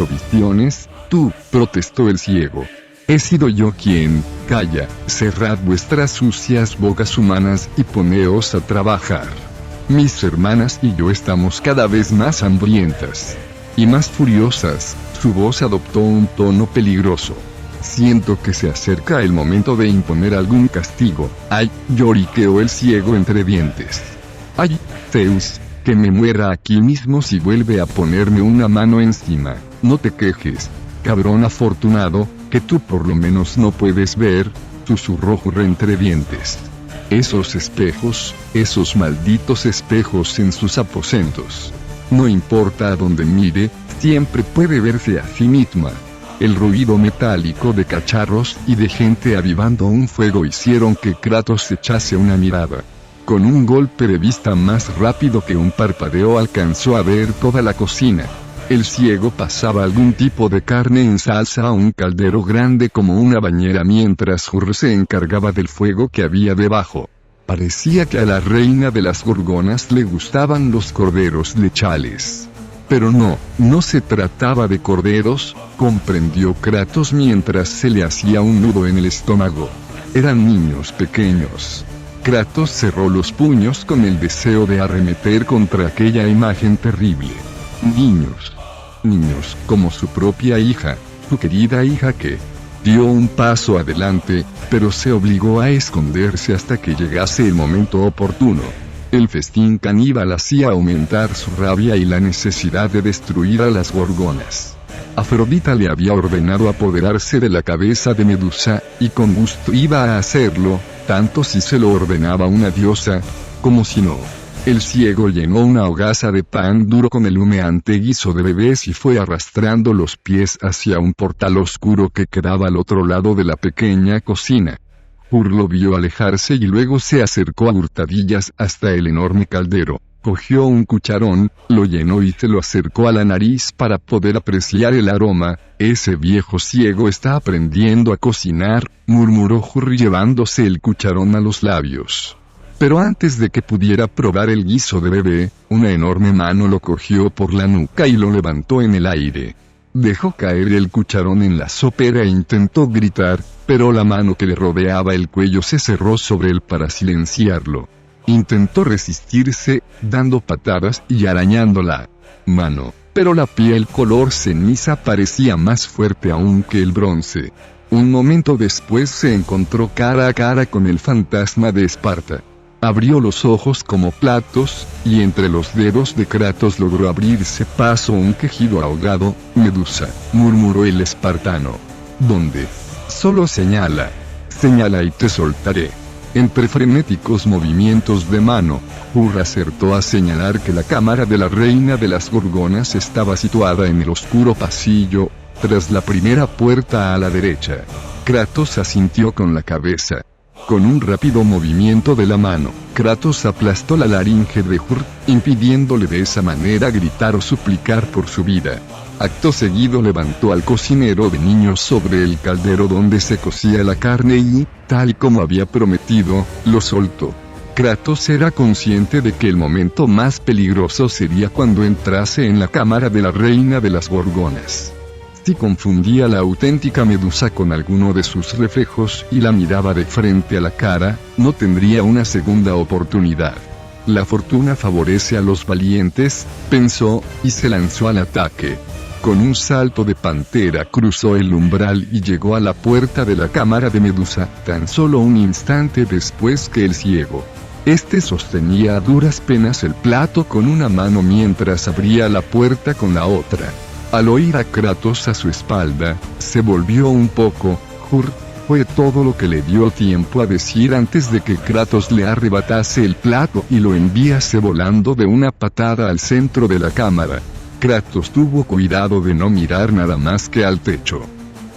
provisiones, tú, protestó el ciego. He sido yo quien, calla, cerrad vuestras sucias bocas humanas y poneos a trabajar. Mis hermanas y yo estamos cada vez más hambrientas. Y más furiosas, su voz adoptó un tono peligroso. Siento que se acerca el momento de imponer algún castigo. ¡Ay! Lloriqueó el ciego entre dientes. ¡Ay, Zeus! Que me muera aquí mismo si vuelve a ponerme una mano encima. No te quejes, cabrón afortunado, que tú por lo menos no puedes ver, susurró entre dientes. Esos espejos, esos malditos espejos en sus aposentos. No importa a dónde mire, siempre puede verse a sí misma. El ruido metálico de cacharros y de gente avivando un fuego hicieron que Kratos echase una mirada. Con un golpe de vista más rápido que un parpadeo alcanzó a ver toda la cocina. El ciego pasaba algún tipo de carne en salsa a un caldero grande como una bañera mientras Hur se encargaba del fuego que había debajo. Parecía que a la reina de las gorgonas le gustaban los corderos lechales. Pero no se trataba de corderos, comprendió Kratos mientras se le hacía un nudo en el estómago. Eran niños pequeños. Kratos cerró los puños con el deseo de arremeter contra aquella imagen terrible. Niños, como su propia hija, su querida hija que dio un paso adelante, pero se obligó a esconderse hasta que llegase el momento oportuno. El festín caníbal hacía aumentar su rabia y la necesidad de destruir a las gorgonas. Afrodita le había ordenado apoderarse de la cabeza de Medusa, y con gusto iba a hacerlo, tanto si se lo ordenaba una diosa, como si no. El ciego llenó una hogaza de pan duro con el humeante guiso de bebés y fue arrastrando los pies hacia un portal oscuro que quedaba al otro lado de la pequeña cocina. Hur lo vio alejarse y luego se acercó a hurtadillas hasta el enorme caldero. Cogió un cucharón, lo llenó y se lo acercó a la nariz para poder apreciar el aroma. Ese viejo ciego está aprendiendo a cocinar, murmuró Hur llevándose el cucharón a los labios. Pero antes de que pudiera probar el guiso de bebé, una enorme mano lo cogió por la nuca y lo levantó en el aire. Dejó caer el cucharón en la sopera e intentó gritar, pero la mano que le rodeaba el cuello se cerró sobre él para silenciarlo. Intentó resistirse, dando patadas y arañando la mano, pero la piel color ceniza parecía más fuerte aún que el bronce. Un momento después se encontró cara a cara con el fantasma de Esparta. Abrió los ojos como platos, y entre los dedos de Kratos logró abrirse paso un quejido ahogado. Medusa, murmuró el espartano. ¿Dónde? Solo señala y te soltaré. Entre frenéticos movimientos de mano, Hur acertó a señalar que la cámara de la reina de las gorgonas estaba situada en el oscuro pasillo, tras la primera puerta a la derecha. Kratos asintió con la cabeza. Con un rápido movimiento de la mano, Kratos aplastó la laringe de Hur, impidiéndole de esa manera gritar o suplicar por su vida. Acto seguido levantó al cocinero de niños sobre el caldero donde se cocía la carne y, tal como había prometido, lo soltó. Kratos era consciente de que el momento más peligroso sería cuando entrase en la cámara de la reina de las gorgonas. Si confundía la auténtica Medusa con alguno de sus reflejos y la miraba de frente a la cara, no tendría una segunda oportunidad. La fortuna favorece a los valientes, pensó, y se lanzó al ataque. Con un salto de pantera cruzó el umbral y llegó a la puerta de la cámara de Medusa, tan solo un instante después que el ciego. Este sostenía a duras penas el plato con una mano mientras abría la puerta con la otra. Al oír a Kratos a su espalda, se volvió un poco. Hur, fue todo lo que le dio tiempo a decir antes de que Kratos le arrebatase el plato y lo enviase volando de una patada al centro de la cámara. Kratos tuvo cuidado de no mirar nada más que al techo.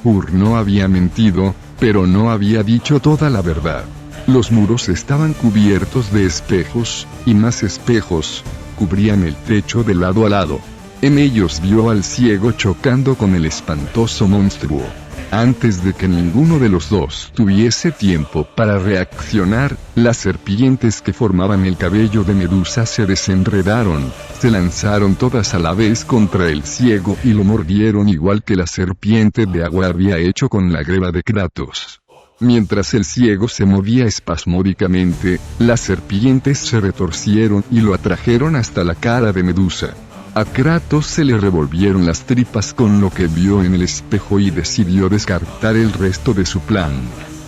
Hur no había mentido, pero no había dicho toda la verdad. Los muros estaban cubiertos de espejos, y más espejos cubrían el techo de lado a lado. En ellos vio al ciego chocando con el espantoso monstruo. Antes de que ninguno de los dos tuviese tiempo para reaccionar, las serpientes que formaban el cabello de Medusa se desenredaron, se lanzaron todas a la vez contra el ciego y lo mordieron igual que la serpiente de agua había hecho con la greba de Kratos. Mientras el ciego se movía espasmódicamente, las serpientes se retorcieron y lo atrajeron hasta la cara de Medusa. A Kratos se le revolvieron las tripas con lo que vio en el espejo y decidió descartar el resto de su plan.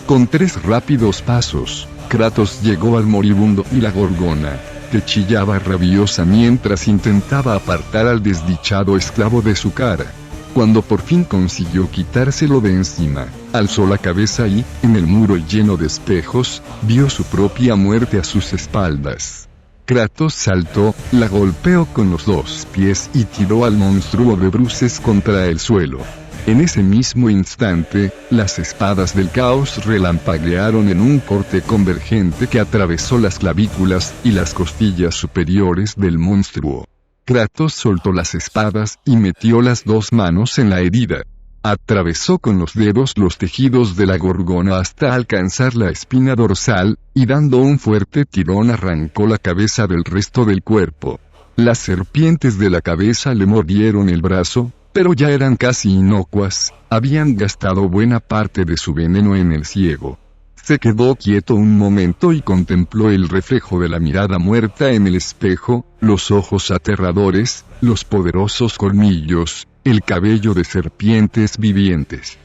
Con 3 rápidos pasos, Kratos llegó al moribundo y la gorgona, que chillaba rabiosa mientras intentaba apartar al desdichado esclavo de su cara. Cuando por fin consiguió quitárselo de encima, alzó la cabeza y, en el muro lleno de espejos, vio su propia muerte a sus espaldas. Kratos saltó, la golpeó con los 2 pies y tiró al monstruo de bruces contra el suelo. En ese mismo instante, las espadas del caos relampaguearon en un corte convergente que atravesó las clavículas y las costillas superiores del monstruo. Kratos soltó las espadas y metió las 2 manos en la herida. Atravesó con los dedos los tejidos de la gorgona hasta alcanzar la espina dorsal, y dando un fuerte tirón arrancó la cabeza del resto del cuerpo. Las serpientes de la cabeza le mordieron el brazo, pero ya eran casi inocuas, habían gastado buena parte de su veneno en el ciego. Se quedó quieto un momento y contempló el reflejo de la mirada muerta en el espejo, los ojos aterradores, los poderosos colmillos, el cabello de serpientes vivientes.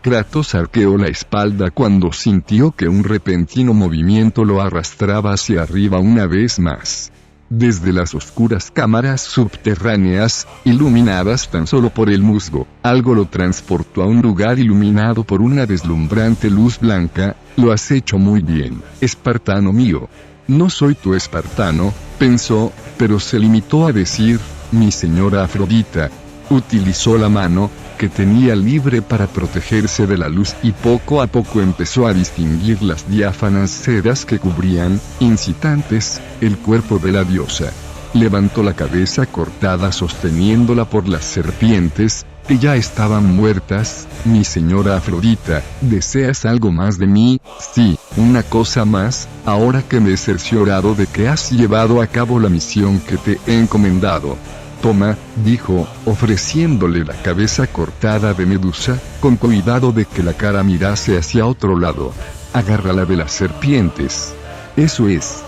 Kratos arqueó la espalda cuando sintió que un repentino movimiento lo arrastraba hacia arriba una vez más. Desde las oscuras cámaras subterráneas, iluminadas tan solo por el musgo, algo lo transportó a un lugar iluminado por una deslumbrante luz blanca. Lo has hecho muy bien, espartano mío. No soy tu espartano, pensó, pero se limitó a decir, mi señora Afrodita. Utilizó la mano, que tenía libre para protegerse de la luz y poco a poco empezó a distinguir las diáfanas sedas que cubrían, incitantes, el cuerpo de la diosa. Levantó la cabeza cortada sosteniéndola por las serpientes, que ya estaban muertas. Mi señora Afrodita, ¿deseas algo más de mí? Sí, una cosa más, ahora que me he cerciorado de que has llevado a cabo la misión que te he encomendado. Toma, dijo, ofreciéndole la cabeza cortada de Medusa, con cuidado de que la cara mirase hacia otro lado. Agárrala de las serpientes. Eso es.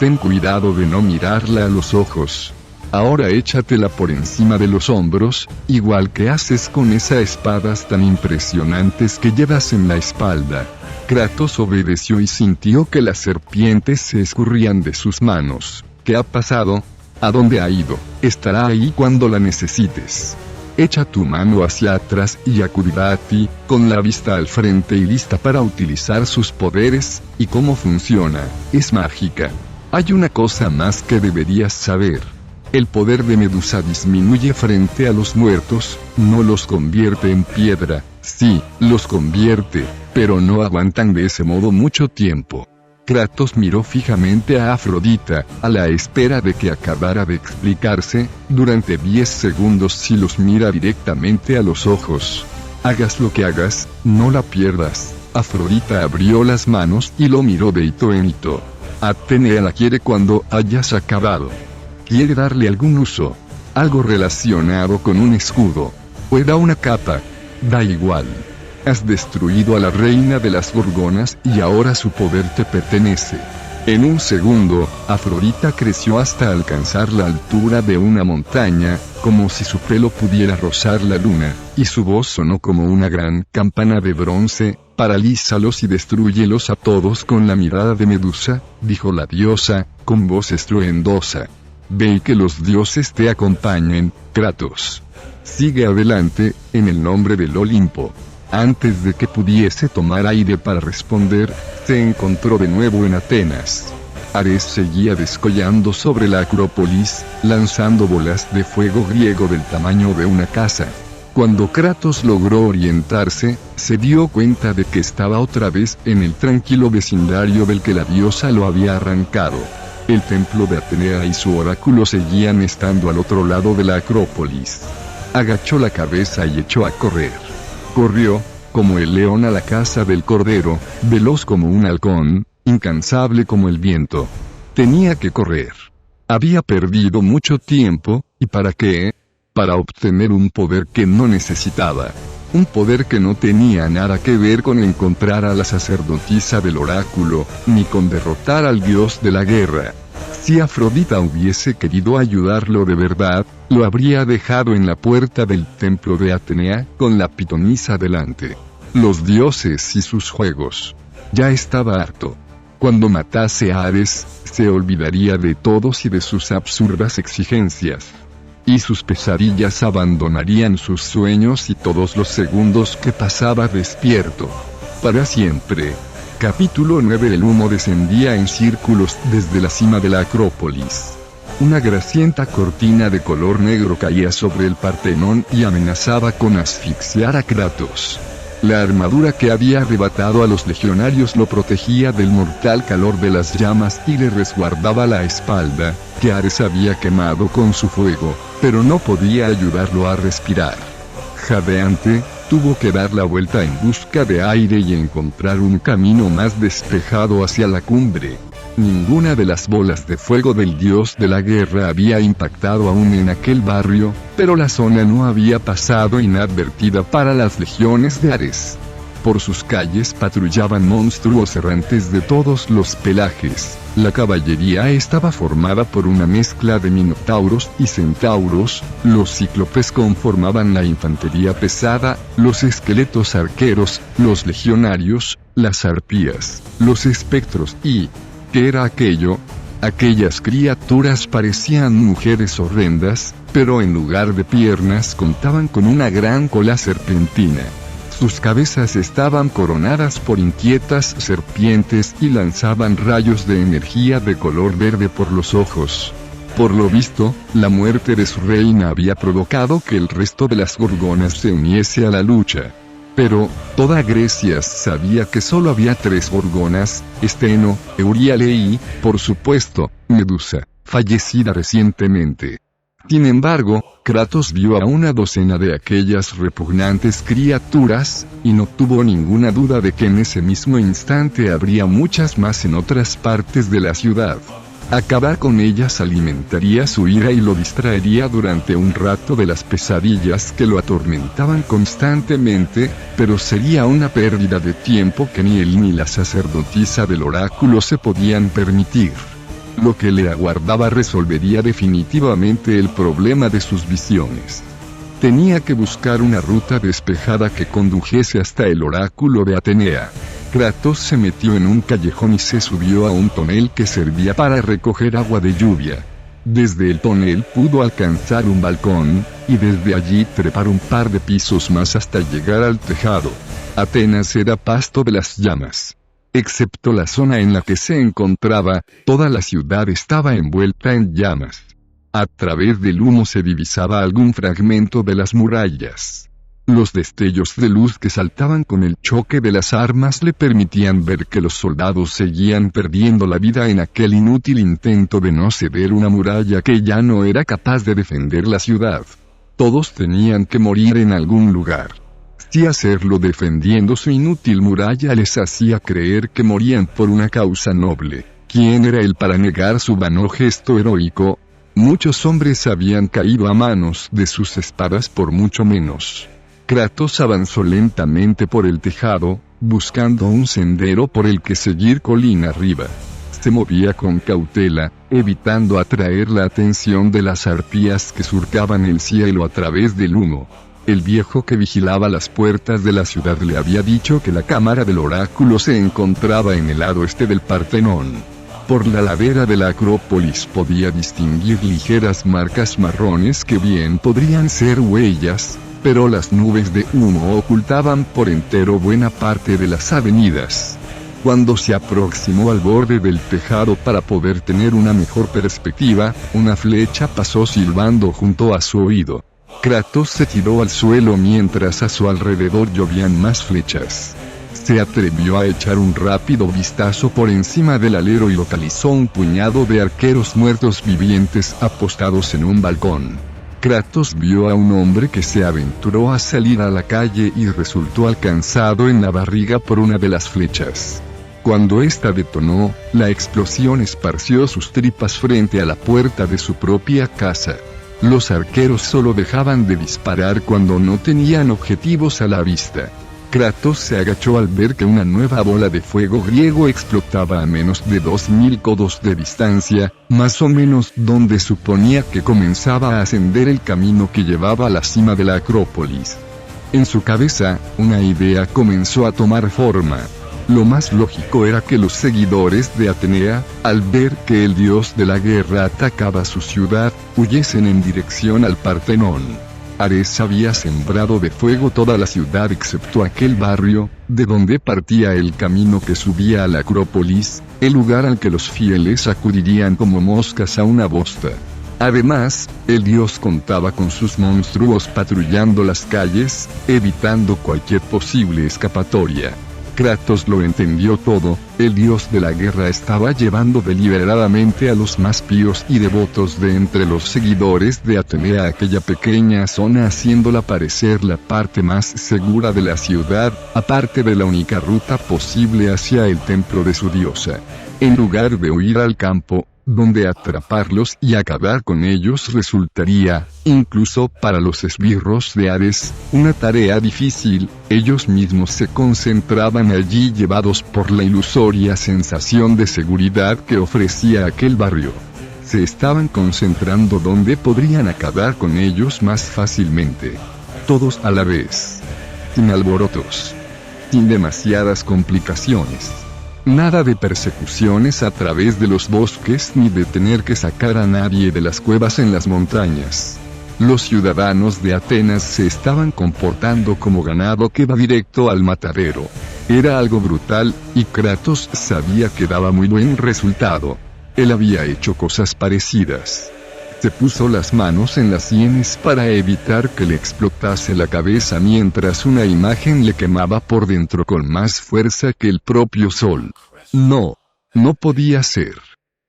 Ten cuidado de no mirarla a los ojos. Ahora échatela por encima de los hombros, igual que haces con esas espadas tan impresionantes que llevas en la espalda. Kratos obedeció y sintió que las serpientes se escurrían de sus manos. ¿Qué ha pasado? ¿A dónde ha ido? Estará ahí cuando la necesites. Echa tu mano hacia atrás y acudirá a ti, con la vista al frente y lista para utilizar sus poderes. ¿Y cómo funciona? Es mágica. Hay una cosa más que deberías saber. El poder de Medusa disminuye frente a los muertos, no los convierte en piedra. Sí, los convierte, pero no aguantan de ese modo mucho tiempo. Kratos miró fijamente a Afrodita, a la espera de que acabara de explicarse. Durante 10 segundos si los mira directamente a los ojos. Hagas lo que hagas, no la pierdas. Afrodita abrió las manos y lo miró de hito en hito. Atenea la quiere cuando hayas acabado. Quiere darle algún uso. Algo relacionado con un escudo. O era una capa. Da igual. Has destruido a la reina de las gorgonas y ahora su poder te pertenece. En un segundo, Afrodita creció hasta alcanzar la altura de una montaña, como si su pelo pudiera rozar la luna, y su voz sonó como una gran campana de bronce. Paralízalos y destrúyelos a todos con la mirada de Medusa, dijo la diosa, con voz estruendosa. Ve y que los dioses te acompañen, Kratos. Sigue adelante, en el nombre del Olimpo. Antes de que pudiese tomar aire para responder, se encontró de nuevo en Atenas. Ares seguía descollando sobre la Acrópolis, lanzando bolas de fuego griego del tamaño de una casa. Cuando Kratos logró orientarse, se dio cuenta de que estaba otra vez en el tranquilo vecindario del que la diosa lo había arrancado. El templo de Atenea y su oráculo seguían estando al otro lado de la Acrópolis. Agachó la cabeza y echó a correr. Corrió, como el león a la caza del cordero, veloz como un halcón, incansable como el viento. Tenía que correr. Había perdido mucho tiempo, ¿y para qué? Para obtener un poder que no necesitaba. Un poder que no tenía nada que ver con encontrar a la sacerdotisa del oráculo, ni con derrotar al dios de la guerra. Si Afrodita hubiese querido ayudarlo de verdad, lo habría dejado en la puerta del templo de Atenea, con la pitonisa delante. Los dioses y sus juegos. Ya estaba harto. Cuando matase a Ares, se olvidaría de todos y de sus absurdas exigencias. Y sus pesadillas abandonarían sus sueños y todos los segundos que pasaba despierto. Para siempre. Capítulo 9. El humo descendía en círculos desde la cima de la Acrópolis. Una grasienta cortina de color negro caía sobre el Partenón y amenazaba con asfixiar a Kratos. La armadura que había arrebatado a los legionarios lo protegía del mortal calor de las llamas y le resguardaba la espalda, que Ares había quemado con su fuego, pero no podía ayudarlo a respirar. Jadeante, tuvo que dar la vuelta en busca de aire y encontrar un camino más despejado hacia la cumbre. Ninguna de las bolas de fuego del dios de la guerra había impactado aún en aquel barrio, pero la zona no había pasado inadvertida para las legiones de Ares. Por sus calles patrullaban monstruos errantes de todos los pelajes. La caballería estaba formada por una mezcla de minotauros y centauros, los cíclopes conformaban la infantería pesada, los esqueletos arqueros, los legionarios, las arpías, los espectros y... ¿qué era aquello? Aquellas criaturas parecían mujeres horrendas, pero en lugar de piernas contaban con una gran cola serpentina. Sus cabezas estaban coronadas por inquietas serpientes y lanzaban rayos de energía de color verde por los ojos. Por lo visto, la muerte de su reina había provocado que el resto de las gorgonas se uniese a la lucha. Pero, toda Grecia sabía que solo había 3 gorgonas, Esteno, Euríale y, por supuesto, Medusa, fallecida recientemente. Sin embargo, Kratos vio a una docena de aquellas repugnantes criaturas, y no tuvo ninguna duda de que en ese mismo instante habría muchas más en otras partes de la ciudad. Acabar con ellas alimentaría su ira y lo distraería durante un rato de las pesadillas que lo atormentaban constantemente, pero sería una pérdida de tiempo que ni él ni la sacerdotisa del oráculo se podían permitir. Lo que le aguardaba resolvería definitivamente el problema de sus visiones. Tenía que buscar una ruta despejada que condujese hasta el oráculo de Atenea. Kratos se metió en un callejón y se subió a un tonel que servía para recoger agua de lluvia. Desde el tonel pudo alcanzar un balcón, y desde allí trepar un par de pisos más hasta llegar al tejado. Atenas era pasto de las llamas. Excepto la zona en la que se encontraba, toda la ciudad estaba envuelta en llamas. A través del humo se divisaba algún fragmento de las murallas. Los destellos de luz que saltaban con el choque de las armas le permitían ver que los soldados seguían perdiendo la vida en aquel inútil intento de no ceder una muralla que ya no era capaz de defender la ciudad. Todos tenían que morir en algún lugar. Si hacerlo defendiendo su inútil muralla les hacía creer que morían por una causa noble, ¿quién era él para negar su vano gesto heroico? Muchos hombres habían caído a manos de sus espadas por mucho menos. Kratos avanzó lentamente por el tejado, buscando un sendero por el que seguir colina arriba. Se movía con cautela, evitando atraer la atención de las arpías que surcaban el cielo a través del humo. El viejo que vigilaba las puertas de la ciudad le había dicho que la cámara del oráculo se encontraba en el lado este del Partenón. Por la ladera de la Acrópolis podía distinguir ligeras marcas marrones que bien podrían ser huellas, pero las nubes de humo ocultaban por entero buena parte de las avenidas. Cuando se aproximó al borde del tejado para poder tener una mejor perspectiva, una flecha pasó silbando junto a su oído. Kratos se tiró al suelo mientras a su alrededor llovían más flechas. Se atrevió a echar un rápido vistazo por encima del alero y localizó un puñado de arqueros muertos vivientes apostados en un balcón. Kratos vio a un hombre que se aventuró a salir a la calle y resultó alcanzado en la barriga por una de las flechas. Cuando ésta detonó, la explosión esparció sus tripas frente a la puerta de su propia casa. Los arqueros solo dejaban de disparar cuando no tenían objetivos a la vista. Kratos se agachó al ver que una nueva bola de fuego griego explotaba a menos de 2000 codos de distancia, más o menos donde suponía que comenzaba a ascender el camino que llevaba a la cima de la Acrópolis. En su cabeza, una idea comenzó a tomar forma. Lo más lógico era que los seguidores de Atenea, al ver que el dios de la guerra atacaba su ciudad, huyesen en dirección al Partenón. Ares había sembrado de fuego toda la ciudad excepto aquel barrio, de donde partía el camino que subía a la Acrópolis, el lugar al que los fieles acudirían como moscas a una bosta. Además, el dios contaba con sus monstruos patrullando las calles, evitando cualquier posible escapatoria. Kratos lo entendió todo, el dios de la guerra estaba llevando deliberadamente a los más píos y devotos de entre los seguidores de Atenea a aquella pequeña zona haciéndola parecer la parte más segura de la ciudad, aparte de la única ruta posible hacia el templo de su diosa. En lugar de huir al campo, donde atraparlos y acabar con ellos resultaría, incluso para los esbirros de Ares, una tarea difícil, ellos mismos se concentraban allí llevados por la ilusoria sensación de seguridad que ofrecía aquel barrio. Se estaban concentrando donde podrían acabar con ellos más fácilmente. Todos a la vez. Sin alborotos. Sin demasiadas complicaciones. Nada de persecuciones a través de los bosques ni de tener que sacar a nadie de las cuevas en las montañas. Los ciudadanos de Atenas se estaban comportando como ganado que va directo al matadero. Era algo brutal, y Kratos sabía que daba muy buen resultado. Él había hecho cosas parecidas. Se puso las manos en las sienes para evitar que le explotase la cabeza mientras una imagen le quemaba por dentro con más fuerza que el propio sol. No podía ser.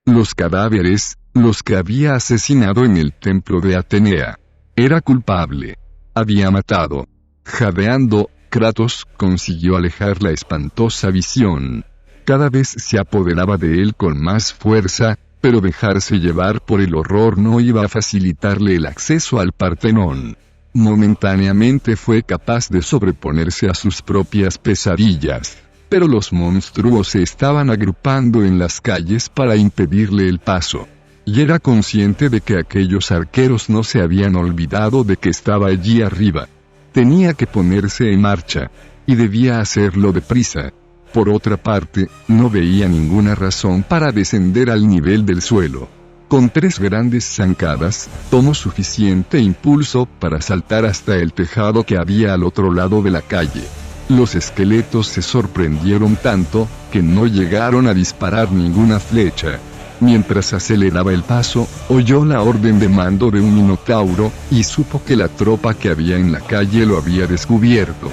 Los cadáveres, los que había asesinado en el templo de Atenea. Era culpable. Había matado. Jadeando, Kratos consiguió alejar la espantosa visión. Cada vez se apoderaba de él con más fuerza, pero dejarse llevar por el horror no iba a facilitarle el acceso al Partenón. Momentáneamente fue capaz de sobreponerse a sus propias pesadillas, pero los monstruos se estaban agrupando en las calles para impedirle el paso. Y era consciente de que aquellos arqueros no se habían olvidado de que estaba allí arriba. Tenía que ponerse en marcha, y debía hacerlo deprisa. Por otra parte, no veía ninguna razón para descender al nivel del suelo. Con 3 grandes zancadas, tomó suficiente impulso para saltar hasta el tejado que había al otro lado de la calle. Los esqueletos se sorprendieron tanto, que no llegaron a disparar ninguna flecha. Mientras aceleraba el paso, oyó la orden de mando de un minotauro, y supo que la tropa que había en la calle lo había descubierto.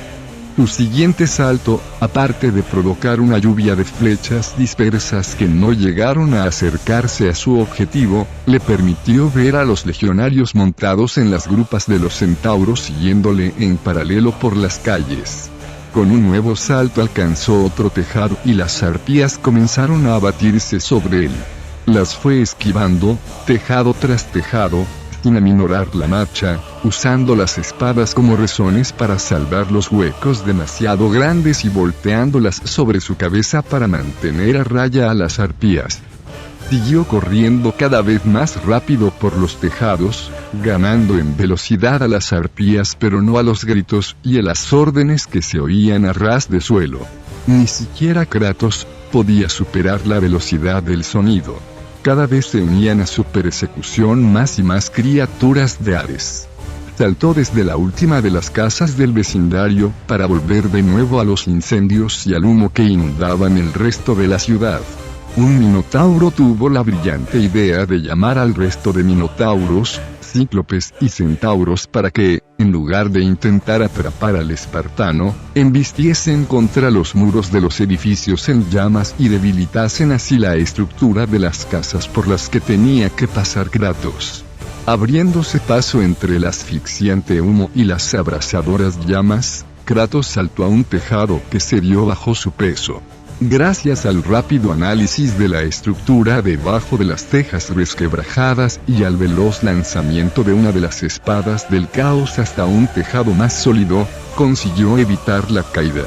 Su siguiente salto, aparte de provocar una lluvia de flechas dispersas que no llegaron a acercarse a su objetivo, le permitió ver a los legionarios montados en las grupas de los centauros siguiéndole en paralelo por las calles. Con un nuevo salto alcanzó otro tejado y las arpías comenzaron a abatirse sobre él. Las fue esquivando, tejado tras tejado, sin aminorar la marcha, usando las espadas como rezones para salvar los huecos demasiado grandes y volteándolas sobre su cabeza para mantener a raya a las arpías. Siguió corriendo cada vez más rápido por los tejados, ganando en velocidad a las arpías pero no a los gritos y a las órdenes que se oían a ras de suelo. Ni siquiera Kratos podía superar la velocidad del sonido. Cada vez se unían a su persecución más y más criaturas de Ares. Saltó desde la última de las casas del vecindario para volver de nuevo a los incendios y al humo que inundaban el resto de la ciudad. Un minotauro tuvo la brillante idea de llamar al resto de minotauros, cíclopes y centauros para que, en lugar de intentar atrapar al espartano, embistiesen contra los muros de los edificios en llamas y debilitasen así la estructura de las casas por las que tenía que pasar Kratos. Abriéndose paso entre el asfixiante humo y las abrasadoras llamas, Kratos saltó a un tejado que cedió bajo su peso. Gracias al rápido análisis de la estructura debajo de las tejas resquebrajadas y al veloz lanzamiento de una de las espadas del caos hasta un tejado más sólido, consiguió evitar la caída.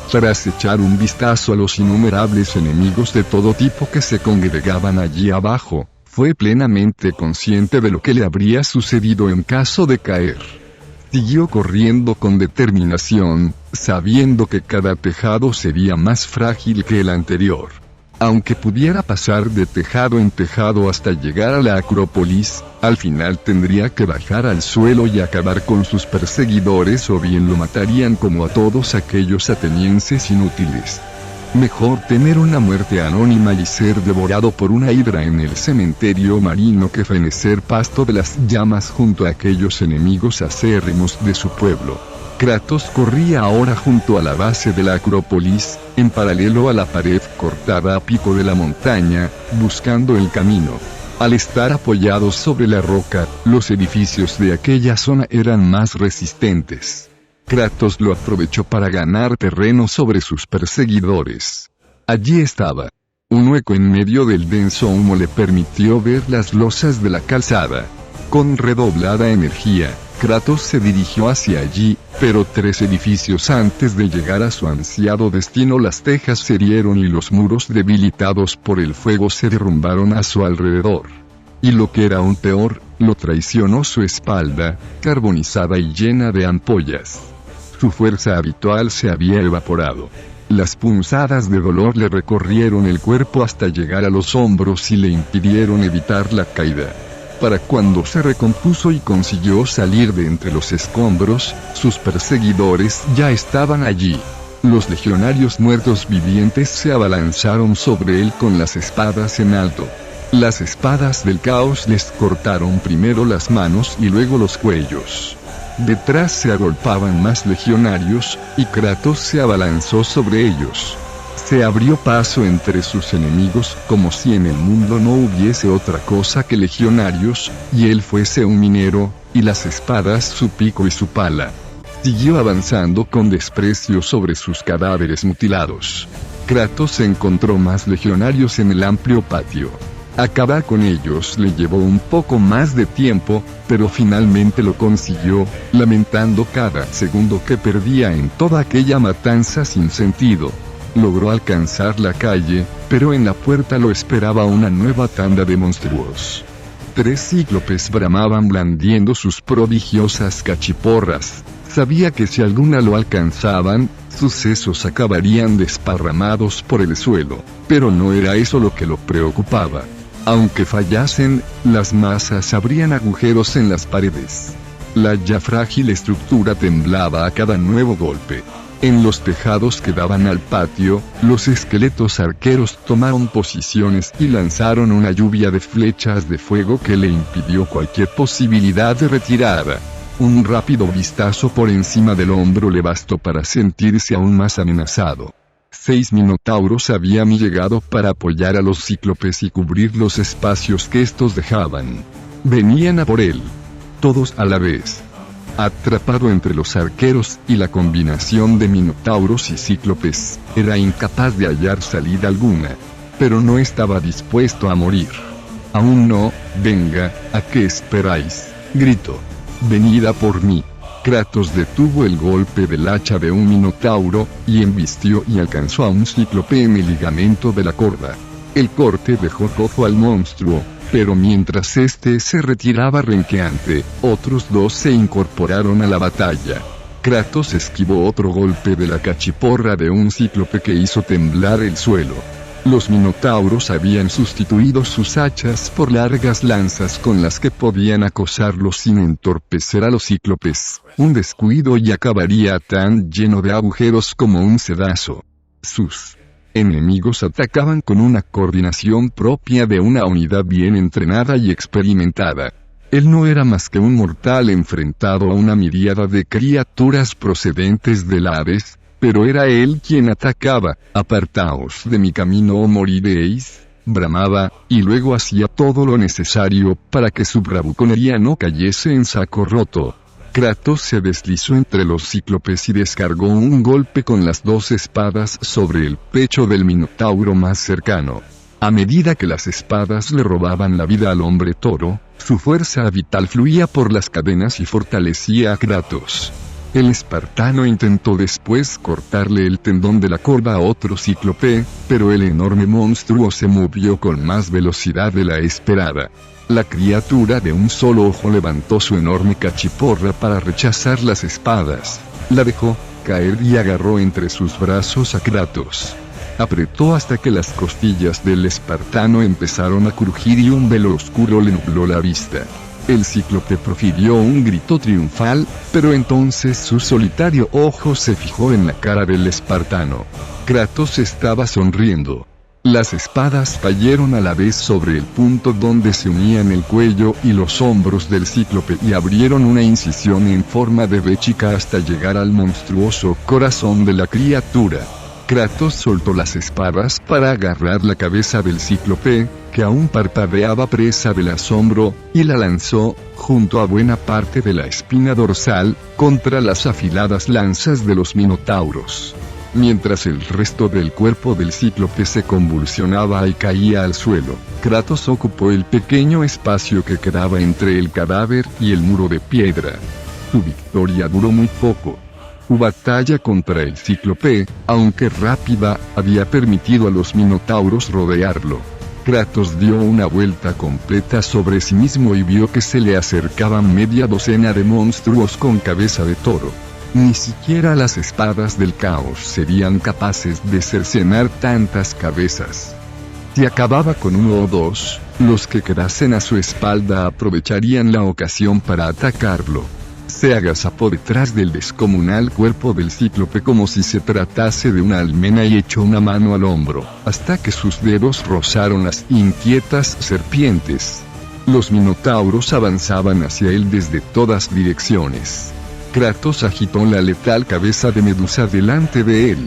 Tras echar un vistazo a los innumerables enemigos de todo tipo que se congregaban allí abajo, fue plenamente consciente de lo que le habría sucedido en caso de caer. Siguió corriendo con determinación, sabiendo que cada tejado sería más frágil que el anterior. Aunque pudiera pasar de tejado en tejado hasta llegar a la Acrópolis, al final tendría que bajar al suelo y acabar con sus perseguidores, o bien lo matarían como a todos aquellos atenienses inútiles. Mejor tener una muerte anónima y ser devorado por una hidra en el cementerio marino que fenecer pasto de las llamas junto a aquellos enemigos acérrimos de su pueblo. Kratos corría ahora junto a la base de la Acrópolis, en paralelo a la pared cortada a pico de la montaña, buscando el camino. Al estar apoyados sobre la roca, los edificios de aquella zona eran más resistentes. Kratos lo aprovechó para ganar terreno sobre sus perseguidores. Allí estaba. Un hueco en medio del denso humo le permitió ver las losas de la calzada. Con redoblada energía, Kratos se dirigió hacia allí, pero 3 edificios antes de llegar a su ansiado destino las tejas se herieron y los muros debilitados por el fuego se derrumbaron a su alrededor. Y lo que era aún peor, lo traicionó su espalda, carbonizada y llena de ampollas. Su fuerza habitual se había evaporado. Las punzadas de dolor le recorrieron el cuerpo hasta llegar a los hombros y le impidieron evitar la caída. Para cuando se recompuso y consiguió salir de entre los escombros, sus perseguidores ya estaban allí. Los legionarios muertos vivientes se abalanzaron sobre él con las espadas en alto. Las espadas del caos les cortaron primero las manos y luego los cuellos. Detrás se agolpaban más legionarios, y Kratos se abalanzó sobre ellos. Se abrió paso entre sus enemigos como si en el mundo no hubiese otra cosa que legionarios, y él fuese un minero, y las espadas su pico y su pala. Siguió avanzando con desprecio sobre sus cadáveres mutilados. Kratos encontró más legionarios en el amplio patio. Acabar con ellos le llevó un poco más de tiempo, pero finalmente lo consiguió, lamentando cada segundo que perdía en toda aquella matanza sin sentido. Logró alcanzar la calle, pero en la puerta lo esperaba una nueva tanda de monstruos. 3 cíclopes bramaban blandiendo sus prodigiosas cachiporras. Sabía que si alguna lo alcanzaban, sus sesos acabarían desparramados por el suelo, pero no era eso lo que lo preocupaba. Aunque fallasen, las masas abrían agujeros en las paredes. La ya frágil estructura temblaba a cada nuevo golpe. En los tejados que daban al patio, los esqueletos arqueros tomaron posiciones y lanzaron una lluvia de flechas de fuego que le impidió cualquier posibilidad de retirada. Un rápido vistazo por encima del hombro le bastó para sentirse aún más amenazado. 6 minotauros habían llegado para apoyar a los cíclopes y cubrir los espacios que estos dejaban. Venían a por él. Todos a la vez. Atrapado entre los arqueros y la combinación de minotauros y cíclopes, era incapaz de hallar salida alguna. Pero no estaba dispuesto a morir. Aún no, venga, ¿a qué esperáis? Gritó. Venid a por mí. Kratos detuvo el golpe del hacha de un minotauro, y embistió y alcanzó a un cíclope en el ligamento de la corda. El corte dejó cojo al monstruo, pero mientras éste se retiraba renqueante, otros 2 se incorporaron a la batalla. Kratos esquivó otro golpe de la cachiporra de un cíclope que hizo temblar el suelo. Los minotauros habían sustituido sus hachas por largas lanzas con las que podían acosarlos sin entorpecer a los cíclopes. Un descuido y acabaría tan lleno de agujeros como un sedazo. Sus enemigos atacaban con una coordinación propia de una unidad bien entrenada y experimentada. Él no era más que un mortal enfrentado a una miríada de criaturas procedentes del Hades, pero era él quien atacaba. Apartaos de mi camino o moriréis. bramaba, y luego hacía todo lo necesario para que su bravuconería no cayese en saco roto. Kratos se deslizó entre los cíclopes y descargó un golpe con las dos espadas sobre el pecho del minotauro más cercano. A medida que las espadas le robaban la vida al hombre toro, su fuerza vital fluía por las cadenas y fortalecía a Kratos. El espartano intentó después cortarle el tendón de la corva a otro cíclope, pero el enorme monstruo se movió con más velocidad de la esperada. La criatura de un solo ojo levantó su enorme cachiporra para rechazar las espadas. La dejó caer y agarró entre sus brazos a Kratos. Apretó hasta que las costillas del espartano empezaron a crujir y un velo oscuro le nubló la vista. El cíclope profirió un grito triunfal, pero entonces su solitario ojo se fijó en la cara del espartano. Kratos estaba sonriendo. Las espadas cayeron a la vez sobre el punto donde se unían el cuello y los hombros del cíclope y abrieron una incisión en forma de V chica hasta llegar al monstruoso corazón de la criatura. Kratos soltó las espadas para agarrar la cabeza del cíclope, que aún parpadeaba presa del asombro, y la lanzó, junto a buena parte de la espina dorsal, contra las afiladas lanzas de los minotauros. Mientras el resto del cuerpo del cíclope se convulsionaba y caía al suelo, Kratos ocupó el pequeño espacio que quedaba entre el cadáver y el muro de piedra. Su victoria duró muy poco. Su batalla contra el cíclope, aunque rápida, había permitido a los minotauros rodearlo. Kratos dio una vuelta completa sobre sí mismo y vio que se le acercaban media docena de monstruos con cabeza de toro. Ni siquiera las espadas del caos serían capaces de cercenar tantas cabezas. Si acababa con uno o dos, los que quedasen a su espalda aprovecharían la ocasión para atacarlo. Se agazapó detrás del descomunal cuerpo del cíclope como si se tratase de una almena y echó una mano al hombro, hasta que sus dedos rozaron las inquietas serpientes. Los minotauros avanzaban hacia él desde todas direcciones. Kratos agitó la letal cabeza de Medusa delante de él.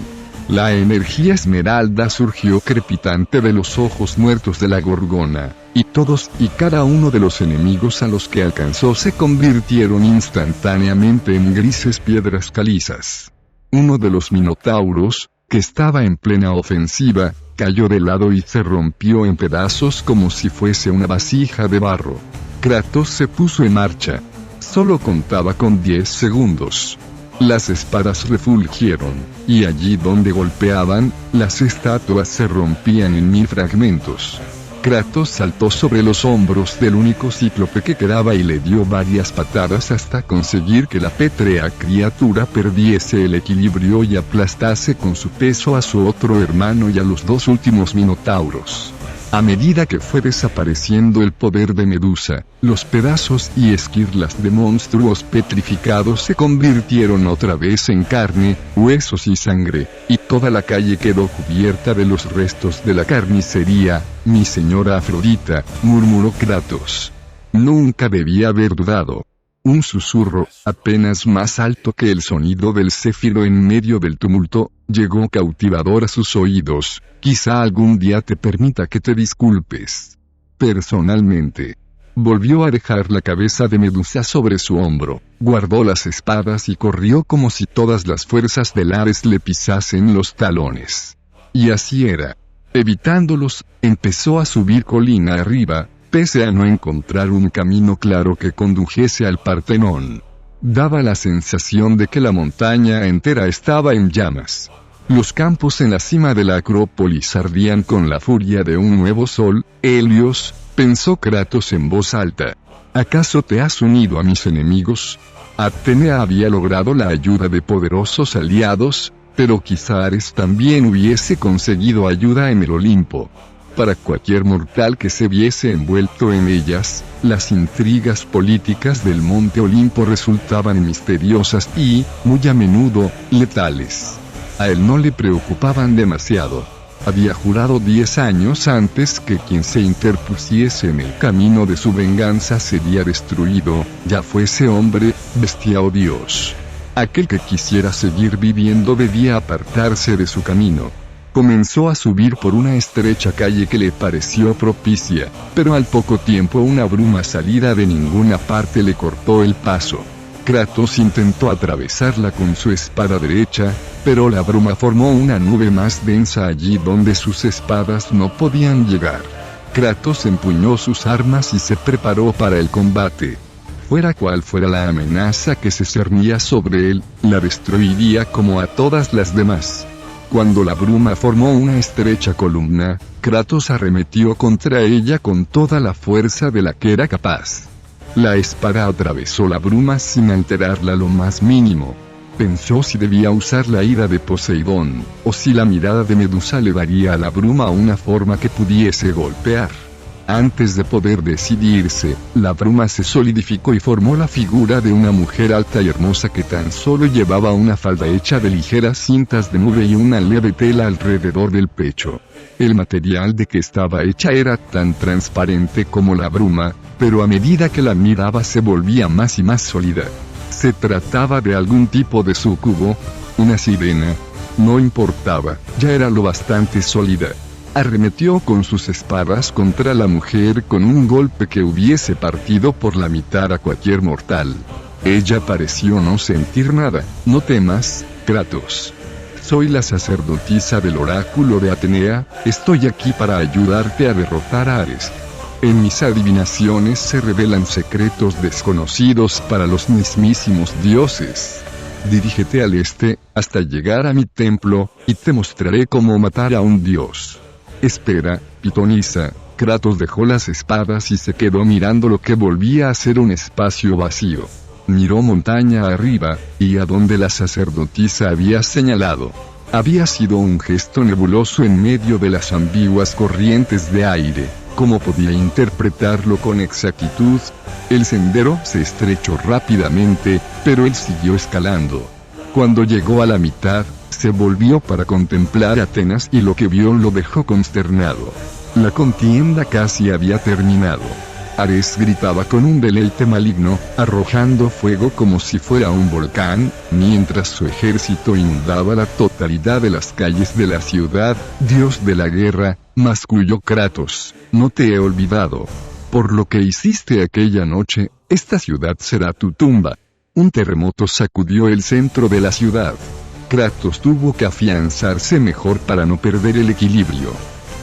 La energía esmeralda surgió crepitante de los ojos muertos de la gorgona, y todos y cada uno de los enemigos a los que alcanzó se convirtieron instantáneamente en grises piedras calizas. Uno de los minotauros, que estaba en plena ofensiva, cayó de lado y se rompió en pedazos como si fuese una vasija de barro. Kratos se puso en marcha. Solo contaba con 10 segundos. Las espadas refulgieron, y allí donde golpeaban, las estatuas se rompían en 1000 fragmentos. Kratos saltó sobre los hombros del único cíclope que quedaba y le dio varias patadas hasta conseguir que la pétrea criatura perdiese el equilibrio y aplastase con su peso a su otro hermano y a los dos últimos minotauros. A medida que fue desapareciendo el poder de Medusa, los pedazos y esquirlas de monstruos petrificados se convirtieron otra vez en carne, huesos y sangre, y toda la calle quedó cubierta de los restos de la carnicería. «Mi señora Afrodita», murmuró Kratos. Nunca debía haber dudado. Un susurro, apenas más alto que el sonido del céfiro en medio del tumulto, llegó cautivador a sus oídos. «Quizá algún día te permita que te disculpes. Personalmente». Volvió a dejar la cabeza de Medusa sobre su hombro, guardó las espadas y corrió como si todas las fuerzas del Ares le pisasen los talones. Y así era. Evitándolos, empezó a subir colina arriba, pese a no encontrar un camino claro que condujese al Partenón. Daba la sensación de que la montaña entera estaba en llamas. Los campos en la cima de la Acrópolis ardían con la furia de un nuevo sol. «Helios», pensó Kratos en voz alta. «¿Acaso te has unido a mis enemigos?» Atenea había logrado la ayuda de poderosos aliados, pero quizá Ares también hubiese conseguido ayuda en el Olimpo. Para cualquier mortal que se viese envuelto en ellas, las intrigas políticas del Monte Olimpo resultaban misteriosas y, muy a menudo, letales. A él no le preocupaban demasiado. Había jurado 10 años antes que quien se interpusiese en el camino de su venganza sería destruido, ya fuese hombre, bestia o dios. Aquel que quisiera seguir viviendo debía apartarse de su camino. Comenzó a subir por una estrecha calle que le pareció propicia, pero al poco tiempo una bruma salida de ninguna parte le cortó el paso. Kratos intentó atravesarla con su espada derecha, pero la bruma formó una nube más densa allí donde sus espadas no podían llegar. Kratos empuñó sus armas y se preparó para el combate. Fuera cual fuera la amenaza que se cernía sobre él, la destruiría como a todas las demás. Cuando la bruma formó una estrecha columna, Kratos arremetió contra ella con toda la fuerza de la que era capaz. La espada atravesó la bruma sin alterarla lo más mínimo. Pensó si debía usar la ira de Poseidón, o si la mirada de Medusa le daría a la bruma una forma que pudiese golpear. Antes de poder decidirse, la bruma se solidificó y formó la figura de una mujer alta y hermosa que tan solo llevaba una falda hecha de ligeras cintas de nube y una leve tela alrededor del pecho. El material de que estaba hecha era tan transparente como la bruma, pero a medida que la miraba se volvía más y más sólida. Se trataba de algún tipo de súcubo, una sirena. No importaba, ya era lo bastante sólida. Arremetió con sus espadas contra la mujer con un golpe que hubiese partido por la mitad a cualquier mortal. Ella pareció no sentir nada. No temas, Kratos. Soy la sacerdotisa del oráculo de Atenea, estoy aquí para ayudarte a derrotar a Ares. En mis adivinaciones se revelan secretos desconocidos para los mismísimos dioses. Dirígete al este, hasta llegar a mi templo, y te mostraré cómo matar a un dios. Espera, pitonisa. Kratos dejó las espadas y se quedó mirando lo que volvía a ser un espacio vacío. Miró montaña arriba, y a donde la sacerdotisa había señalado. Había sido un gesto nebuloso en medio de las ambiguas corrientes de aire. ¿Cómo podía interpretarlo con exactitud? El sendero se estrechó rápidamente, pero él siguió escalando. Cuando llegó a la mitad, se volvió para contemplar a Atenas y lo que vio lo dejó consternado. La contienda casi había terminado. Ares gritaba con un deleite maligno, arrojando fuego como si fuera un volcán, mientras su ejército inundaba la totalidad de las calles de la ciudad. Dios de la guerra, masculló Kratos, no te he olvidado. Por lo que hiciste aquella noche, esta ciudad será tu tumba. Un terremoto sacudió el centro de la ciudad. Kratos tuvo que afianzarse mejor para no perder el equilibrio.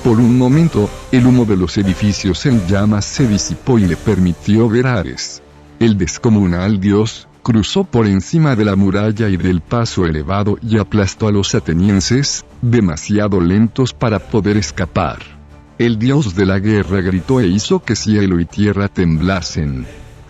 Por un momento, el humo de los edificios en llamas se disipó y le permitió ver a Ares. El descomunal dios cruzó por encima de la muralla y del paso elevado y aplastó a los atenienses, demasiado lentos para poder escapar. El dios de la guerra gritó e hizo que cielo y tierra temblasen.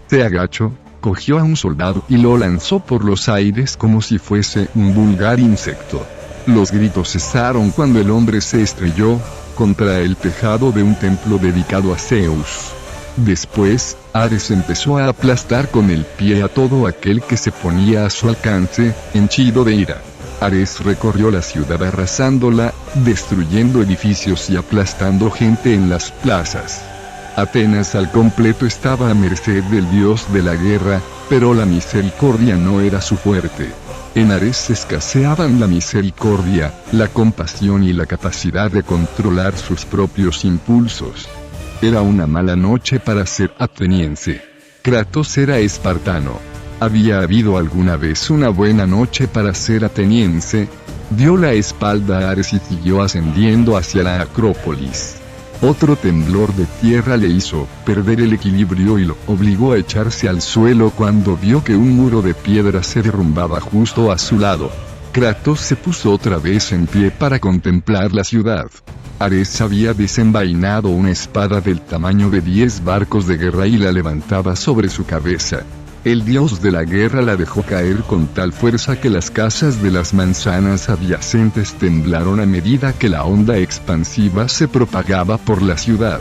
Se agachó, cogió a un soldado y lo lanzó por los aires como si fuese un vulgar insecto. Los gritos cesaron cuando el hombre se estrelló contra el tejado de un templo dedicado a Zeus. Después, Ares empezó a aplastar con el pie a todo aquel que se ponía a su alcance, henchido de ira. Ares recorrió la ciudad arrasándola, destruyendo edificios y aplastando gente en las plazas. Atenas al completo estaba a merced del dios de la guerra, pero la misericordia no era su fuerte. En Ares escaseaban la misericordia, la compasión y la capacidad de controlar sus propios impulsos. Era una mala noche para ser ateniense. Kratos era espartano. ¿Había habido alguna vez una buena noche para ser ateniense? Dio la espalda a Ares y siguió ascendiendo hacia la Acrópolis. Otro temblor de tierra le hizo perder el equilibrio y lo obligó a echarse al suelo cuando vio que un muro de piedra se derrumbaba justo a su lado. Kratos se puso otra vez en pie para contemplar la ciudad. Ares había desenvainado una espada del tamaño de 10 barcos de guerra y la levantaba sobre su cabeza. El dios de la guerra la dejó caer con tal fuerza que las casas de las manzanas adyacentes temblaron a medida que la onda expansiva se propagaba por la ciudad.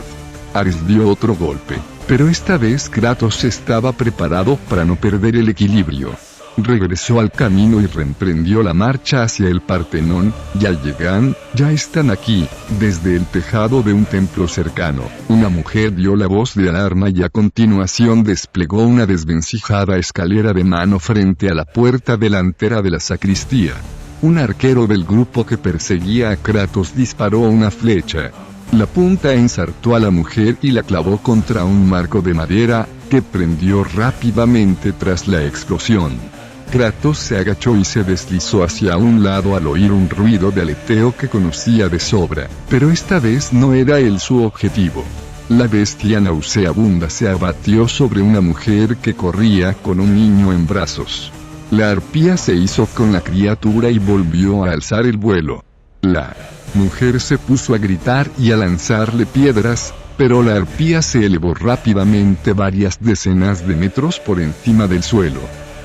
Ares dio otro golpe, pero esta vez Kratos estaba preparado para no perder el equilibrio. Regresó al camino y reemprendió la marcha hacia el Partenón. Ya llegan, ya están aquí. Desde el tejado de un templo cercano, una mujer dio la voz de alarma y a continuación desplegó una desvencijada escalera de mano frente a la puerta delantera de la sacristía. Un arquero del grupo que perseguía a Kratos disparó una flecha. La punta ensartó a la mujer y la clavó contra un marco de madera, que prendió rápidamente tras la explosión. Kratos se agachó y se deslizó hacia un lado al oír un ruido de aleteo que conocía de sobra, pero esta vez no era él su objetivo. La bestia nauseabunda se abatió sobre una mujer que corría con un niño en brazos. La arpía se hizo con la criatura y volvió a alzar el vuelo. La mujer se puso a gritar y a lanzarle piedras, pero la arpía se elevó rápidamente varias decenas de metros por encima del suelo.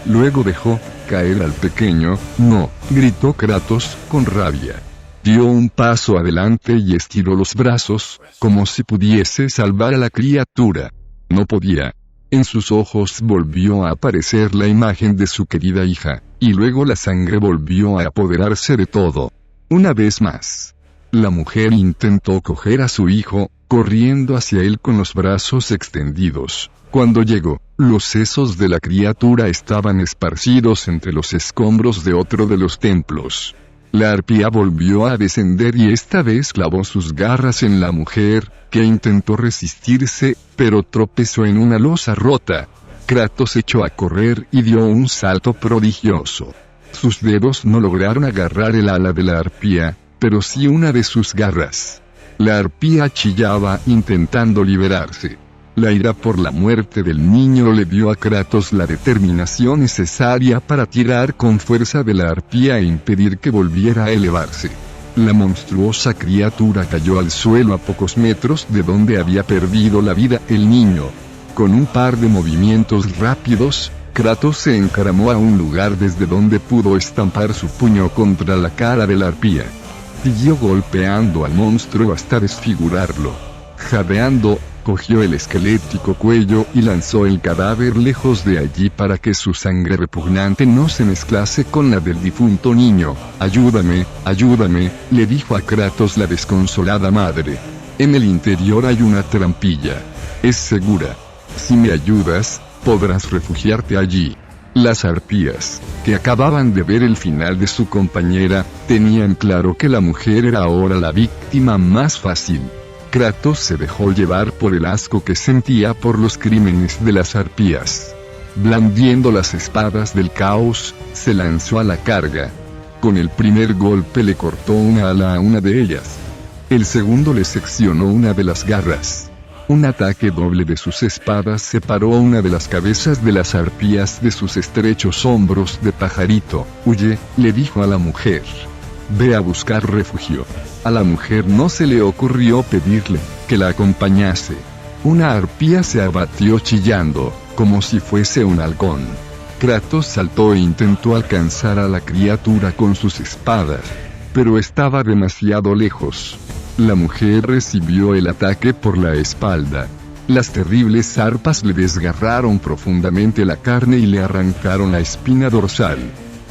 Luego dejó caer al pequeño. No, gritó Kratos con rabia. Dio un paso adelante y estiró los brazos, como si pudiese salvar a la criatura. No podía. En sus ojos volvió a aparecer la imagen de su querida hija, y luego la sangre volvió a apoderarse de todo. Una vez más. La mujer intentó coger a su hijo, corriendo hacia él con los brazos extendidos. Cuando llegó, los sesos de la criatura estaban esparcidos entre los escombros de otro de los templos. La arpía volvió a descender y esta vez clavó sus garras en la mujer, que intentó resistirse, pero tropezó en una losa rota. Kratos echó a correr y dio un salto prodigioso. Sus dedos no lograron agarrar el ala de la arpía, pero sí una de sus garras. La arpía chillaba intentando liberarse. La ira por la muerte del niño le dio a Kratos la determinación necesaria para tirar con fuerza de la arpía e impedir que volviera a elevarse. La monstruosa criatura cayó al suelo a pocos metros de donde había perdido la vida el niño. Con un par de movimientos rápidos, Kratos se encaramó a un lugar desde donde pudo estampar su puño contra la cara de la arpía. Siguió golpeando al monstruo hasta desfigurarlo. Jadeando, cogió el esquelético cuello y lanzó el cadáver lejos de allí para que su sangre repugnante no se mezclase con la del difunto niño. «Ayúdame, ayúdame», le dijo a Kratos la desconsolada madre. «En el interior hay una trampilla. Es segura. Si me ayudas, podrás refugiarte allí». Las arpías, que acababan de ver el final de su compañera, tenían claro que la mujer era ahora la víctima más fácil. Kratos se dejó llevar por el asco que sentía por los crímenes de las arpías. Blandiendo las espadas del caos, se lanzó a la carga. Con el primer golpe le cortó una ala a una de ellas. El segundo le seccionó una de las garras. Un ataque doble de sus espadas separó una de las cabezas de las arpías de sus estrechos hombros de pajarito. «Huye», le dijo a la mujer. «Ve a buscar refugio». A la mujer no se le ocurrió pedirle que la acompañase. Una arpía se abatió chillando, como si fuese un halcón. Kratos saltó e intentó alcanzar a la criatura con sus espadas, pero estaba demasiado lejos. La mujer recibió el ataque por la espalda. Las terribles zarpas le desgarraron profundamente la carne y le arrancaron la espina dorsal.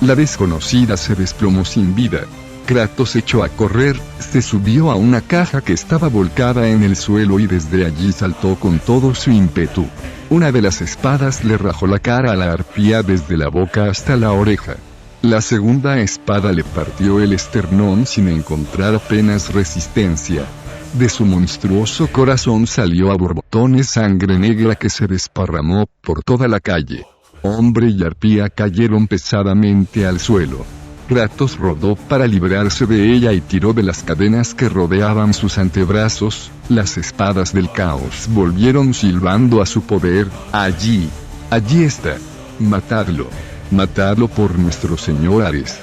La desconocida se desplomó sin vida. Kratos echó a correr, se subió a una caja que estaba volcada en el suelo y desde allí saltó con todo su ímpetu. Una de las espadas le rajó la cara a la arpía desde la boca hasta la oreja. La segunda espada le partió el esternón sin encontrar apenas resistencia. De su monstruoso corazón salió a borbotones sangre negra que se desparramó por toda la calle. Hombre y arpía cayeron pesadamente al suelo. Kratos rodó para librarse de ella y tiró de las cadenas que rodeaban sus antebrazos. Las espadas del caos volvieron silbando a su poder. «Allí está. Matadlo. Matadlo por nuestro señor Ares».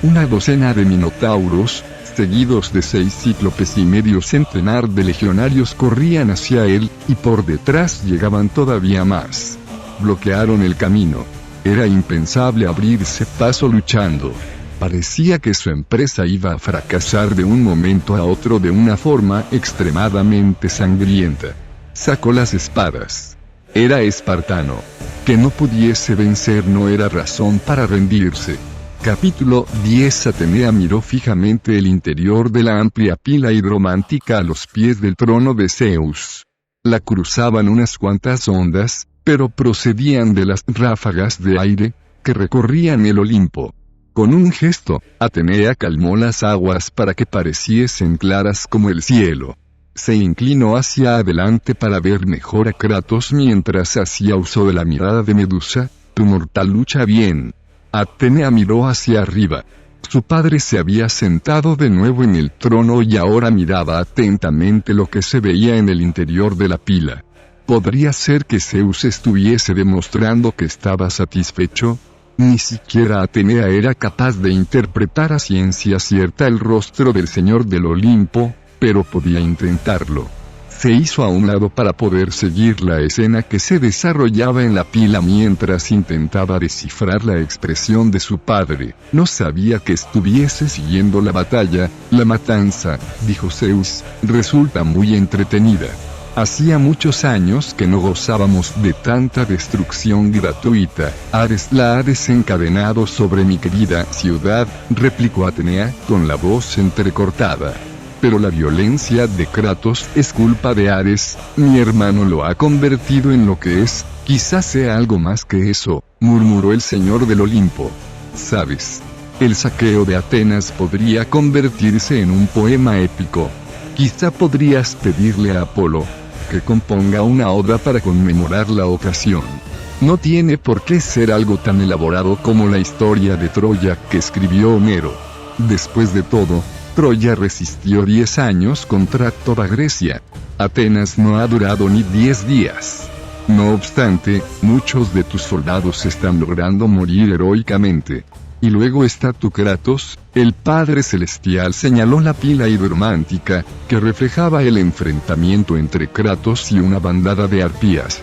Una docena de minotauros, seguidos de 6 cíclopes y medio centenar de legionarios corrían hacia él, y por detrás llegaban todavía más. Bloquearon el camino. Era impensable abrirse paso luchando. Parecía que su empresa iba a fracasar de un momento a otro de una forma extremadamente sangrienta. Sacó las espadas. Era espartano. Que no pudiese vencer no era razón para rendirse. Capítulo 10. Atenea miró fijamente el interior de la amplia pila hidromántica a los pies del trono de Zeus. La cruzaban unas cuantas ondas, pero procedían de las ráfagas de aire que recorrían el Olimpo. Con un gesto, Atenea calmó las aguas para que pareciesen claras como el cielo. Se inclinó hacia adelante para ver mejor a Kratos mientras hacía uso de la mirada de Medusa. Tu mortal lucha bien. Atenea miró hacia arriba. Su padre se había sentado de nuevo en el trono y ahora miraba atentamente lo que se veía en el interior de la pila. ¿Podría ser que Zeus estuviese demostrando que estaba satisfecho? Ni siquiera Atenea era capaz de interpretar a ciencia cierta el rostro del señor del Olimpo, pero podía intentarlo. Se hizo a un lado para poder seguir la escena que se desarrollaba en la pila mientras intentaba descifrar la expresión de su padre. No sabía que estuviese siguiendo la batalla, la matanza, dijo Zeus, resulta muy entretenida. Hacía muchos años que no gozábamos de tanta destrucción gratuita. Ares la ha desencadenado sobre mi querida ciudad, replicó Atenea, con la voz entrecortada. Pero la violencia de Kratos es culpa de Ares, mi hermano lo ha convertido en lo que es, quizás sea algo más que eso, murmuró el señor del Olimpo. ¿Sabes? El saqueo de Atenas podría convertirse en un poema épico. Quizá podrías pedirle a Apolo que componga una obra para conmemorar la ocasión. No tiene por qué ser algo tan elaborado como la historia de Troya que escribió Homero. Después de todo, Troya resistió 10 años contra toda Grecia. Atenas no ha durado ni 10 días. No obstante, muchos de tus soldados están logrando morir heroicamente. Y luego está tu Kratos. El Padre Celestial señaló la pila hidromántica, que reflejaba el enfrentamiento entre Kratos y una bandada de arpías.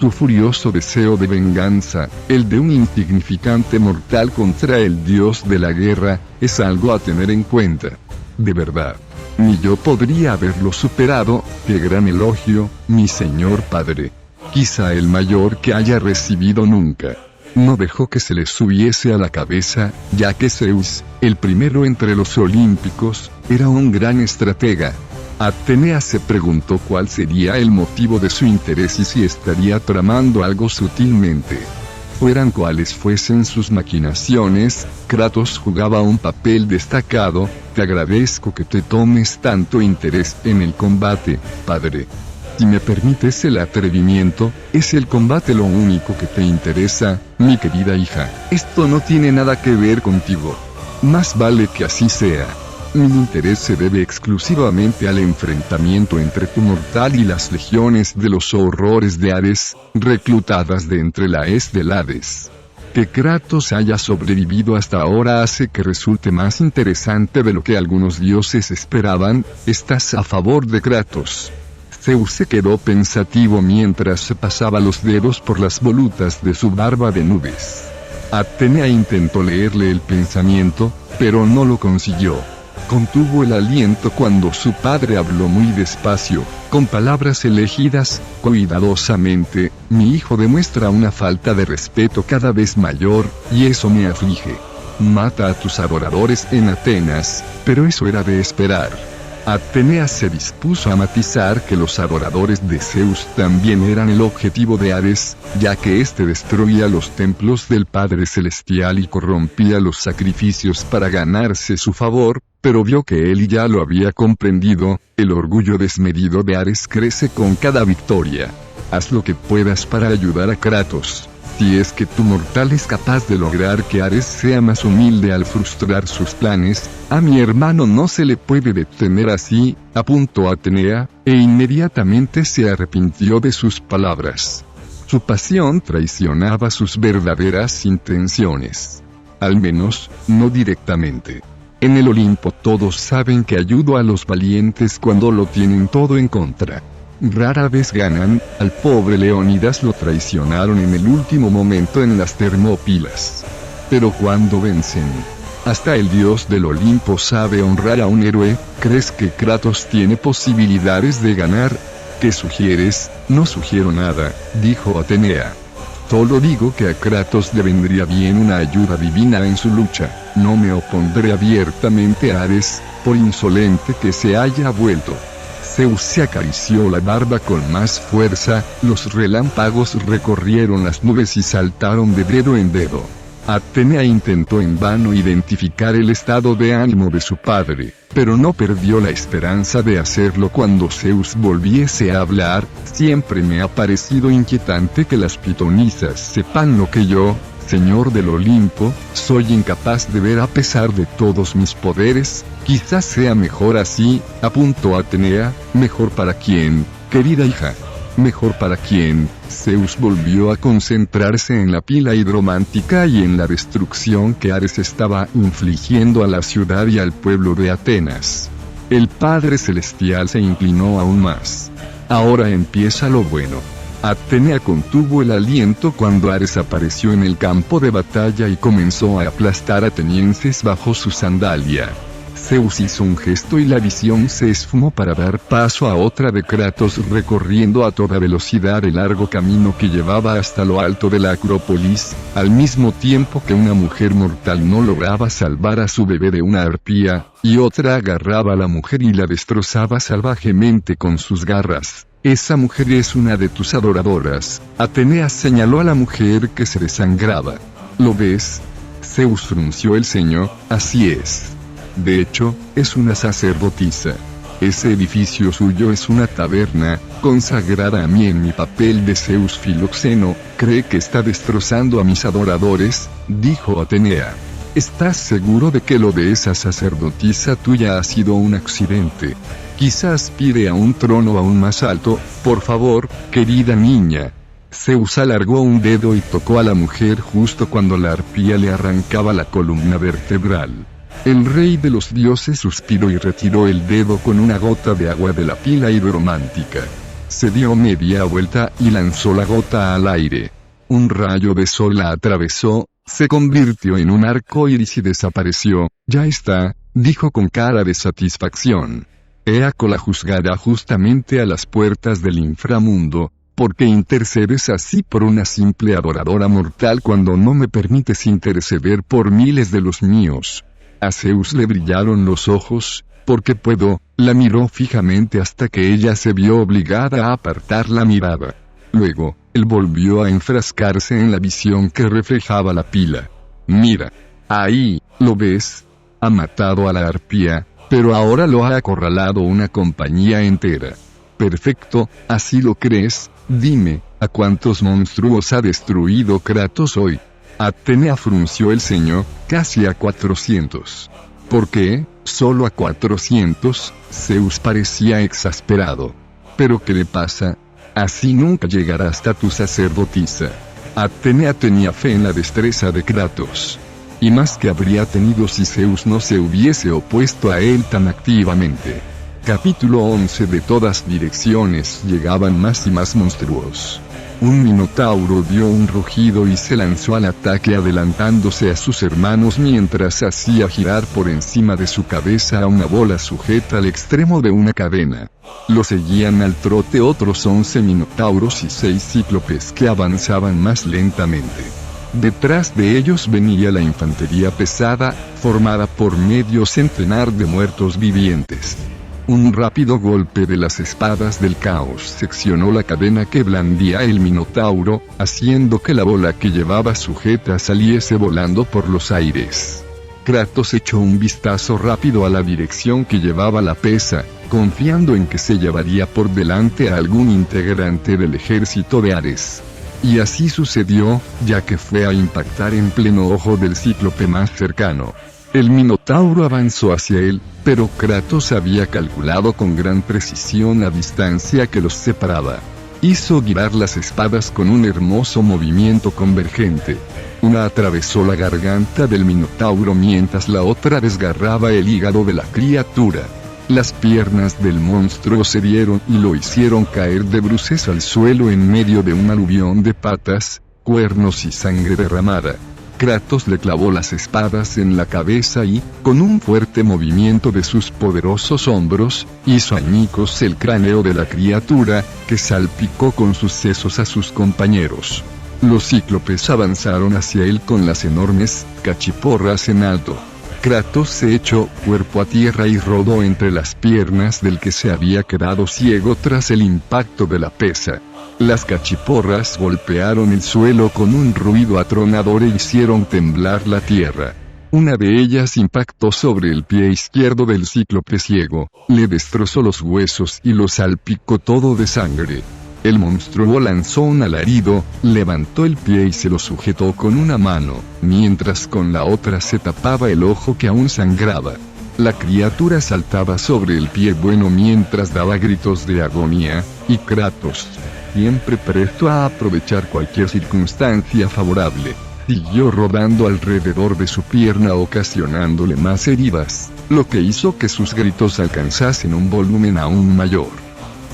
Tu furioso deseo de venganza, el de un insignificante mortal contra el dios de la guerra, es algo a tener en cuenta. De verdad. Ni yo podría haberlo superado. Qué gran elogio, mi señor padre. Quizá el mayor que haya recibido nunca. No dejó que se le subiese a la cabeza, ya que Zeus, el primero entre los olímpicos, era un gran estratega. Atenea se preguntó cuál sería el motivo de su interés y si estaría tramando algo sutilmente. Fueran cuales fuesen sus maquinaciones, Kratos jugaba un papel destacado. Te agradezco que te tomes tanto interés en el combate, padre. Si me permites el atrevimiento, ¿es el combate lo único que te interesa, mi querida hija? Esto no tiene nada que ver contigo. Más vale que así sea. Mi interés se debe exclusivamente al enfrentamiento entre tu mortal y las legiones de los horrores de Ares, reclutadas de entre la hez del Hades. Que Kratos haya sobrevivido hasta ahora hace que resulte más interesante de lo que algunos dioses esperaban. ¿Estás a favor de Kratos? Zeus se quedó pensativo mientras se pasaba los dedos por las volutas de su barba de nubes. Atenea intentó leerle el pensamiento, pero no lo consiguió. Contuvo el aliento cuando su padre habló muy despacio, con palabras elegidas cuidadosamente. Mi hijo demuestra una falta de respeto cada vez mayor, y eso me aflige. Mata a tus adoradores en Atenas, pero eso era de esperar. Atenea se dispuso a matizar que los adoradores de Zeus también eran el objetivo de Ares, ya que éste destruía los templos del Padre Celestial y corrompía los sacrificios para ganarse su favor, pero vio que él ya lo había comprendido. El orgullo desmedido de Ares crece con cada victoria. Haz lo que puedas para ayudar a Kratos. Si es que tu mortal es capaz de lograr que Ares sea más humilde al frustrar sus planes, a mi hermano no se le puede detener así, apuntó Atenea, e inmediatamente se arrepintió de sus palabras. Su pasión traicionaba sus verdaderas intenciones. Al menos, no directamente. En el Olimpo todos saben que ayudo a los valientes cuando lo tienen todo en contra. Rara vez ganan. Al pobre Leónidas lo traicionaron en el último momento en las Termópilas. Pero cuando vencen, hasta el dios del Olimpo sabe honrar a un héroe. ¿Crees que Kratos tiene posibilidades de ganar? ¿Qué sugieres? No sugiero nada, dijo Atenea. Solo digo que a Kratos le vendría bien una ayuda divina en su lucha. No me opondré abiertamente a Ares, por insolente que se haya vuelto. Zeus se acarició la barba con más fuerza. Los relámpagos recorrieron las nubes y saltaron de dedo en dedo. Atenea intentó en vano identificar el estado de ánimo de su padre, pero no perdió la esperanza de hacerlo cuando Zeus volviese a hablar. Siempre me ha parecido inquietante que las pitonisas sepan lo que yo, Señor del Olimpo, soy incapaz de ver a pesar de todos mis poderes. Quizás sea mejor así, apuntó Atenea. ¿Mejor para quién, querida hija? ¿Mejor para quién? Zeus volvió a concentrarse en la pila hidromántica y en la destrucción que Ares estaba infligiendo a la ciudad y al pueblo de Atenas. El Padre Celestial se inclinó aún más. Ahora empieza lo bueno. Atenea contuvo el aliento cuando Ares apareció en el campo de batalla y comenzó a aplastar atenienses bajo su sandalia. Zeus hizo un gesto y la visión se esfumó para dar paso a otra de Kratos recorriendo a toda velocidad el largo camino que llevaba hasta lo alto de la Acrópolis, al mismo tiempo que una mujer mortal no lograba salvar a su bebé de una arpía, y otra agarraba a la mujer y la destrozaba salvajemente con sus garras. Esa mujer es una de tus adoradoras. Atenea señaló a la mujer que se desangraba. ¿Lo ves? Zeus frunció el ceño. Así es. De hecho, es una sacerdotisa. Ese edificio suyo es una taberna, consagrada a mí en mi papel de Zeus Filoxeno. ¿Cree que está destrozando a mis adoradores?, dijo Atenea. ¿Estás seguro de que lo de esa sacerdotisa tuya ha sido un accidente? Quizá aspire a un trono aún más alto. Por favor, querida niña. Zeus alargó un dedo y tocó a la mujer justo cuando la arpía le arrancaba la columna vertebral. El rey de los dioses suspiró y retiró el dedo con una gota de agua de la pila hidromántica. Se dio media vuelta y lanzó la gota al aire. Un rayo de sol la atravesó, se convirtió en un arco iris y desapareció. Ya está, dijo con cara de satisfacción. Eaco la juzgará justamente a las puertas del inframundo. ¿Por qué intercedes así por una simple adoradora mortal cuando no me permites interceder por miles de los míos? A Zeus le brillaron los ojos. Porque puedo. La miró fijamente hasta que ella se vio obligada a apartar la mirada. Luego, él volvió a enfrascarse en la visión que reflejaba la pila. Mira. Ahí, ¿lo ves? Ha matado a la arpía, pero ahora lo ha acorralado una compañía entera. Perfecto, ¿así lo crees? Dime, ¿a cuántos monstruos ha destruido Kratos hoy? Atenea frunció el ceño. Casi a 400. ¿Por qué? ¿Solo a 400? Zeus parecía exasperado. ¿Pero qué le pasa? Así nunca llegará hasta tu sacerdotisa. Atenea tenía fe en la destreza de Kratos. Y más que habría tenido si Zeus no se hubiese opuesto a él tan activamente. Capítulo 11. De todas direcciones llegaban más y más monstruos. Un minotauro dio un rugido y se lanzó al ataque adelantándose a sus hermanos mientras hacía girar por encima de su cabeza a una bola sujeta al extremo de una cadena. Lo seguían al trote otros 11 minotauros y 6 cíclopes que avanzaban más lentamente. Detrás de ellos venía la infantería pesada, formada por medio centenar de muertos vivientes. Un rápido golpe de las espadas del caos seccionó la cadena que blandía el minotauro, haciendo que la bola que llevaba sujeta saliese volando por los aires. Kratos echó un vistazo rápido a la dirección que llevaba la pesa, confiando en que se llevaría por delante a algún integrante del ejército de Ares. Y así sucedió, ya que fue a impactar en pleno ojo del cíclope más cercano. El minotauro avanzó hacia él, pero Kratos había calculado con gran precisión la distancia que los separaba. Hizo girar las espadas con un hermoso movimiento convergente. Una atravesó la garganta del minotauro mientras la otra desgarraba el hígado de la criatura. Las piernas del monstruo se dieron y lo hicieron caer de bruces al suelo en medio de un aluvión de patas, cuernos y sangre derramada. Kratos le clavó las espadas en la cabeza y, con un fuerte movimiento de sus poderosos hombros, hizo añicos el cráneo de la criatura, que salpicó con sus sesos a sus compañeros. Los cíclopes avanzaron hacia él con las enormes cachiporras en alto. Kratos se echó cuerpo a tierra y rodó entre las piernas del que se había quedado ciego tras el impacto de la pesa. Las cachiporras golpearon el suelo con un ruido atronador e hicieron temblar la tierra. Una de ellas impactó sobre el pie izquierdo del cíclope ciego, le destrozó los huesos y lo salpicó todo de sangre. El monstruo lanzó un alarido, levantó el pie y se lo sujetó con una mano, mientras con la otra se tapaba el ojo que aún sangraba. La criatura saltaba sobre el pie bueno mientras daba gritos de agonía, y Kratos, siempre presto a aprovechar cualquier circunstancia favorable, siguió rodando alrededor de su pierna ocasionándole más heridas, lo que hizo que sus gritos alcanzasen un volumen aún mayor.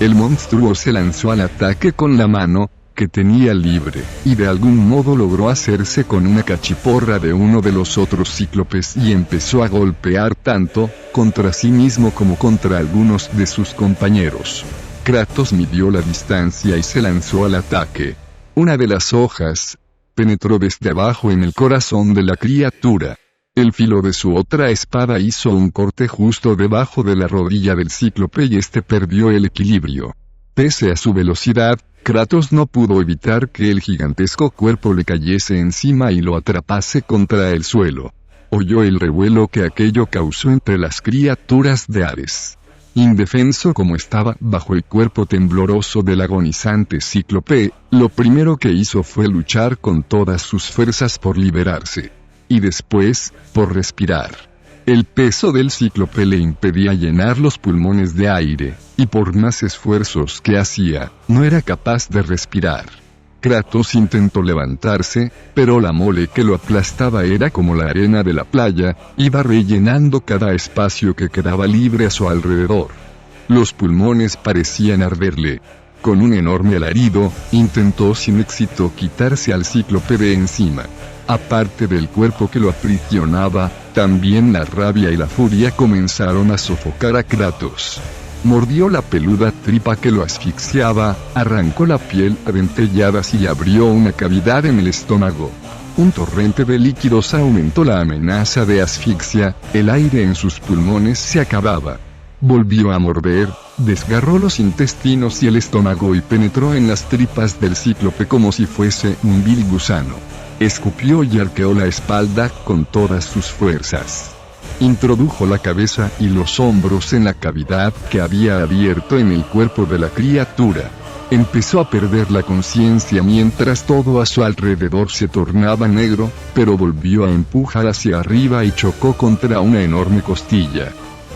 El monstruo se lanzó al ataque con la mano que tenía libre, y de algún modo logró hacerse con una cachiporra de uno de los otros cíclopes y empezó a golpear tanto contra sí mismo como contra algunos de sus compañeros. Kratos midió la distancia y se lanzó al ataque. Una de las hojas penetró desde abajo en el corazón de la criatura. El filo de su otra espada hizo un corte justo debajo de la rodilla del cíclope y este perdió el equilibrio. Pese a su velocidad, Kratos no pudo evitar que el gigantesco cuerpo le cayese encima y lo atrapase contra el suelo. Oyó el revuelo que aquello causó entre las criaturas de Hades. Indefenso como estaba bajo el cuerpo tembloroso del agonizante cíclope, lo primero que hizo fue luchar con todas sus fuerzas por liberarse. Y después, por respirar. El peso del cíclope le impedía llenar los pulmones de aire, y por más esfuerzos que hacía, no era capaz de respirar. Kratos intentó levantarse, pero la mole que lo aplastaba era como la arena de la playa, iba rellenando cada espacio que quedaba libre a su alrededor. Los pulmones parecían arderle. Con un enorme alarido, intentó sin éxito quitarse al cíclope de encima. Aparte del cuerpo que lo aprisionaba, también la rabia y la furia comenzaron a sofocar a Kratos. Mordió la peluda tripa que lo asfixiaba, arrancó la piel a dentelladas y abrió una cavidad en el estómago. Un torrente de líquidos aumentó la amenaza de asfixia, el aire en sus pulmones se acababa. Volvió a morder, desgarró los intestinos y el estómago y penetró en las tripas del cíclope como si fuese un vil gusano. Escupió y arqueó la espalda con todas sus fuerzas. Introdujo la cabeza y los hombros en la cavidad que había abierto en el cuerpo de la criatura. Empezó a perder la conciencia mientras todo a su alrededor se tornaba negro, pero volvió a empujar hacia arriba y chocó contra una enorme costilla.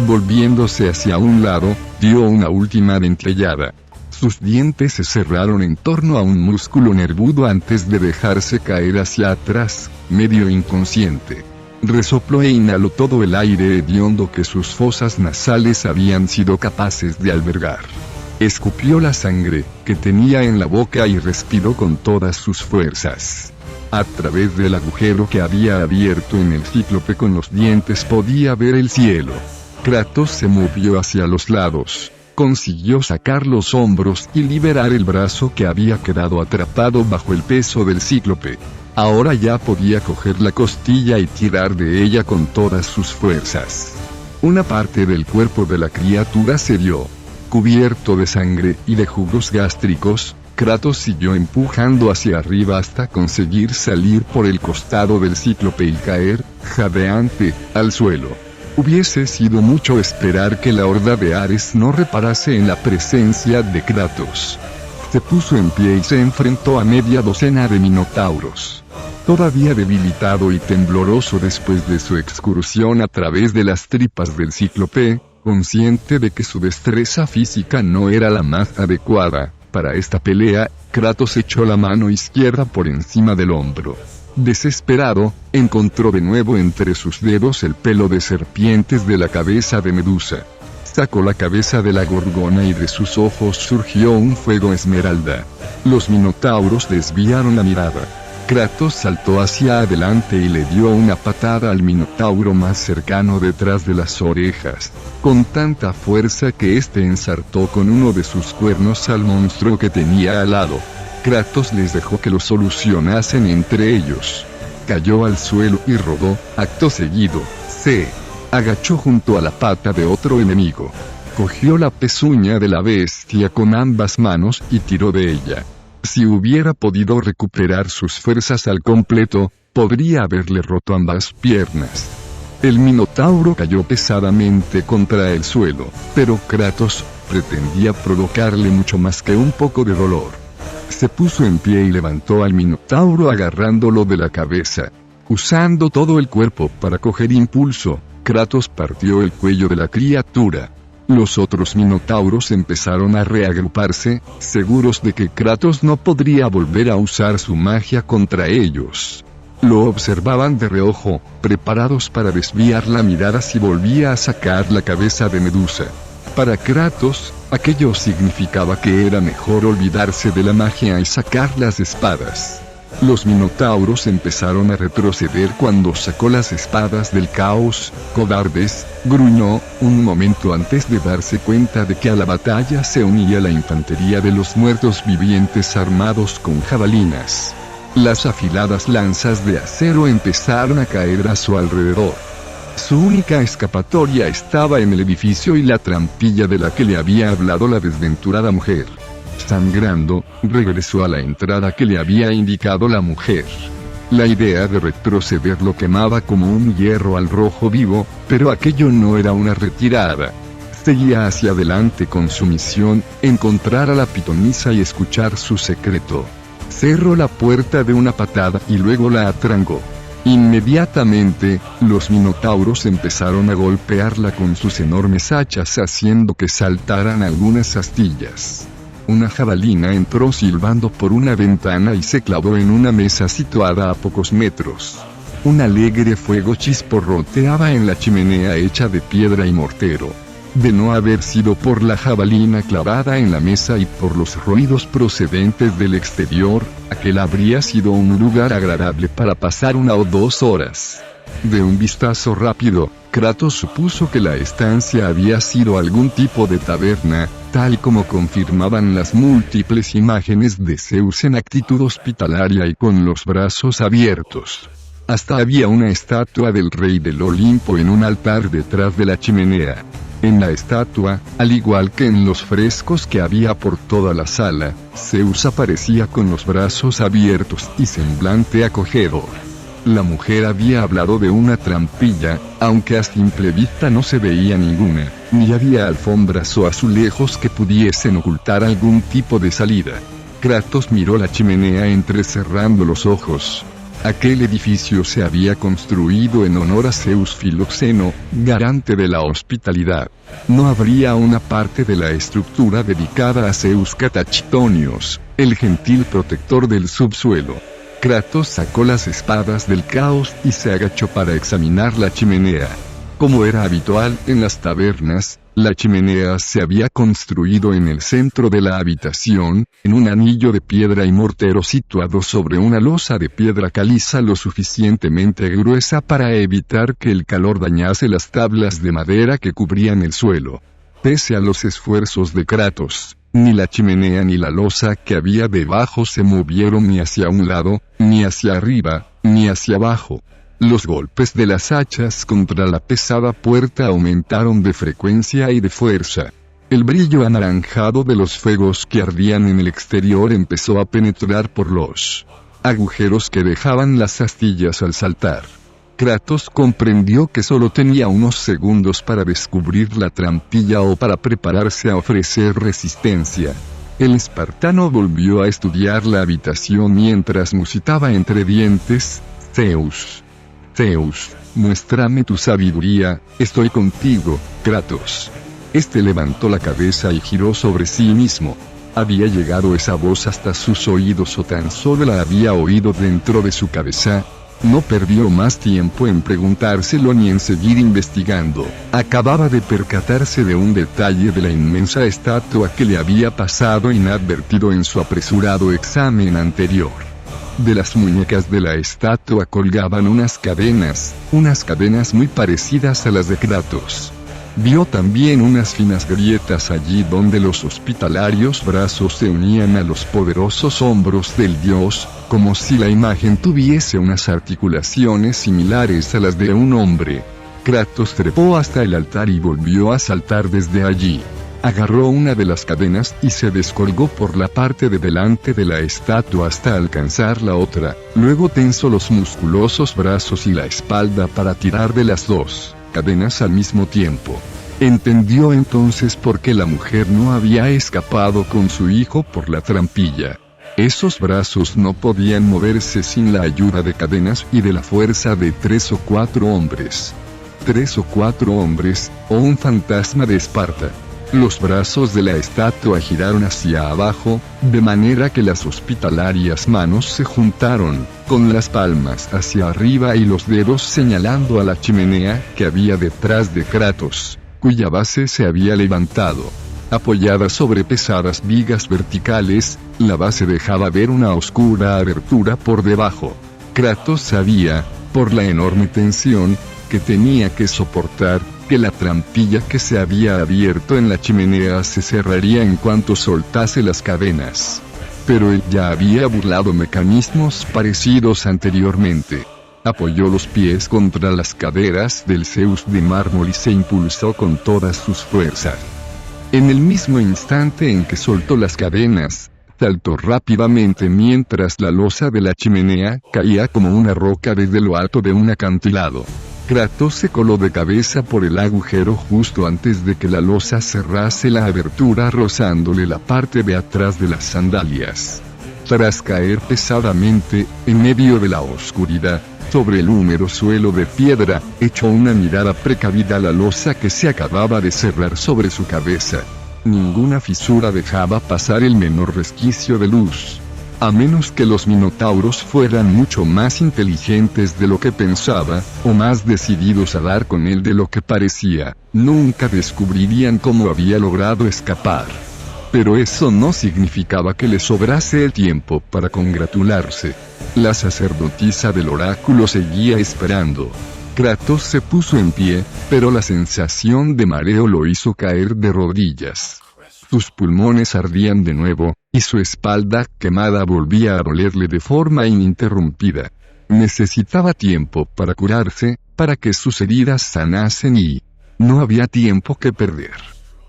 Volviéndose hacia un lado, dio una última dentellada. Sus dientes se cerraron en torno a un músculo nervudo antes de dejarse caer hacia atrás, medio inconsciente. Resopló e inhaló todo el aire hediondo que sus fosas nasales habían sido capaces de albergar. Escupió la sangre que tenía en la boca y respiró con todas sus fuerzas. A través del agujero que había abierto en el cíclope con los dientes podía ver el cielo. Kratos se movió hacia los lados. Consiguió sacar los hombros y liberar el brazo que había quedado atrapado bajo el peso del cíclope. Ahora ya podía coger la costilla y tirar de ella con todas sus fuerzas. Una parte del cuerpo de la criatura se vio cubierto de sangre y de jugos gástricos. Kratos siguió empujando hacia arriba hasta conseguir salir por el costado del cíclope y caer, jadeante, al suelo. Hubiese sido mucho esperar que la horda de Ares no reparase en la presencia de Kratos. Se puso en pie y se enfrentó a media docena de minotauros. Todavía debilitado y tembloroso después de su excursión a través de las tripas del cíclope, consciente de que su destreza física no era la más adecuada para esta pelea, Kratos echó la mano izquierda por encima del hombro. Desesperado, encontró de nuevo entre sus dedos el pelo de serpientes de la cabeza de Medusa. Sacó la cabeza de la gorgona y de sus ojos surgió un fuego esmeralda. Los minotauros desviaron la mirada. Kratos saltó hacia adelante y le dio una patada al minotauro más cercano detrás de las orejas, con tanta fuerza que éste ensartó con uno de sus cuernos al monstruo que tenía al lado. Kratos les dejó que lo solucionasen entre ellos. Cayó al suelo y rodó. Acto seguido, se agachó junto a la pata de otro enemigo. Cogió la pezuña de la bestia con ambas manos y tiró de ella. Si hubiera podido recuperar sus fuerzas al completo, podría haberle roto ambas piernas. El Minotauro cayó pesadamente contra el suelo, pero Kratos pretendía provocarle mucho más que un poco de dolor. Se puso en pie y levantó al Minotauro agarrándolo de la cabeza. Usando todo el cuerpo para coger impulso, Kratos partió el cuello de la criatura. Los otros minotauros empezaron a reagruparse, seguros de que Kratos no podría volver a usar su magia contra ellos. Lo observaban de reojo, preparados para desviar la mirada si volvía a sacar la cabeza de Medusa. Para Kratos, aquello significaba que era mejor olvidarse de la magia y sacar las espadas. Los minotauros empezaron a retroceder cuando sacó las espadas del caos. «Cobardes», gruñó, un momento antes de darse cuenta de que a la batalla se unía la infantería de los muertos vivientes armados con jabalinas. Las afiladas lanzas de acero empezaron a caer a su alrededor. Su única escapatoria estaba en el edificio y la trampilla de la que le había hablado la desventurada mujer. Sangrando, regresó a la entrada que le había indicado la mujer. La idea de retroceder lo quemaba como un hierro al rojo vivo, pero aquello no era una retirada. Seguía hacia adelante con su misión, encontrar a la pitonisa y escuchar su secreto. Cerró la puerta de una patada y luego la atrancó. Inmediatamente, los minotauros empezaron a golpearla con sus enormes hachas haciendo que saltaran algunas astillas. Una jabalina entró silbando por una ventana y se clavó en una mesa situada a pocos metros. Un alegre fuego chisporroteaba en la chimenea hecha de piedra y mortero. De no haber sido por la jabalina clavada en la mesa y por los ruidos procedentes del exterior, aquel habría sido un lugar agradable para pasar 1 o 2 horas. De un vistazo rápido, Kratos supuso que la estancia había sido algún tipo de taberna, tal como confirmaban las múltiples imágenes de Zeus en actitud hospitalaria y con los brazos abiertos. Hasta había una estatua del rey del Olimpo en un altar detrás de la chimenea. En la estatua, al igual que en los frescos que había por toda la sala, Zeus aparecía con los brazos abiertos y semblante acogedor. La mujer había hablado de una trampilla, aunque a simple vista no se veía ninguna, ni había alfombras o azulejos que pudiesen ocultar algún tipo de salida. Kratos miró la chimenea entrecerrando los ojos. Aquel edificio se había construido en honor a Zeus Filoxeno, garante de la hospitalidad. No habría una parte de la estructura dedicada a Zeus Catachitonios, el gentil protector del subsuelo. Kratos sacó las espadas del caos y se agachó para examinar la chimenea. Como era habitual en las tabernas, la chimenea se había construido en el centro de la habitación, en un anillo de piedra y mortero situado sobre una losa de piedra caliza lo suficientemente gruesa para evitar que el calor dañase las tablas de madera que cubrían el suelo. Pese a los esfuerzos de Kratos, ni la chimenea ni la losa que había debajo se movieron ni hacia un lado, ni hacia arriba, ni hacia abajo. Los golpes de las hachas contra la pesada puerta aumentaron de frecuencia y de fuerza. El brillo anaranjado de los fuegos que ardían en el exterior empezó a penetrar por los agujeros que dejaban las astillas al saltar. Kratos comprendió que solo tenía unos segundos para descubrir la trampilla o para prepararse a ofrecer resistencia. El espartano volvió a estudiar la habitación mientras musitaba entre dientes: «Zeus. Zeus, muéstrame tu sabiduría, estoy contigo, Kratos». Este levantó la cabeza y giró sobre sí mismo. ¿Había llegado esa voz hasta sus oídos o tan solo la había oído dentro de su cabeza? No perdió más tiempo en preguntárselo ni en seguir investigando. Acababa de percatarse de un detalle de la inmensa estatua que le había pasado inadvertido en su apresurado examen anterior. De las muñecas de la estatua colgaban unas cadenas muy parecidas a las de Kratos. Vio también unas finas grietas allí donde los hospitalarios brazos se unían a los poderosos hombros del dios, como si la imagen tuviese unas articulaciones similares a las de un hombre. Kratos trepó hasta el altar y volvió a saltar desde allí. Agarró una de las cadenas y se descolgó por la parte de delante de la estatua hasta alcanzar la otra, luego tensó los musculosos brazos y la espalda para tirar de las dos cadenas al mismo tiempo. Entendió entonces por qué la mujer no había escapado con su hijo por la trampilla. Esos brazos no podían moverse sin la ayuda de cadenas y de la fuerza de 3 o 4 hombres. 3 o 4 hombres, o un fantasma de Esparta. Los brazos de la estatua giraron hacia abajo, de manera que las hospitalarias manos se juntaron, con las palmas hacia arriba y los dedos señalando a la chimenea que había detrás de Kratos, cuya base se había levantado. Apoyada sobre pesadas vigas verticales, la base dejaba ver una oscura abertura por debajo. Kratos sabía, por la enorme tensión que tenía que soportar, que la trampilla que se había abierto en la chimenea se cerraría en cuanto soltase las cadenas. Pero él ya había burlado mecanismos parecidos anteriormente. Apoyó los pies contra las caderas del Zeus de mármol y se impulsó con todas sus fuerzas. En el mismo instante en que soltó las cadenas, saltó rápidamente mientras la losa de la chimenea caía como una roca desde lo alto de un acantilado. Kratos se coló de cabeza por el agujero justo antes de que la losa cerrase la abertura rozándole la parte de atrás de las sandalias. Tras caer pesadamente, en medio de la oscuridad, sobre el húmedo suelo de piedra, echó una mirada precavida a la losa que se acababa de cerrar sobre su cabeza. Ninguna fisura dejaba pasar el menor resquicio de luz. A menos que los minotauros fueran mucho más inteligentes de lo que pensaba, o más decididos a dar con él de lo que parecía, nunca descubrirían cómo había logrado escapar. Pero eso no significaba que le sobrase el tiempo para congratularse. La sacerdotisa del oráculo seguía esperando. Kratos se puso en pie, pero la sensación de mareo lo hizo caer de rodillas. Sus pulmones ardían de nuevo, y su espalda quemada volvía a dolerle de forma ininterrumpida. Necesitaba tiempo para curarse, para que sus heridas sanasen y no había tiempo que perder.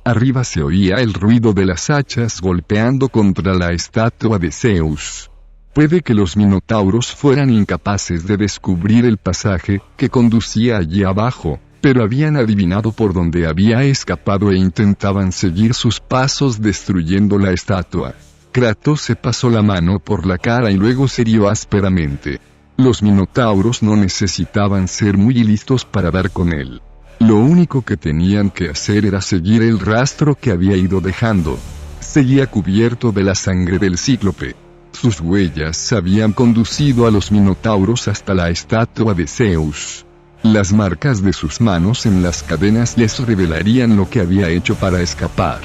Arriba se oía el ruido de las hachas golpeando contra la estatua de Zeus. Puede que los minotauros fueran incapaces de descubrir el pasaje que conducía allí abajo, pero habían adivinado por dónde había escapado e intentaban seguir sus pasos destruyendo la estatua. Kratos se pasó la mano por la cara y luego se rió ásperamente. Los minotauros no necesitaban ser muy listos para dar con él. Lo único que tenían que hacer era seguir el rastro que había ido dejando. Seguía cubierto de la sangre del cíclope. Sus huellas habían conducido a los minotauros hasta la estatua de Zeus. Las marcas de sus manos en las cadenas les revelarían lo que había hecho para escapar.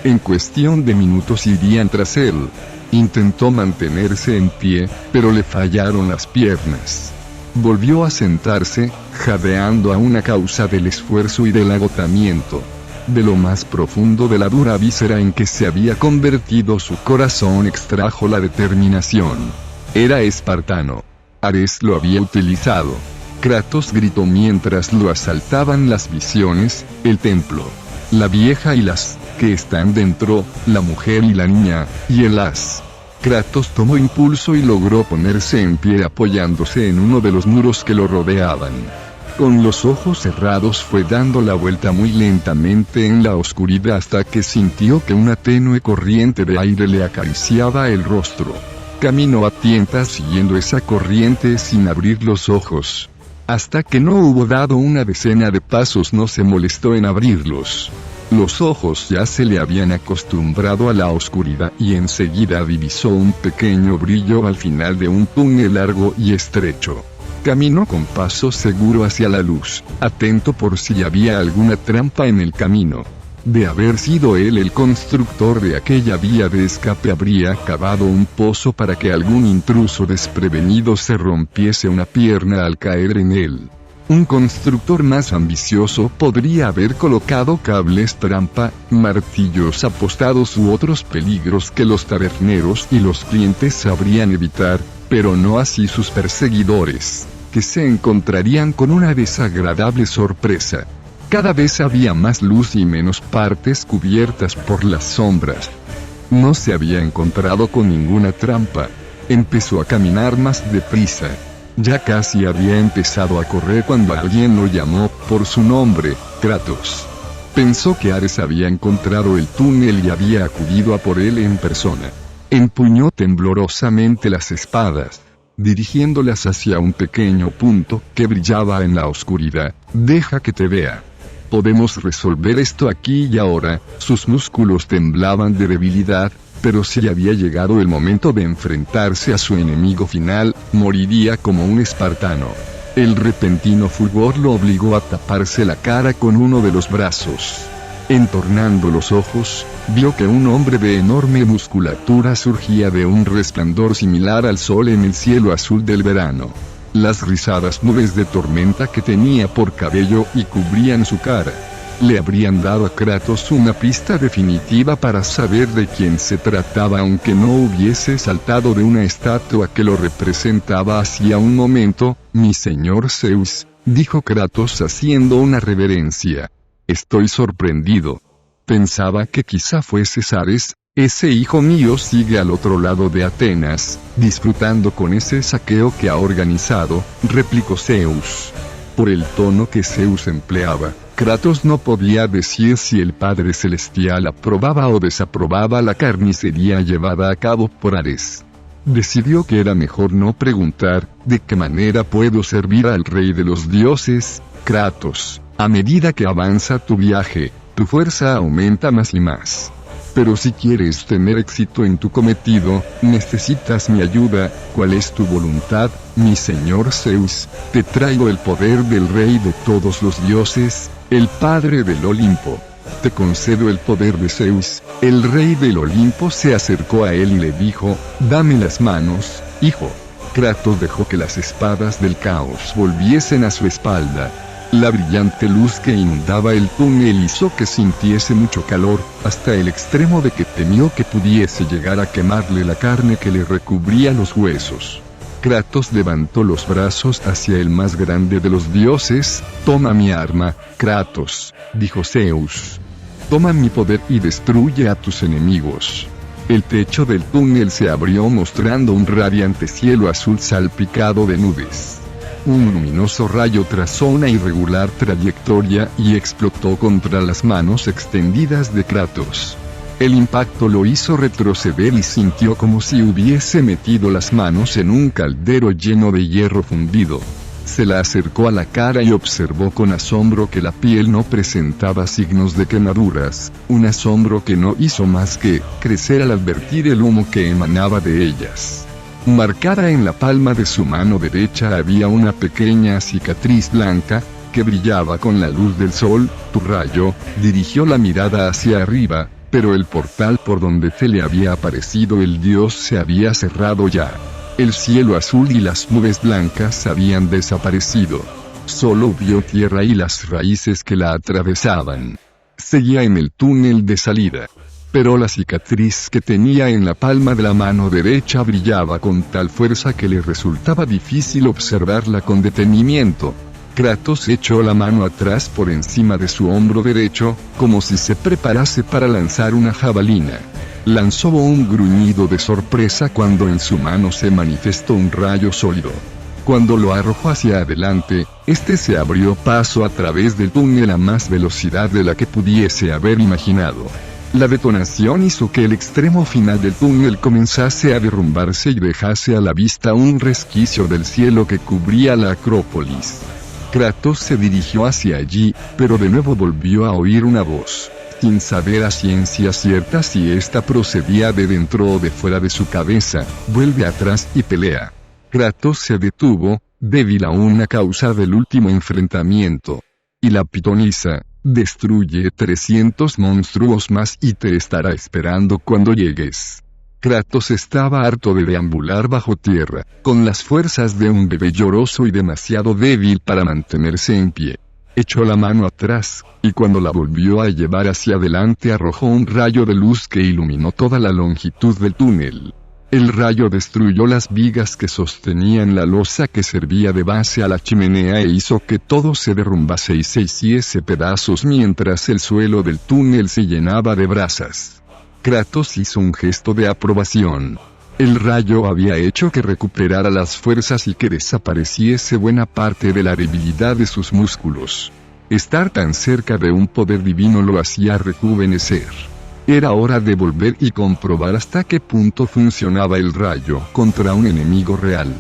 En cuestión de minutos irían tras él. Intentó mantenerse en pie, pero le fallaron las piernas. Volvió a sentarse, jadeando aún a causa del esfuerzo y del agotamiento. De lo más profundo de la dura víscera en que se había convertido su corazón extrajo la determinación. Era espartano. Ares lo había utilizado. Kratos gritó mientras lo asaltaban las visiones, el templo, la vieja y las que están dentro, la mujer y la niña, y el as. Kratos tomó impulso y logró ponerse en pie apoyándose en uno de los muros que lo rodeaban. Con los ojos cerrados fue dando la vuelta muy lentamente en la oscuridad hasta que sintió que una tenue corriente de aire le acariciaba el rostro. Caminó a tientas siguiendo esa corriente sin abrir los ojos. Hasta que no hubo dado una decena de pasos no se molestó en abrirlos. Los ojos ya se le habían acostumbrado a la oscuridad y enseguida divisó un pequeño brillo al final de un túnel largo y estrecho. Caminó con paso seguro hacia la luz, atento por si había alguna trampa en el camino. De haber sido él el constructor de aquella vía de escape habría cavado un pozo para que algún intruso desprevenido se rompiese una pierna al caer en él. Un constructor más ambicioso podría haber colocado cables trampa, martillos apostados u otros peligros que los taberneros y los clientes sabrían evitar, pero no así sus perseguidores, que se encontrarían con una desagradable sorpresa. Cada vez había más luz y menos partes cubiertas por las sombras. No se había encontrado con ninguna trampa. Empezó a caminar más deprisa. Ya casi había empezado a correr cuando alguien lo llamó por su nombre, Kratos. Pensó que Ares había encontrado el túnel y había acudido a por él en persona. Empuñó temblorosamente las espadas, dirigiéndolas hacia un pequeño punto que brillaba en la oscuridad. Deja que te vea. Podemos resolver esto aquí y ahora. Sus músculos temblaban de debilidad, pero si había llegado el momento de enfrentarse a su enemigo final, moriría como un espartano. El repentino fulgor lo obligó a taparse la cara con uno de los brazos. Entornando los ojos, vio que un hombre de enorme musculatura surgía de un resplandor similar al sol en el cielo azul del verano. Las rizadas nubes de tormenta que tenía por cabello y cubrían su cara le habrían dado a Kratos una pista definitiva para saber de quién se trataba, aunque no hubiese saltado de una estatua que lo representaba hacía un momento. «Mi señor Zeus», dijo Kratos haciendo una reverencia. «Estoy sorprendido. Pensaba que quizá fuese Ares. Ese hijo mío sigue al otro lado de Atenas, disfrutando con ese saqueo que ha organizado», replicó Zeus. Por el tono que Zeus empleaba, Kratos no podía decir si el Padre Celestial aprobaba o desaprobaba la carnicería llevada a cabo por Ares. Decidió que era mejor no preguntar. «¿De qué manera puedo servir al rey de los dioses, Kratos? A medida que avanza tu viaje, tu fuerza aumenta más y más. Pero si quieres tener éxito en tu cometido, necesitas mi ayuda. ¿Cuál es tu voluntad, mi señor Zeus?» «Te traigo el poder del rey de todos los dioses, el padre del Olimpo. Te concedo el poder de Zeus». El rey del Olimpo se acercó a él y le dijo: «Dame las manos, hijo». Kratos dejó que las espadas del caos volviesen a su espalda. La brillante luz que inundaba el túnel hizo que sintiese mucho calor, hasta el extremo de que temió que pudiese llegar a quemarle la carne que le recubría los huesos. Kratos levantó los brazos hacia el más grande de los dioses. «Toma mi arma, Kratos», dijo Zeus. «Toma mi poder y destruye a tus enemigos». El techo del túnel se abrió mostrando un radiante cielo azul salpicado de nubes. Un luminoso rayo trazó una irregular trayectoria y explotó contra las manos extendidas de Kratos. El impacto lo hizo retroceder y sintió como si hubiese metido las manos en un caldero lleno de hierro fundido. Se la acercó a la cara y observó con asombro que la piel no presentaba signos de quemaduras, un asombro que no hizo más que crecer al advertir el humo que emanaba de ellas. Marcada en la palma de su mano derecha había una pequeña cicatriz blanca, que brillaba con la luz del sol. «Tu rayo», dirigió la mirada hacia arriba, pero el portal por donde te le había aparecido el dios se había cerrado ya. El cielo azul y las nubes blancas habían desaparecido. Solo vio tierra y las raíces que la atravesaban. Seguía en el túnel de salida. Pero la cicatriz que tenía en la palma de la mano derecha brillaba con tal fuerza que le resultaba difícil observarla con detenimiento. Kratos echó la mano atrás por encima de su hombro derecho, como si se preparase para lanzar una jabalina. Lanzó un gruñido de sorpresa cuando en su mano se manifestó un rayo sólido. Cuando lo arrojó hacia adelante, este se abrió paso a través del túnel a más velocidad de la que pudiese haber imaginado. La detonación hizo que el extremo final del túnel comenzase a derrumbarse y dejase a la vista un resquicio del cielo que cubría la Acrópolis. Kratos se dirigió hacia allí, pero de nuevo volvió a oír una voz, sin saber a ciencia cierta si ésta procedía de dentro o de fuera de su cabeza: «Vuelve atrás y pelea». Kratos se detuvo, débil aún a causa del último enfrentamiento. Y la pitonisa: «Destruye 300 monstruos más y te estará esperando cuando llegues». Kratos estaba harto de deambular bajo tierra, con las fuerzas de un bebé lloroso y demasiado débil para mantenerse en pie. Echó la mano atrás, y cuando la volvió a llevar hacia adelante arrojó un rayo de luz que iluminó toda la longitud del túnel. El rayo destruyó las vigas que sostenían la losa que servía de base a la chimenea e hizo que todo se derrumbase y se hiciese pedazos mientras el suelo del túnel se llenaba de brasas. Kratos hizo un gesto de aprobación. El rayo había hecho que recuperara las fuerzas y que desapareciese buena parte de la debilidad de sus músculos. Estar tan cerca de un poder divino lo hacía rejuvenecer. Era hora de volver y comprobar hasta qué punto funcionaba el rayo contra un enemigo real.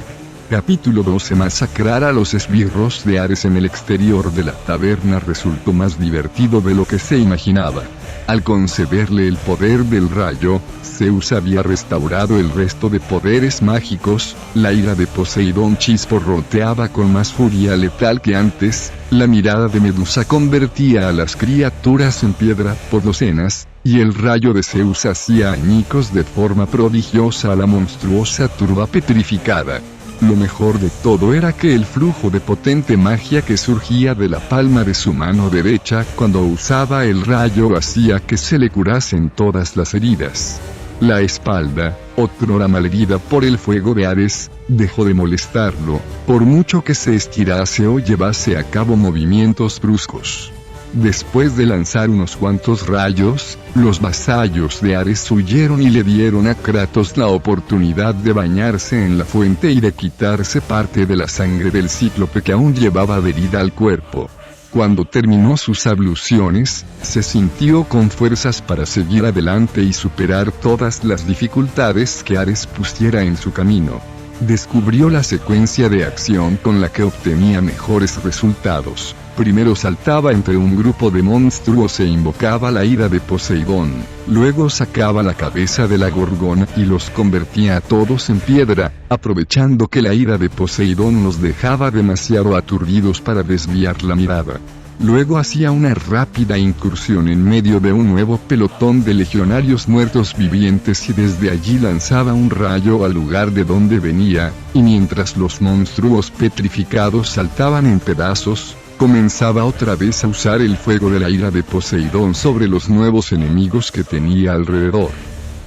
Capítulo 12. Masacrar a los esbirros de Ares en el exterior de la taberna resultó más divertido de lo que se imaginaba. Al concederle el poder del rayo, Zeus había restaurado el resto de poderes mágicos, la ira de Poseidón chisporroteaba con más furia letal que antes, la mirada de Medusa convertía a las criaturas en piedra por docenas, y el rayo de Zeus hacía añicos de forma prodigiosa a la monstruosa turba petrificada. Lo mejor de todo era que el flujo de potente magia que surgía de la palma de su mano derecha cuando usaba el rayo hacía que se le curasen todas las heridas. La espalda, otrora malherida por el fuego de Ares, dejó de molestarlo, por mucho que se estirase o llevase a cabo movimientos bruscos. Después de lanzar unos cuantos rayos, los vasallos de Ares huyeron y le dieron a Kratos la oportunidad de bañarse en la fuente y de quitarse parte de la sangre del cíclope que aún llevaba adherida al cuerpo. Cuando terminó sus abluciones, se sintió con fuerzas para seguir adelante y superar todas las dificultades que Ares pusiera en su camino. Descubrió la secuencia de acción con la que obtenía mejores resultados. Primero saltaba entre un grupo de monstruos e invocaba la ira de Poseidón, luego sacaba la cabeza de la gorgona y los convertía a todos en piedra, aprovechando que la ira de Poseidón los dejaba demasiado aturdidos para desviar la mirada. Luego hacía una rápida incursión en medio de un nuevo pelotón de legionarios muertos vivientes y desde allí lanzaba un rayo al lugar de donde venía, y mientras los monstruos petrificados saltaban en pedazos, comenzaba otra vez a usar el fuego de la ira de Poseidón sobre los nuevos enemigos que tenía alrededor.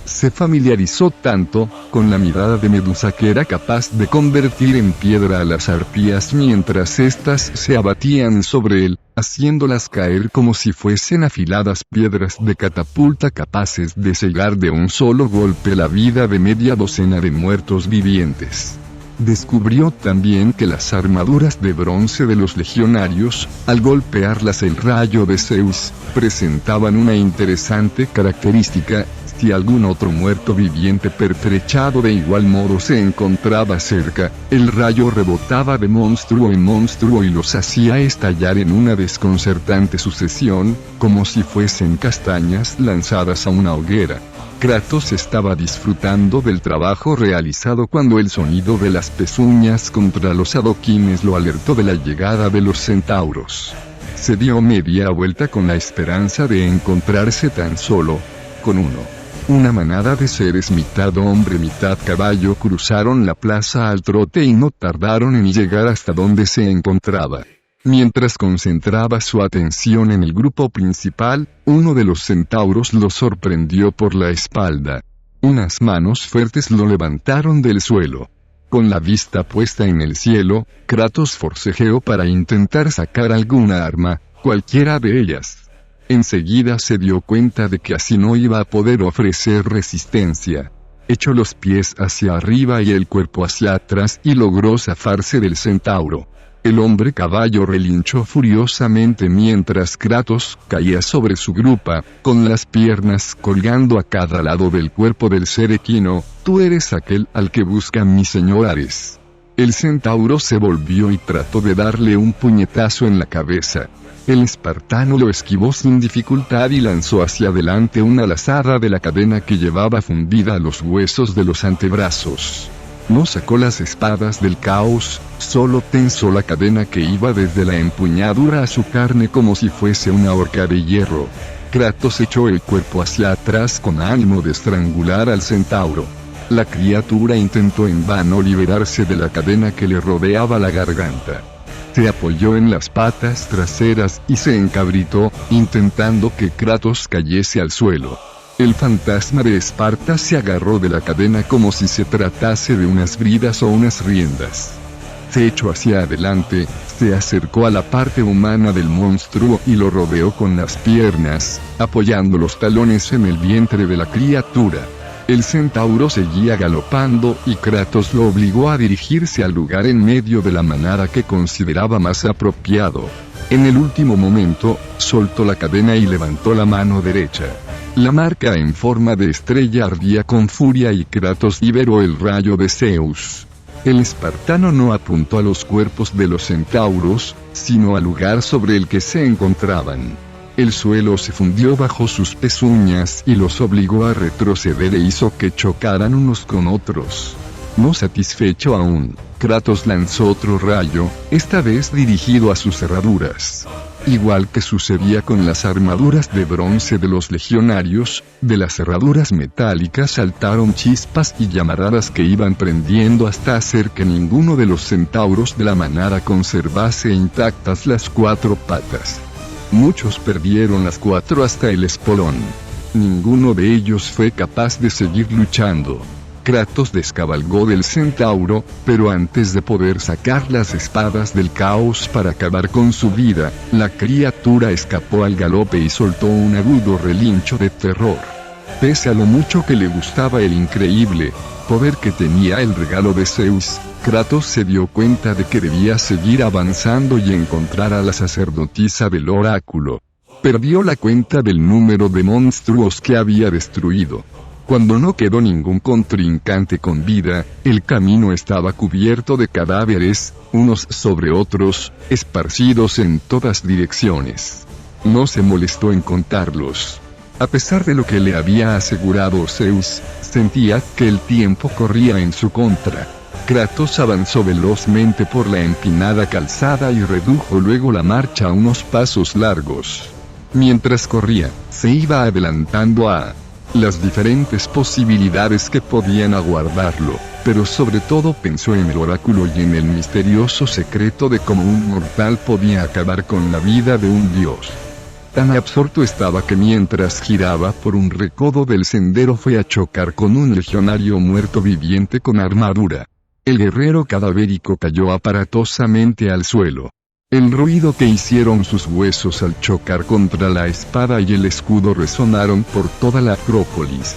Se familiarizó tanto con la mirada de Medusa que era capaz de convertir en piedra a las arpías mientras éstas se abatían sobre él, haciéndolas caer como si fuesen afiladas piedras de catapulta capaces de cegar de un solo golpe la vida de media docena de muertos vivientes. Descubrió también que las armaduras de bronce de los legionarios, al golpearlas el rayo de Zeus, presentaban una interesante característica: si algún otro muerto viviente pertrechado de igual modo se encontraba cerca, el rayo rebotaba de monstruo en monstruo y los hacía estallar en una desconcertante sucesión, como si fuesen castañas lanzadas a una hoguera. Kratos estaba disfrutando del trabajo realizado cuando el sonido de las pezuñas contra los adoquines lo alertó de la llegada de los centauros. Se dio media vuelta con la esperanza de encontrarse tan solo con uno. Una manada de seres mitad hombre mitad caballo cruzaron la plaza al trote y no tardaron en llegar hasta donde se encontraba. Mientras concentraba su atención en el grupo principal, uno de los centauros lo sorprendió por la espalda. Unas manos fuertes lo levantaron del suelo. Con la vista puesta en el cielo, Kratos forcejeó para intentar sacar alguna arma, cualquiera de ellas. Enseguida se dio cuenta de que así no iba a poder ofrecer resistencia. Echó los pies hacia arriba y el cuerpo hacia atrás y logró zafarse del centauro. El hombre caballo relinchó furiosamente mientras Kratos caía sobre su grupa, con las piernas colgando a cada lado del cuerpo del ser equino. «Tú eres aquel al que busca mi señor Ares». El centauro se volvió y trató de darle un puñetazo en la cabeza. El espartano lo esquivó sin dificultad y lanzó hacia adelante una lazada de la cadena que llevaba fundida a los huesos de los antebrazos. No sacó las espadas del caos, solo tensó la cadena que iba desde la empuñadura a su carne como si fuese una horca de hierro. Kratos echó el cuerpo hacia atrás con ánimo de estrangular al centauro. La criatura intentó en vano liberarse de la cadena que le rodeaba la garganta. Se apoyó en las patas traseras y se encabritó, intentando que Kratos cayese al suelo. El fantasma de Esparta se agarró de la cadena como si se tratase de unas bridas o unas riendas. Se echó hacia adelante, se acercó a la parte humana del monstruo y lo rodeó con las piernas, apoyando los talones en el vientre de la criatura. El centauro seguía galopando y Kratos lo obligó a dirigirse al lugar en medio de la manada que consideraba más apropiado. En el último momento, soltó la cadena y levantó la mano derecha. La marca en forma de estrella ardía con furia y Kratos liberó el rayo de Zeus. El espartano no apuntó a los cuerpos de los centauros, sino al lugar sobre el que se encontraban. El suelo se fundió bajo sus pezuñas y los obligó a retroceder e hizo que chocaran unos con otros. No satisfecho aún, Kratos lanzó otro rayo, esta vez dirigido a sus cerraduras. Igual que sucedía con las armaduras de bronce de los legionarios, de las cerraduras metálicas saltaron chispas y llamaradas que iban prendiendo hasta hacer que ninguno de los centauros de la manada conservase intactas las 4 patas. Muchos perdieron las 4 hasta el espolón. Ninguno de ellos fue capaz de seguir luchando. Kratos descabalgó del centauro, pero antes de poder sacar las espadas del caos para acabar con su vida, la criatura escapó al galope y soltó un agudo relincho de terror. Pese a lo mucho que le gustaba el increíble poder que tenía el regalo de Zeus, Kratos se dio cuenta de que debía seguir avanzando y encontrar a la sacerdotisa del oráculo. Perdió la cuenta del número de monstruos que había destruido. Cuando no quedó ningún contrincante con vida, el camino estaba cubierto de cadáveres, unos sobre otros, esparcidos en todas direcciones. No se molestó en contarlos. A pesar de lo que le había asegurado Zeus, sentía que el tiempo corría en su contra. Kratos avanzó velozmente por la empinada calzada y redujo luego la marcha a unos pasos largos. Mientras corría, se iba adelantando a las diferentes posibilidades que podían aguardarlo, pero sobre todo pensó en el oráculo y en el misterioso secreto de cómo un mortal podía acabar con la vida de un dios. Tan absorto estaba que mientras giraba por un recodo del sendero fue a chocar con un legionario muerto viviente con armadura. El guerrero cadavérico cayó aparatosamente al suelo. El ruido que hicieron sus huesos al chocar contra la espada y el escudo resonaron por toda la Acrópolis.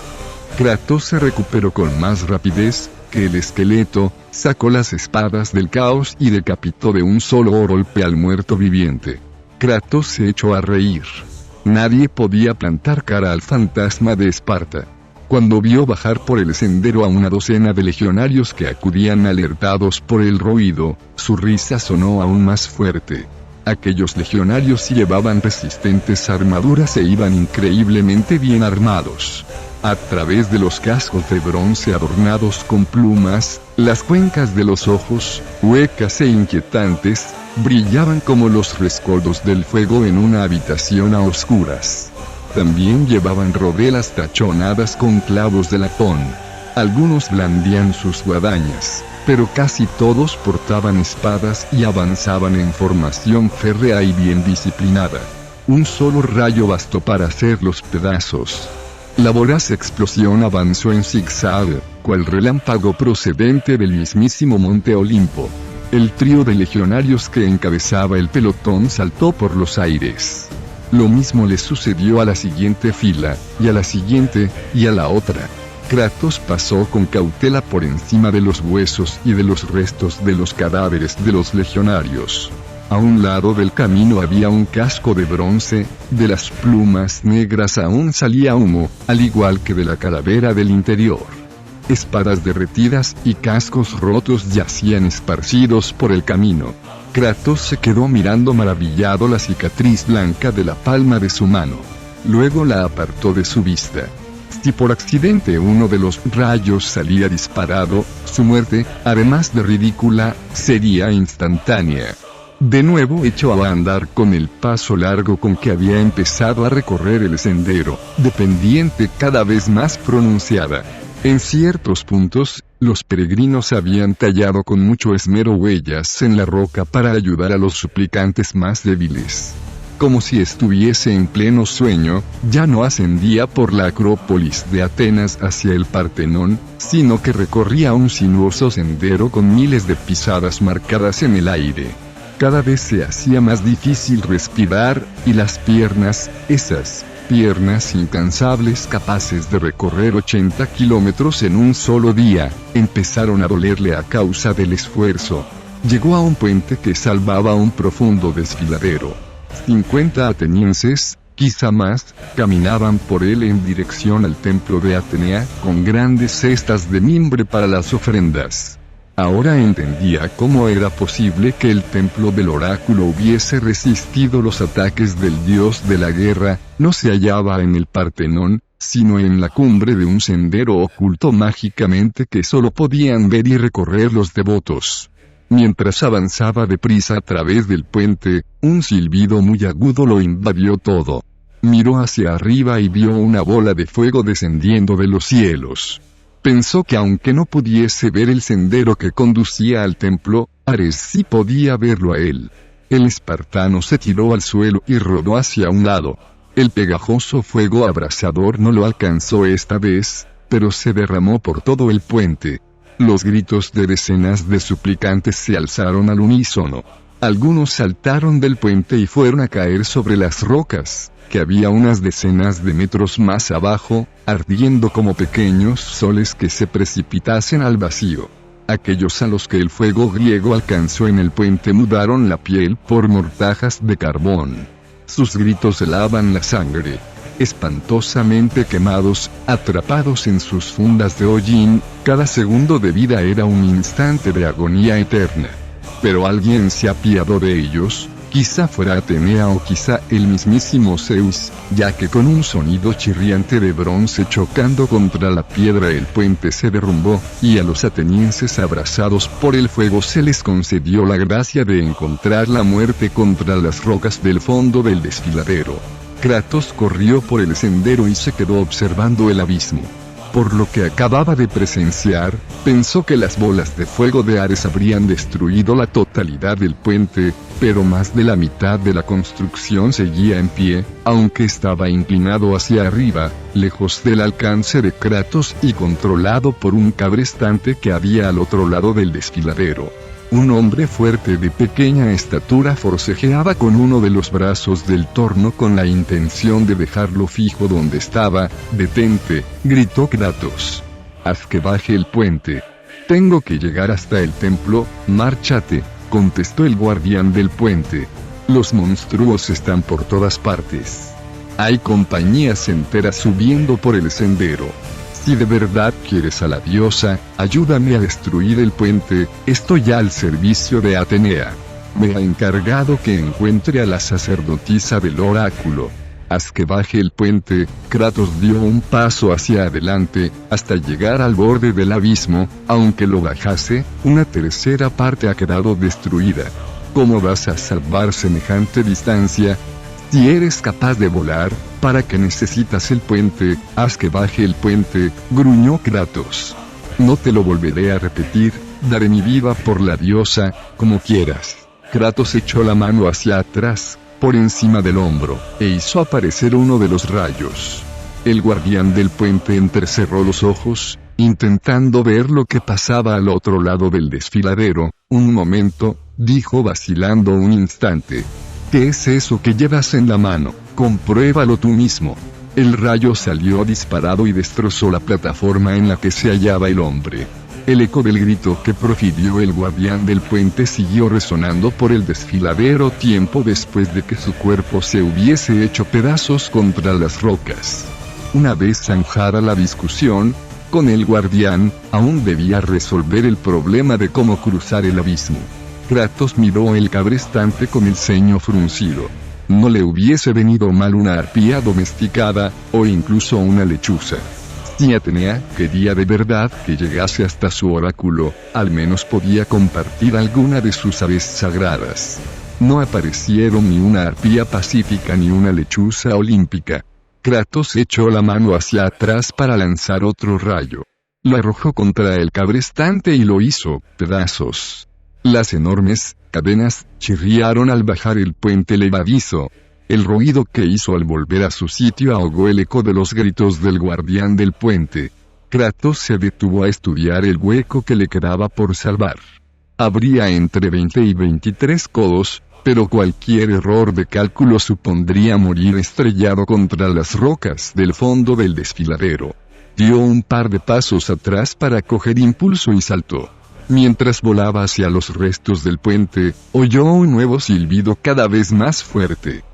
Kratos se recuperó con más rapidez que el esqueleto, sacó las espadas del caos y decapitó de un solo golpe al muerto viviente. Kratos se echó a reír. Nadie podía plantar cara al fantasma de Esparta. Cuando vio bajar por el sendero a una docena de legionarios que acudían alertados por el ruido, su risa sonó aún más fuerte. Aquellos legionarios llevaban resistentes armaduras e iban increíblemente bien armados. A través de los cascos de bronce adornados con plumas, las cuencas de los ojos, huecas e inquietantes, brillaban como los rescoldos del fuego en una habitación a oscuras. También llevaban rodelas tachonadas con clavos de latón. Algunos blandían sus guadañas, pero casi todos portaban espadas y avanzaban en formación férrea y bien disciplinada. Un solo rayo bastó para hacerlos pedazos. La voraz explosión avanzó en zigzag, cual relámpago procedente del mismísimo monte Olimpo. El trío de legionarios que encabezaba el pelotón saltó por los aires. Lo mismo le sucedió a la siguiente fila, y a la siguiente, y a la otra. Kratos pasó con cautela por encima de los huesos y de los restos de los cadáveres de los legionarios. A un lado del camino había un casco de bronce, de las plumas negras aún salía humo, al igual que de la calavera del interior. Espadas derretidas y cascos rotos yacían esparcidos por el camino. Kratos se quedó mirando maravillado la cicatriz blanca de la palma de su mano. Luego la apartó de su vista. Si por accidente uno de los rayos salía disparado, su muerte, además de ridícula, sería instantánea. De nuevo echó a andar con el paso largo con que había empezado a recorrer el sendero, de pendiente cada vez más pronunciada. En ciertos puntos, los peregrinos habían tallado con mucho esmero huellas en la roca para ayudar a los suplicantes más débiles. como si estuviese en pleno sueño, ya no ascendía por la Acrópolis de Atenas hacia el Partenón, sino que recorría un sinuoso sendero con miles de pisadas marcadas en el aire. Cada vez se hacía más difícil respirar, y las piernas, esas piernas incansables capaces de recorrer 80 kilómetros en un solo día, empezaron a dolerle a causa del esfuerzo. Llegó a un puente que salvaba un profundo desfiladero. 50 atenienses, quizá más, caminaban por él en dirección al templo de Atenea, con grandes cestas de mimbre para las ofrendas. Ahora entendía cómo era posible que el templo del oráculo hubiese resistido los ataques del dios de la guerra. No se hallaba en el Partenón, sino en la cumbre de un sendero oculto mágicamente que solo podían ver y recorrer los devotos. Mientras avanzaba deprisa a través del puente, un silbido muy agudo lo invadió todo. Miró hacia arriba y vio una bola de fuego descendiendo de los cielos. Pensó que aunque no pudiese ver el sendero que conducía al templo, Ares sí podía verlo a él. El espartano se tiró al suelo y rodó hacia un lado. El pegajoso fuego abrasador no lo alcanzó esta vez, pero se derramó por todo el puente. Los gritos de decenas de suplicantes se alzaron al unísono. Algunos saltaron del puente y fueron a caer sobre las rocas, que había unas decenas de metros más abajo, ardiendo como pequeños soles que se precipitasen al vacío. Aquellos a los que el fuego griego alcanzó en el puente mudaron la piel por mortajas de carbón. Sus gritos helaban la sangre. Espantosamente quemados, atrapados en sus fundas de hollín, cada segundo de vida era un instante de agonía eterna. Pero alguien se apiadó de ellos. Quizá fuera Atenea o quizá el mismísimo Zeus, ya que con un sonido chirriante de bronce chocando contra la piedra el puente se derrumbó, y a los atenienses abrasados por el fuego se les concedió la gracia de encontrar la muerte contra las rocas del fondo del desfiladero. Kratos corrió por el sendero y se quedó observando el abismo. Por lo que acababa de presenciar, pensó que las bolas de fuego de Ares habrían destruido la totalidad del puente, pero más de la mitad de la construcción seguía en pie, aunque estaba inclinado hacia arriba, lejos del alcance de Kratos y controlado por un cabrestante que había al otro lado del desfiladero. Un hombre fuerte de pequeña estatura forcejeaba con uno de los brazos del torno con la intención de dejarlo fijo donde estaba. «¡Detente!», gritó Kratos. «Haz que baje el puente». «Tengo que llegar hasta el templo». «Márchate», contestó el guardián del puente. «Los monstruos están por todas partes. Hay compañías enteras subiendo por el sendero. Si de verdad quieres a la diosa, ayúdame a destruir el puente, estoy al servicio de Atenea. Me ha encargado que encuentre a la sacerdotisa del oráculo. Haz que baje el puente». Kratos dio un paso hacia adelante, hasta llegar al borde del abismo. Aunque lo bajase, una tercera parte ha quedado destruida. ¿Cómo vas a salvar semejante distancia? Si eres capaz de volar, ¿para qué necesitas el puente? «Haz que baje el puente», gruñó Kratos. «No te lo volveré a repetir, daré mi vida por la diosa, como quieras». Kratos echó la mano hacia atrás, por encima del hombro, e hizo aparecer uno de los rayos. El guardián del puente entrecerró los ojos, intentando ver lo que pasaba al otro lado del desfiladero. «Un momento», dijo vacilando un instante. «¿Qué es eso que llevas en la mano? Compruébalo tú mismo». El rayo salió disparado y destrozó la plataforma en la que se hallaba el hombre. El eco del grito que profirió el guardián del puente siguió resonando por el desfiladero tiempo después de que su cuerpo se hubiese hecho pedazos contra las rocas. Una vez zanjada la discusión con el guardián, aún debía resolver el problema de cómo cruzar el abismo. Kratos miró el cabrestante con el ceño fruncido. No le hubiese venido mal una arpía domesticada, o incluso una lechuza. Si Atenea quería de verdad que llegase hasta su oráculo, al menos podía compartir alguna de sus aves sagradas. No aparecieron ni una arpía pacífica ni una lechuza olímpica. Kratos echó la mano hacia atrás para lanzar otro rayo. Lo arrojó contra el cabrestante y lo hizo pedazos. Las enormes cadenas chirriaron al bajar el puente levadizo. El ruido que hizo al volver a su sitio ahogó el eco de los gritos del guardián del puente. Kratos se detuvo a estudiar el hueco que le quedaba por salvar. Habría entre 20 y 23 codos, pero cualquier error de cálculo supondría morir estrellado contra las rocas del fondo del desfiladero. Dio un par de pasos atrás para coger impulso y saltó. Mientras volaba hacia los restos del puente, oyó un nuevo silbido cada vez más fuerte.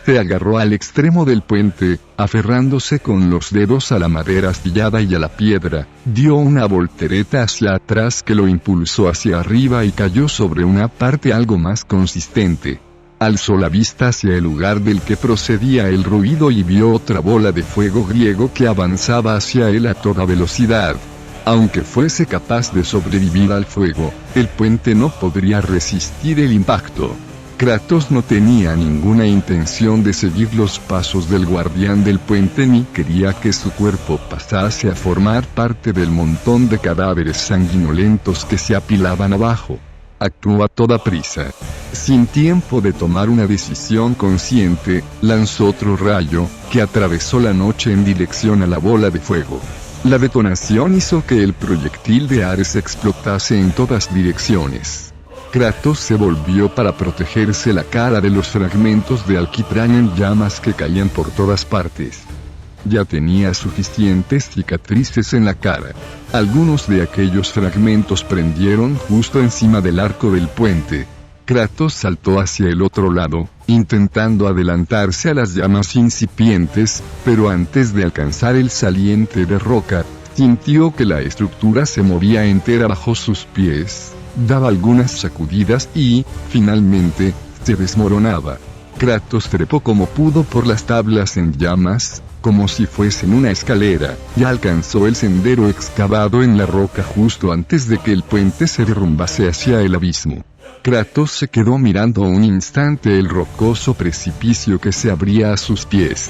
Se agarró al extremo del puente, aferrándose con los dedos a la madera astillada y a la piedra, dio una voltereta hacia atrás que lo impulsó hacia arriba y cayó sobre una parte algo más consistente. Alzó la vista hacia el lugar del que procedía el ruido y vio otra bola de fuego griego que avanzaba hacia él a toda velocidad. Aunque fuese capaz de sobrevivir al fuego, el puente no podría resistir el impacto. Kratos no tenía ninguna intención de seguir los pasos del guardián del puente ni quería que su cuerpo pasase a formar parte del montón de cadáveres sanguinolentos que se apilaban abajo. Actuó a toda prisa. Sin tiempo de tomar una decisión consciente, lanzó otro rayo, que atravesó la noche en dirección a la bola de fuego. La detonación hizo que el proyectil de Ares explotase en todas direcciones. Kratos se volvió para protegerse la cara de los fragmentos de alquitrán en llamas que caían por todas partes. Ya tenía suficientes cicatrices en la cara. Algunos de aquellos fragmentos prendieron justo encima del arco del puente. Kratos saltó hacia el otro lado, intentando adelantarse a las llamas incipientes, pero antes de alcanzar el saliente de roca, sintió que la estructura se movía entera bajo sus pies. Daba algunas sacudidas y, finalmente, se desmoronaba. Kratos trepó como pudo por las tablas en llamas, como si fuesen una escalera, y alcanzó el sendero excavado en la roca justo antes de que el puente se derrumbase hacia el abismo. Kratos se quedó mirando un instante el rocoso precipicio que se abría a sus pies.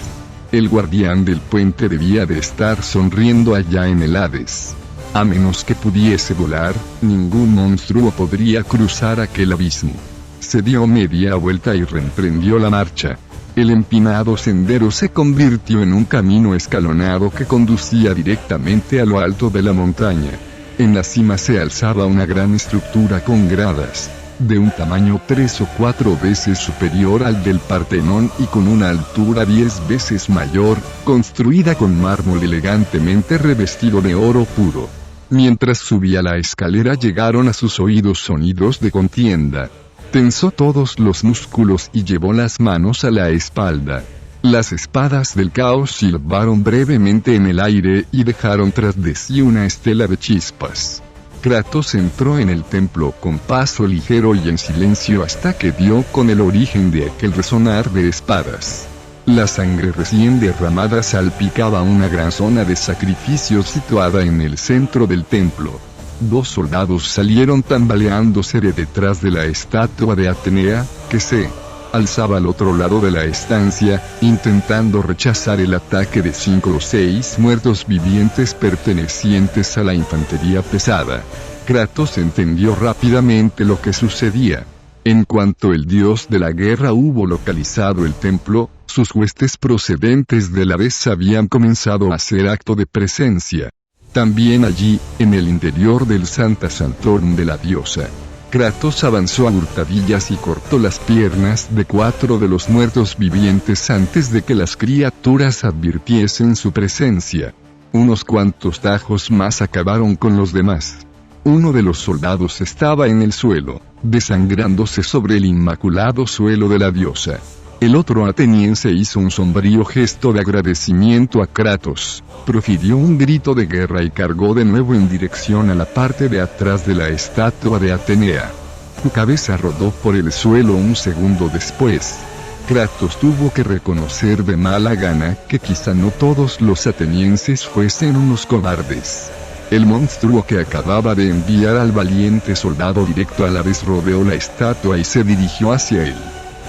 El guardián del puente debía de estar sonriendo allá en el Hades. A menos que pudiese volar, ningún monstruo podría cruzar aquel abismo. Se dio media vuelta y reemprendió la marcha. El empinado sendero se convirtió en un camino escalonado que conducía directamente a lo alto de la montaña. En la cima se alzaba una gran estructura con gradas, de un tamaño 3 o 4 veces superior al del Partenón y con una altura 10 veces mayor, construida con mármol elegantemente revestido de oro puro. Mientras subía la escalera llegaron a sus oídos sonidos de contienda. Tensó todos los músculos y llevó las manos a la espalda. Las espadas del caos silbaron brevemente en el aire y dejaron tras de sí una estela de chispas. Kratos entró en el templo con paso ligero y en silencio hasta que dio con el origen de aquel resonar de espadas. La sangre recién derramada salpicaba una gran zona de sacrificio situada en el centro del templo. 2 soldados salieron tambaleándose de detrás de la estatua de Atenea, que se alzaba al otro lado de la estancia, intentando rechazar el ataque de 5 o 6 muertos vivientes pertenecientes a la infantería pesada. Kratos entendió rápidamente lo que sucedía. En cuanto el dios de la guerra hubo localizado el templo, sus huestes procedentes del Hades habían comenzado a hacer acto de presencia. También allí, en el interior del Santa Santorum de la diosa, Kratos avanzó a hurtadillas y cortó las piernas de 4 de los muertos vivientes antes de que las criaturas advirtiesen su presencia. Unos cuantos tajos más acabaron con los demás. Uno de los soldados estaba en el suelo, desangrándose sobre el inmaculado suelo de la diosa. El otro ateniense hizo un sombrío gesto de agradecimiento a Kratos, profirió un grito de guerra y cargó de nuevo en dirección a la parte de atrás de la estatua de Atenea. Su cabeza rodó por el suelo un segundo después. Kratos tuvo que reconocer de mala gana que quizá no todos los atenienses fuesen unos cobardes. El monstruo que acababa de enviar al valiente soldado directo a la vez rodeó la estatua y se dirigió hacia él.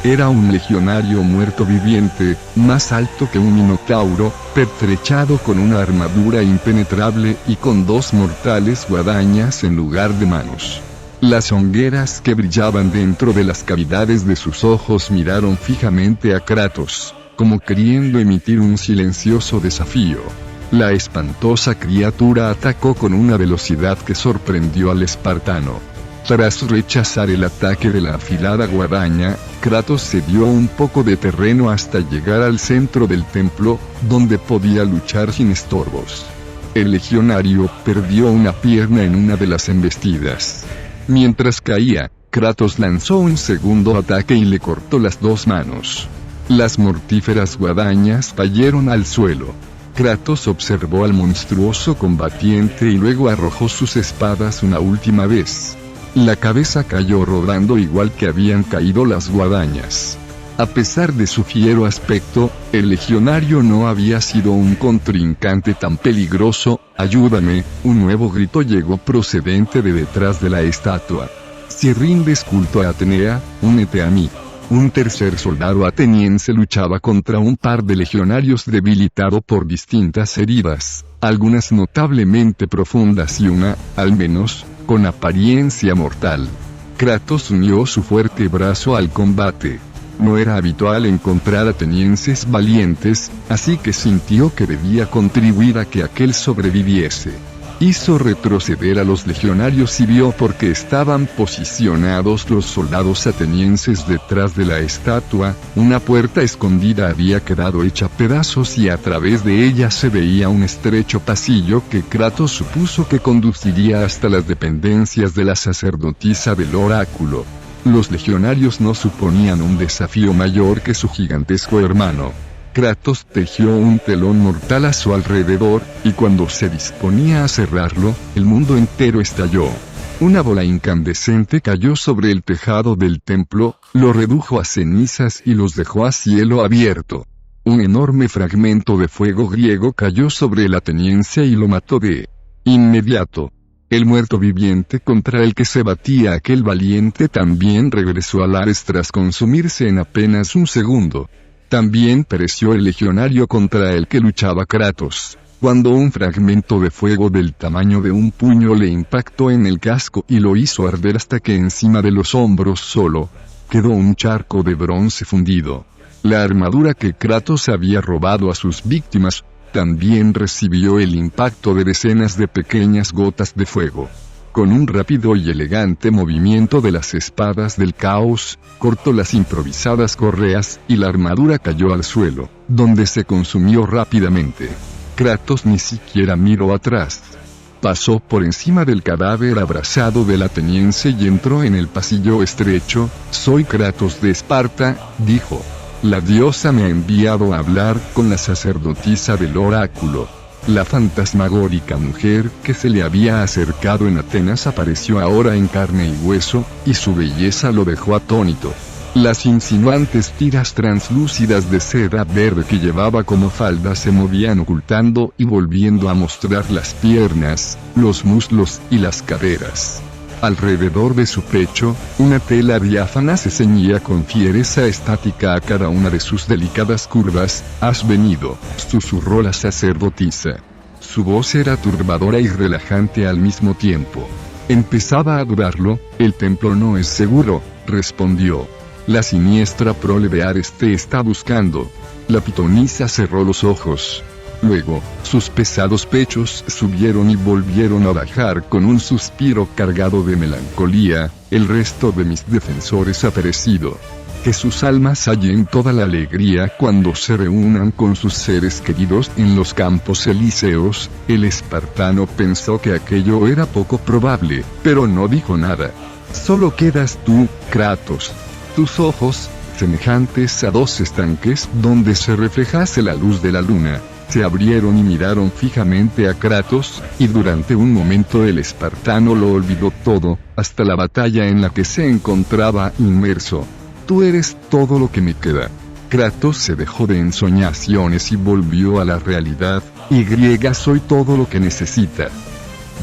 Era un legionario muerto viviente, más alto que un minotauro, pertrechado con una armadura impenetrable y con 2 mortales guadañas en lugar de manos. Las hongueras que brillaban dentro de las cavidades de sus ojos miraron fijamente a Kratos, como queriendo emitir un silencioso desafío. La espantosa criatura atacó con una velocidad que sorprendió al espartano. Tras rechazar el ataque de la afilada guadaña, Kratos cedió un poco de terreno hasta llegar al centro del templo, donde podía luchar sin estorbos. El legionario perdió una pierna en una de las embestidas. Mientras caía, Kratos lanzó un segundo ataque y le cortó las dos manos. Las mortíferas guadañas cayeron al suelo. Kratos observó al monstruoso combatiente y luego arrojó sus espadas una última vez. La cabeza cayó rodando igual que habían caído las guadañas. A pesar de su fiero aspecto, el legionario no había sido un contrincante tan peligroso. «Ayúdame», un nuevo grito llegó procedente de detrás de la estatua. «Si rindes culto a Atenea, únete a mí». Un tercer soldado ateniense luchaba contra un par de legionarios debilitado por distintas heridas, algunas notablemente profundas y una, al menos, con apariencia mortal. Kratos unió su fuerte brazo al combate. No era habitual encontrar atenienses valientes, así que sintió que debía contribuir a que aquel sobreviviese. Hizo retroceder a los legionarios y vio por qué estaban posicionados los soldados atenienses detrás de la estatua. Una puerta escondida había quedado hecha pedazos y a través de ella se veía un estrecho pasillo que Kratos supuso que conduciría hasta las dependencias de la sacerdotisa del oráculo. Los legionarios no suponían un desafío mayor que su gigantesco hermano. Kratos tejió un telón mortal a su alrededor, y cuando se disponía a cerrarlo, el mundo entero estalló. Una bola incandescente cayó sobre el tejado del templo, lo redujo a cenizas y los dejó a cielo abierto. Un enorme fragmento de fuego griego cayó sobre el ateniense y lo mató de inmediato. El muerto viviente contra el que se batía aquel valiente también regresó al Ares tras consumirse en apenas un segundo. También pereció el legionario contra el que luchaba Kratos, cuando un fragmento de fuego del tamaño de un puño le impactó en el casco y lo hizo arder hasta que encima de los hombros solo quedó un charco de bronce fundido. La armadura que Kratos había robado a sus víctimas también recibió el impacto de decenas de pequeñas gotas de fuego. Con un rápido y elegante movimiento de las espadas del caos, cortó las improvisadas correas y la armadura cayó al suelo, donde se consumió rápidamente. Kratos ni siquiera miró atrás. Pasó por encima del cadáver abrasado del ateniense y entró en el pasillo estrecho. «Soy Kratos de Esparta», dijo. «La diosa me ha enviado a hablar con la sacerdotisa del oráculo». La fantasmagórica mujer que se le había acercado en Atenas apareció ahora en carne y hueso, y su belleza lo dejó atónito. Las insinuantes tiras translúcidas de seda verde que llevaba como falda se movían ocultando y volviendo a mostrar las piernas, los muslos y las caderas. Alrededor de su pecho, una tela diáfana se ceñía con fiereza estática a cada una de sus delicadas curvas. «Has venido», susurró la sacerdotisa. Su voz era turbadora y relajante al mismo tiempo. Empezaba a dudarlo. «El templo no es seguro», respondió. «La siniestra prole de Ares te está buscando». La pitonisa cerró los ojos. Luego, sus pesados pechos subieron y volvieron a bajar con un suspiro cargado de melancolía. «El resto de mis defensores ha perecido. Que sus almas hallen toda la alegría cuando se reúnan con sus seres queridos en los campos elíseos». El espartano pensó que aquello era poco probable, pero no dijo nada. «Solo quedas tú, Kratos. Tus ojos, semejantes a dos estanques donde se reflejase la luz de la luna, se abrieron y miraron fijamente a Kratos, y durante un momento el espartano lo olvidó todo, hasta la batalla en la que se encontraba inmerso. «Tú eres todo lo que me queda». Kratos se dejó de ensoñaciones y volvió a la realidad. «Y soy todo lo que necesita».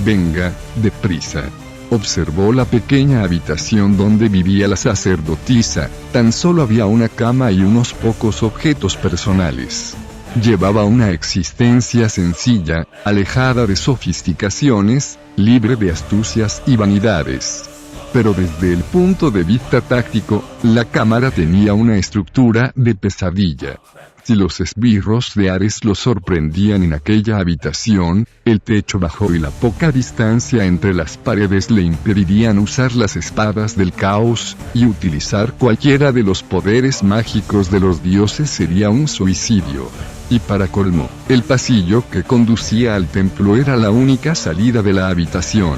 «Venga, deprisa». Observó la pequeña habitación donde vivía la sacerdotisa. Tan solo había una cama y unos pocos objetos personales. Llevaba una existencia sencilla, alejada de sofisticaciones, libre de astucias y vanidades. Pero desde el punto de vista táctico, la cámara tenía una estructura de pesadilla. Si los esbirros de Ares lo sorprendían en aquella habitación, el techo bajo y la poca distancia entre las paredes le impedirían usar las espadas del caos, y utilizar cualquiera de los poderes mágicos de los dioses sería un suicidio. Y para colmo, el pasillo que conducía al templo era la única salida de la habitación.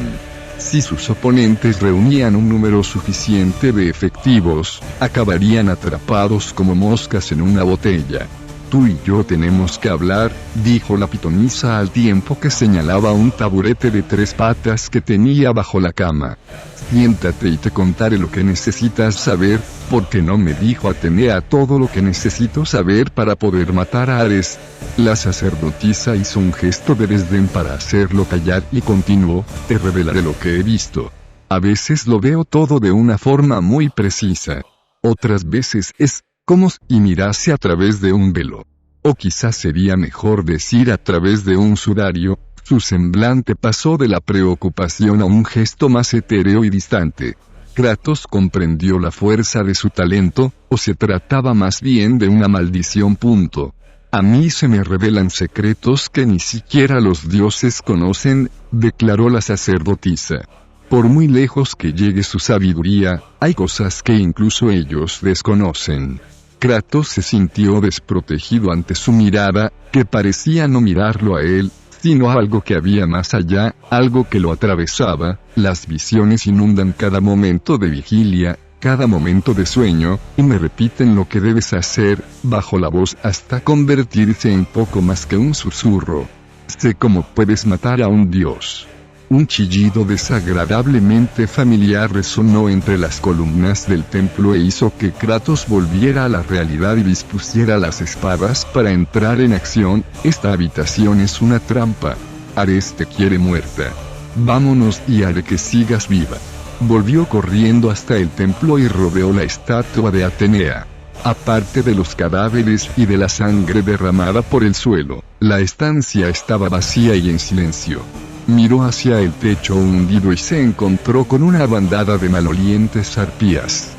Si sus oponentes reunían un número suficiente de efectivos, acabarían atrapados como moscas en una botella. Tú y yo tenemos que hablar, dijo la pitonisa al tiempo que señalaba un taburete de 3 patas que tenía bajo la cama. Siéntate y te contaré lo que necesitas saber, porque no me dijo Atenea todo lo que necesito saber para poder matar a Ares. La sacerdotisa hizo un gesto de desdén para hacerlo callar y continuó, te revelaré lo que he visto. A veces lo veo todo de una forma muy precisa. Otras veces es como si mirase a través de un velo. O quizás sería mejor decir a través de un sudario. Su semblante pasó de la preocupación a un gesto más etéreo y distante. Kratos comprendió la fuerza de su talento, o se trataba más bien de una maldición. A mí se me revelan secretos que ni siquiera los dioses conocen, declaró la sacerdotisa. Por muy lejos que llegue su sabiduría, hay cosas que incluso ellos desconocen. Kratos se sintió desprotegido ante su mirada, que parecía no mirarlo a él, sino a algo que había más allá, algo que lo atravesaba. Las visiones inundan cada momento de vigilia, cada momento de sueño, y me repiten lo que debes hacer, bajo la voz hasta convertirse en poco más que un susurro. Sé cómo puedes matar a un dios. Un chillido desagradablemente familiar resonó entre las columnas del templo e hizo que Kratos volviera a la realidad y dispusiera las espadas para entrar en acción. Esta habitación es una trampa. Ares te quiere muerta. Vámonos y haré que sigas viva. Volvió corriendo hasta el templo y rodeó la estatua de Atenea. Aparte de los cadáveres y de la sangre derramada por el suelo, la estancia estaba vacía y en silencio. Miró hacia el techo hundido y se encontró con una bandada de malolientes arpías.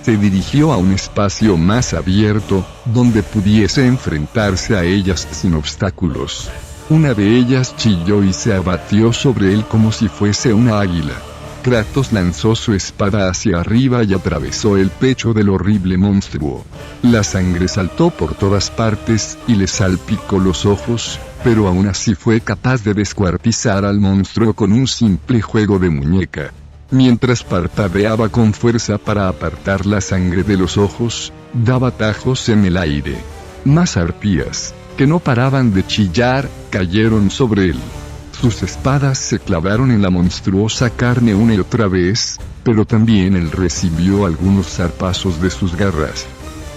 Se dirigió a un espacio más abierto, donde pudiese enfrentarse a ellas sin obstáculos. Una de ellas chilló y se abatió sobre él como si fuese una águila. Kratos lanzó su espada hacia arriba y atravesó el pecho del horrible monstruo. La sangre saltó por todas partes y le salpicó los ojos, pero aún así fue capaz de descuartizar al monstruo con un simple juego de muñeca. Mientras parpadeaba con fuerza para apartar la sangre de los ojos, daba tajos en el aire. Más arpías, que no paraban de chillar, cayeron sobre él. Sus espadas se clavaron en la monstruosa carne una y otra vez, pero también él recibió algunos zarpazos de sus garras.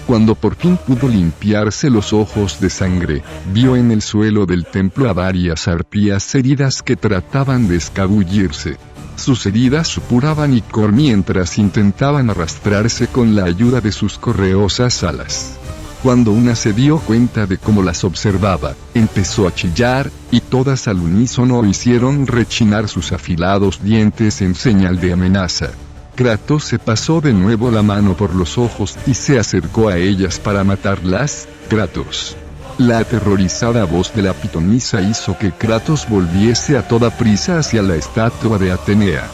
Cuando por fin pudo limpiarse los ojos de sangre, vio en el suelo del templo a varias arpías heridas que trataban de escabullirse. Sus heridas supuraban icor mientras intentaban arrastrarse con la ayuda de sus correosas alas. Cuando una se dio cuenta de cómo las observaba, empezó a chillar, y todas al unísono hicieron rechinar sus afilados dientes en señal de amenaza. Kratos se pasó de nuevo la mano por los ojos y se acercó a ellas para matarlas. Kratos. La aterrorizada voz de la pitonisa hizo que Kratos volviese a toda prisa hacia la estatua de Atenea.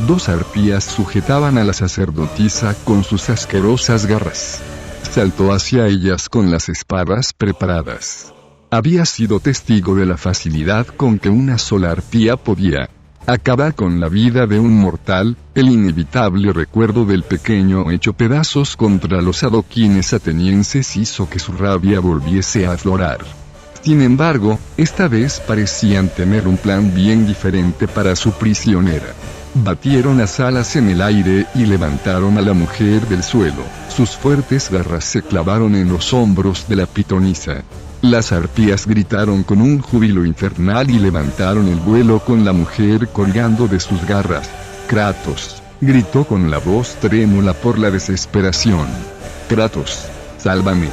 2 arpías sujetaban a la sacerdotisa con sus asquerosas garras. Saltó hacia ellas con las espadas preparadas. Había sido testigo de la facilidad con que una sola arpía podía acabar con la vida de un mortal. El inevitable recuerdo del pequeño hecho pedazos contra los adoquines atenienses hizo que su rabia volviese a aflorar. Sin embargo, esta vez parecían tener un plan bien diferente para su prisionera. Batieron las alas en el aire y levantaron a la mujer del suelo. Sus fuertes garras se clavaron en los hombros de la pitonisa. Las arpías gritaron con un júbilo infernal y levantaron el vuelo con la mujer colgando de sus garras. Kratos, gritó con la voz trémula por la desesperación. Kratos, sálvame.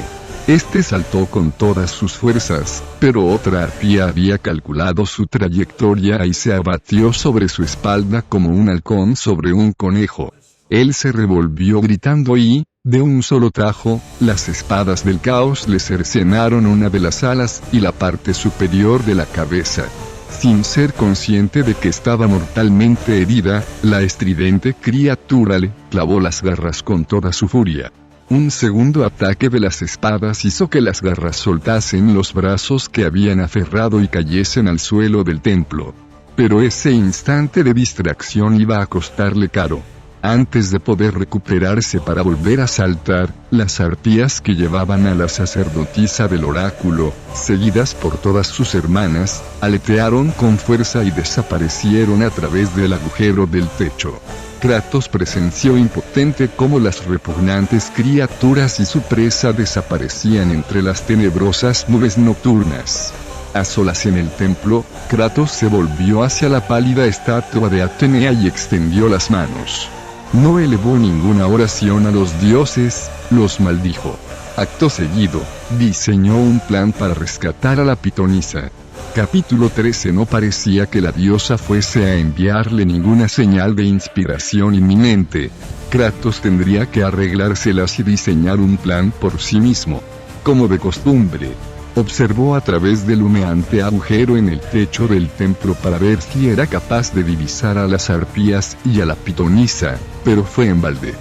Este saltó con todas sus fuerzas, pero otra arpía había calculado su trayectoria y se abatió sobre su espalda como un halcón sobre un conejo. Él se revolvió gritando y, de un solo tajo, las espadas del caos le cercenaron una de las alas y la parte superior de la cabeza. Sin ser consciente de que estaba mortalmente herida, la estridente criatura le clavó las garras con toda su furia. Un segundo ataque de las espadas hizo que las garras soltasen los brazos que habían aferrado y cayesen al suelo del templo. Pero ese instante de distracción iba a costarle caro. Antes de poder recuperarse para volver a saltar, las arpías que llevaban a la sacerdotisa del oráculo, seguidas por todas sus hermanas, aletearon con fuerza y desaparecieron a través del agujero del techo. Kratos presenció impotente cómo las repugnantes criaturas y su presa desaparecían entre las tenebrosas nubes nocturnas. A solas en el templo, Kratos se volvió hacia la pálida estatua de Atenea y extendió las manos. No elevó ninguna oración a los dioses, los maldijo. Acto seguido, diseñó un plan para rescatar a la pitonisa. Capítulo 13. No parecía que la diosa fuese a enviarle ninguna señal de inspiración inminente. Kratos tendría que arreglárselas y diseñar un plan por sí mismo. Como de costumbre, observó a través del humeante agujero en el techo del templo para ver si era capaz de divisar a las arpías y a la pitonisa, pero fue en balde.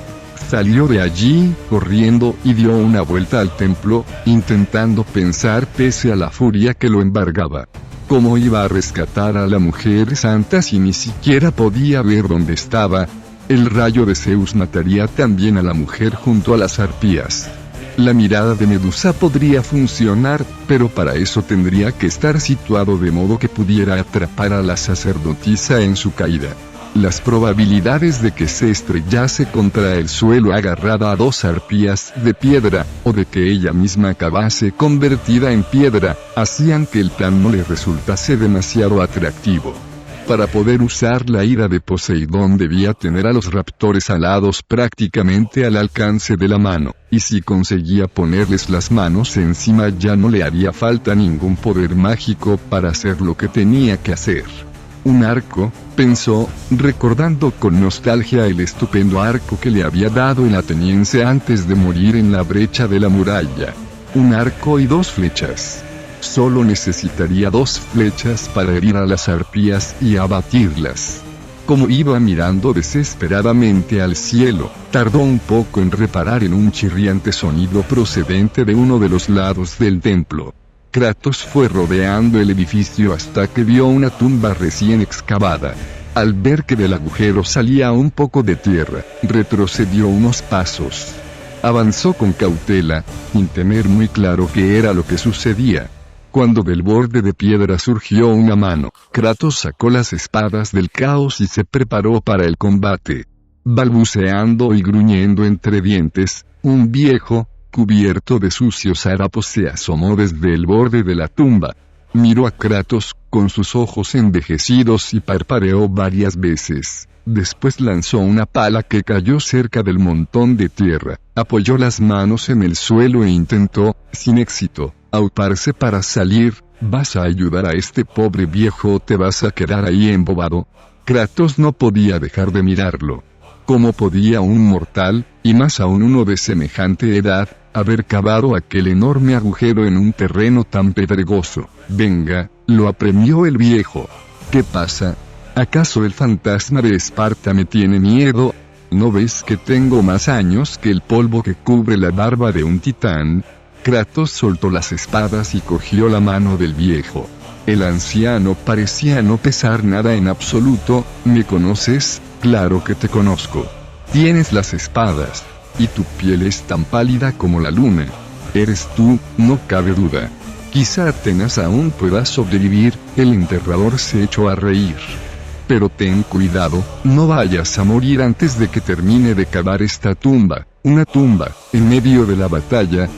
Salió de allí, corriendo, y dio una vuelta al templo, intentando pensar pese a la furia que lo embargaba. ¿Cómo iba a rescatar a la mujer santa si ni siquiera podía ver dónde estaba? El rayo de Zeus mataría también a la mujer junto a las arpías. La mirada de Medusa podría funcionar, pero para eso tendría que estar situado de modo que pudiera atrapar a la sacerdotisa en su caída. Las probabilidades de que se estrellase contra el suelo agarrada a dos arpías de piedra, o de que ella misma acabase convertida en piedra, hacían que el plan no le resultase demasiado atractivo. Para poder usar la ira de Poseidón debía tener a los raptores alados prácticamente al alcance de la mano, y si conseguía ponerles las manos encima ya no le haría falta ningún poder mágico para hacer lo que tenía que hacer. Un arco, pensó, recordando con nostalgia el estupendo arco que le había dado el ateniense antes de morir en la brecha de la muralla. Un arco y dos flechas. Solo necesitaría dos flechas para herir a las arpías y abatirlas. Como iba mirando desesperadamente al cielo, tardó un poco en reparar en un chirriante sonido procedente de uno de los lados del templo. Kratos fue rodeando el edificio hasta que vio una tumba recién excavada. Al ver que del agujero salía un poco de tierra, retrocedió unos pasos. Avanzó con cautela, sin tener muy claro qué era lo que sucedía. Cuando del borde de piedra surgió una mano, Kratos sacó las espadas del caos y se preparó para el combate. Balbuceando y gruñendo entre dientes, un viejo, cubierto de sucios harapos, se asomó desde el borde de la tumba. Miró a Kratos, con sus ojos envejecidos, y parpadeó varias veces. Después lanzó una pala que cayó cerca del montón de tierra, apoyó las manos en el suelo e intentó, sin éxito, auparse para salir. ¿Vas a ayudar a este pobre viejo o te vas a quedar ahí embobado? Kratos no podía dejar de mirarlo. ¿Cómo podía un mortal, y más aún uno de semejante edad, haber cavado aquel enorme agujero en un terreno tan pedregoso? Venga, lo apremió el viejo. ¿Qué pasa? ¿Acaso el fantasma de Esparta me tiene miedo? ¿No ves que tengo más años que el polvo que cubre la barba de un titán? Kratos soltó las espadas y cogió la mano del viejo. El anciano parecía no pesar nada en absoluto. ¿Me conoces? Claro que te conozco. Tienes las espadas, y tu piel es tan pálida como la luna. Eres tú, no cabe duda. Quizá Atenas aún pueda sobrevivir. El enterrador se echó a reír. Pero ten cuidado, no vayas a morir antes de que termine de cavar esta tumba. Una tumba, en medio de la batalla.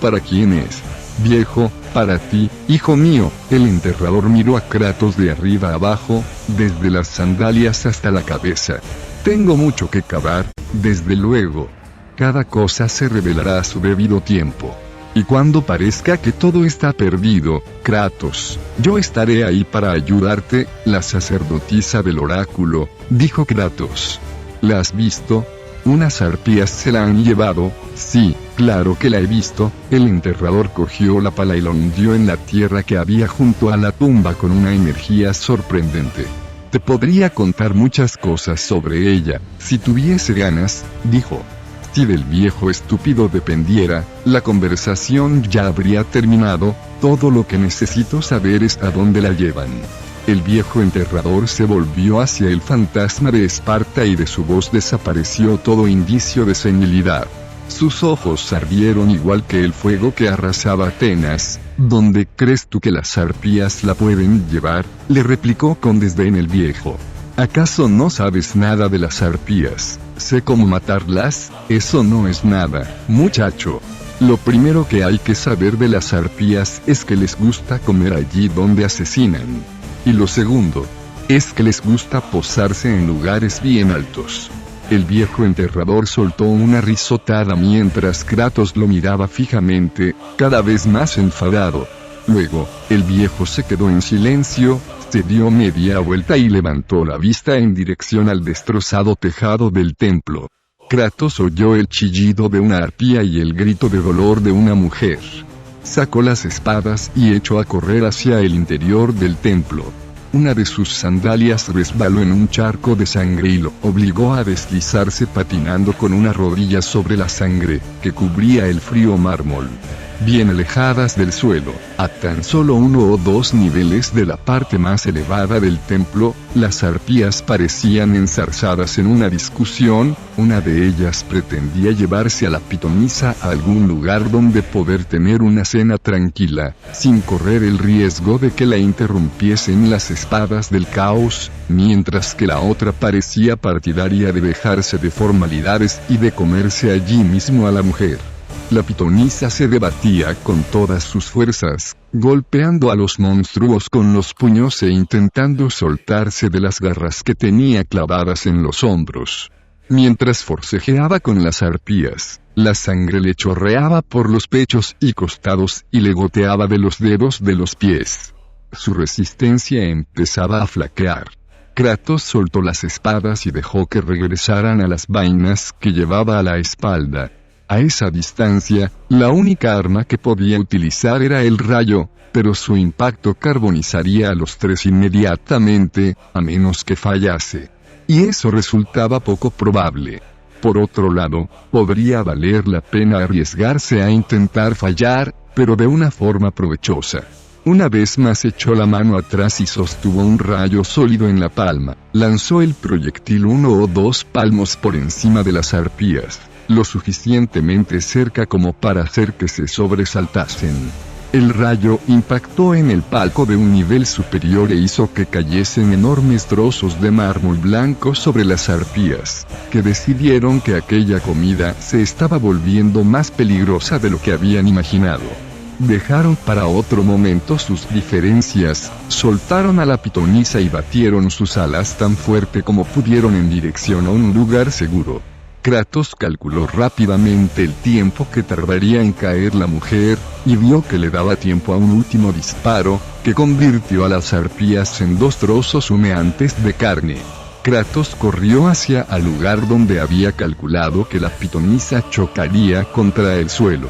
¿Para quién es? Viejo, para ti, hijo mío. El enterrador miró a Kratos de arriba abajo, desde las sandalias hasta la cabeza. Tengo mucho que cavar, desde luego. Cada cosa se revelará a su debido tiempo. Y cuando parezca que todo está perdido, Kratos, yo estaré ahí para ayudarte. La sacerdotisa del oráculo, dijo Kratos. ¿La has visto? Unas arpías se la han llevado. Sí, claro que la he visto. El enterrador cogió la pala y la hundió en la tierra que había junto a la tumba con una energía sorprendente. Te podría contar muchas cosas sobre ella, si tuviese ganas, dijo. Si del viejo estúpido dependiera, la conversación ya habría terminado. Todo lo que necesito saber es a dónde la llevan. El viejo enterrador se volvió hacia el fantasma de Esparta y de su voz desapareció todo indicio de senilidad. Sus ojos ardieron igual que el fuego que arrasaba Atenas. ¿Dónde crees tú que las arpías la pueden llevar?, le replicó con desdén el viejo. ¿Acaso no sabes nada de las arpías? ¿Sé cómo matarlas? Eso no es nada, muchacho. Lo primero que hay que saber de las arpías es que les gusta comer allí donde asesinan. Y lo segundo, es que les gusta posarse en lugares bien altos. El viejo enterrador soltó una risotada mientras Kratos lo miraba fijamente, cada vez más enfadado. Luego, el viejo se quedó en silencio, se dio media vuelta y levantó la vista en dirección al destrozado tejado del templo. Kratos oyó el chillido de una arpía y el grito de dolor de una mujer. Sacó las espadas y echó a correr hacia el interior del templo. Una de sus sandalias resbaló en un charco de sangre y lo obligó a deslizarse patinando con una rodilla sobre la sangre, que cubría el frío mármol. Bien alejadas del suelo, a tan solo 1 o 2 niveles de la parte más elevada del templo, las arpías parecían enzarzadas en una discusión. Una de ellas pretendía llevarse a la pitonisa a algún lugar donde poder tener una cena tranquila, sin correr el riesgo de que la interrumpiesen las espadas del caos, mientras que la otra parecía partidaria de dejarse de formalidades y de comerse allí mismo a la mujer. La pitonisa se debatía con todas sus fuerzas, golpeando a los monstruos con los puños e intentando soltarse de las garras que tenía clavadas en los hombros. Mientras forcejeaba con las arpías, la sangre le chorreaba por los pechos y costados y le goteaba de los dedos de los pies. Su resistencia empezaba a flaquear. Kratos soltó las espadas y dejó que regresaran a las vainas que llevaba a la espalda. A esa distancia, la única arma que podía utilizar era el rayo, pero su impacto carbonizaría a los 3 inmediatamente, a menos que fallase. Y eso resultaba poco probable. Por otro lado, podría valer la pena arriesgarse a intentar fallar, pero de una forma provechosa. Una vez más echó la mano atrás y sostuvo un rayo sólido en la palma. Lanzó el proyectil 1 o 2 palmos por encima de las arpías, lo suficientemente cerca como para hacer que se sobresaltasen. El rayo impactó en el palco de un nivel superior e hizo que cayesen enormes trozos de mármol blanco sobre las arpías, que decidieron que aquella comida se estaba volviendo más peligrosa de lo que habían imaginado. Dejaron para otro momento sus diferencias, soltaron a la pitonisa y batieron sus alas tan fuerte como pudieron en dirección a un lugar seguro. Kratos calculó rápidamente el tiempo que tardaría en caer la mujer, y vio que le daba tiempo a un último disparo, que convirtió a las arpías en 2 trozos humeantes de carne. Kratos corrió hacia el lugar donde había calculado que la pitonisa chocaría contra el suelo.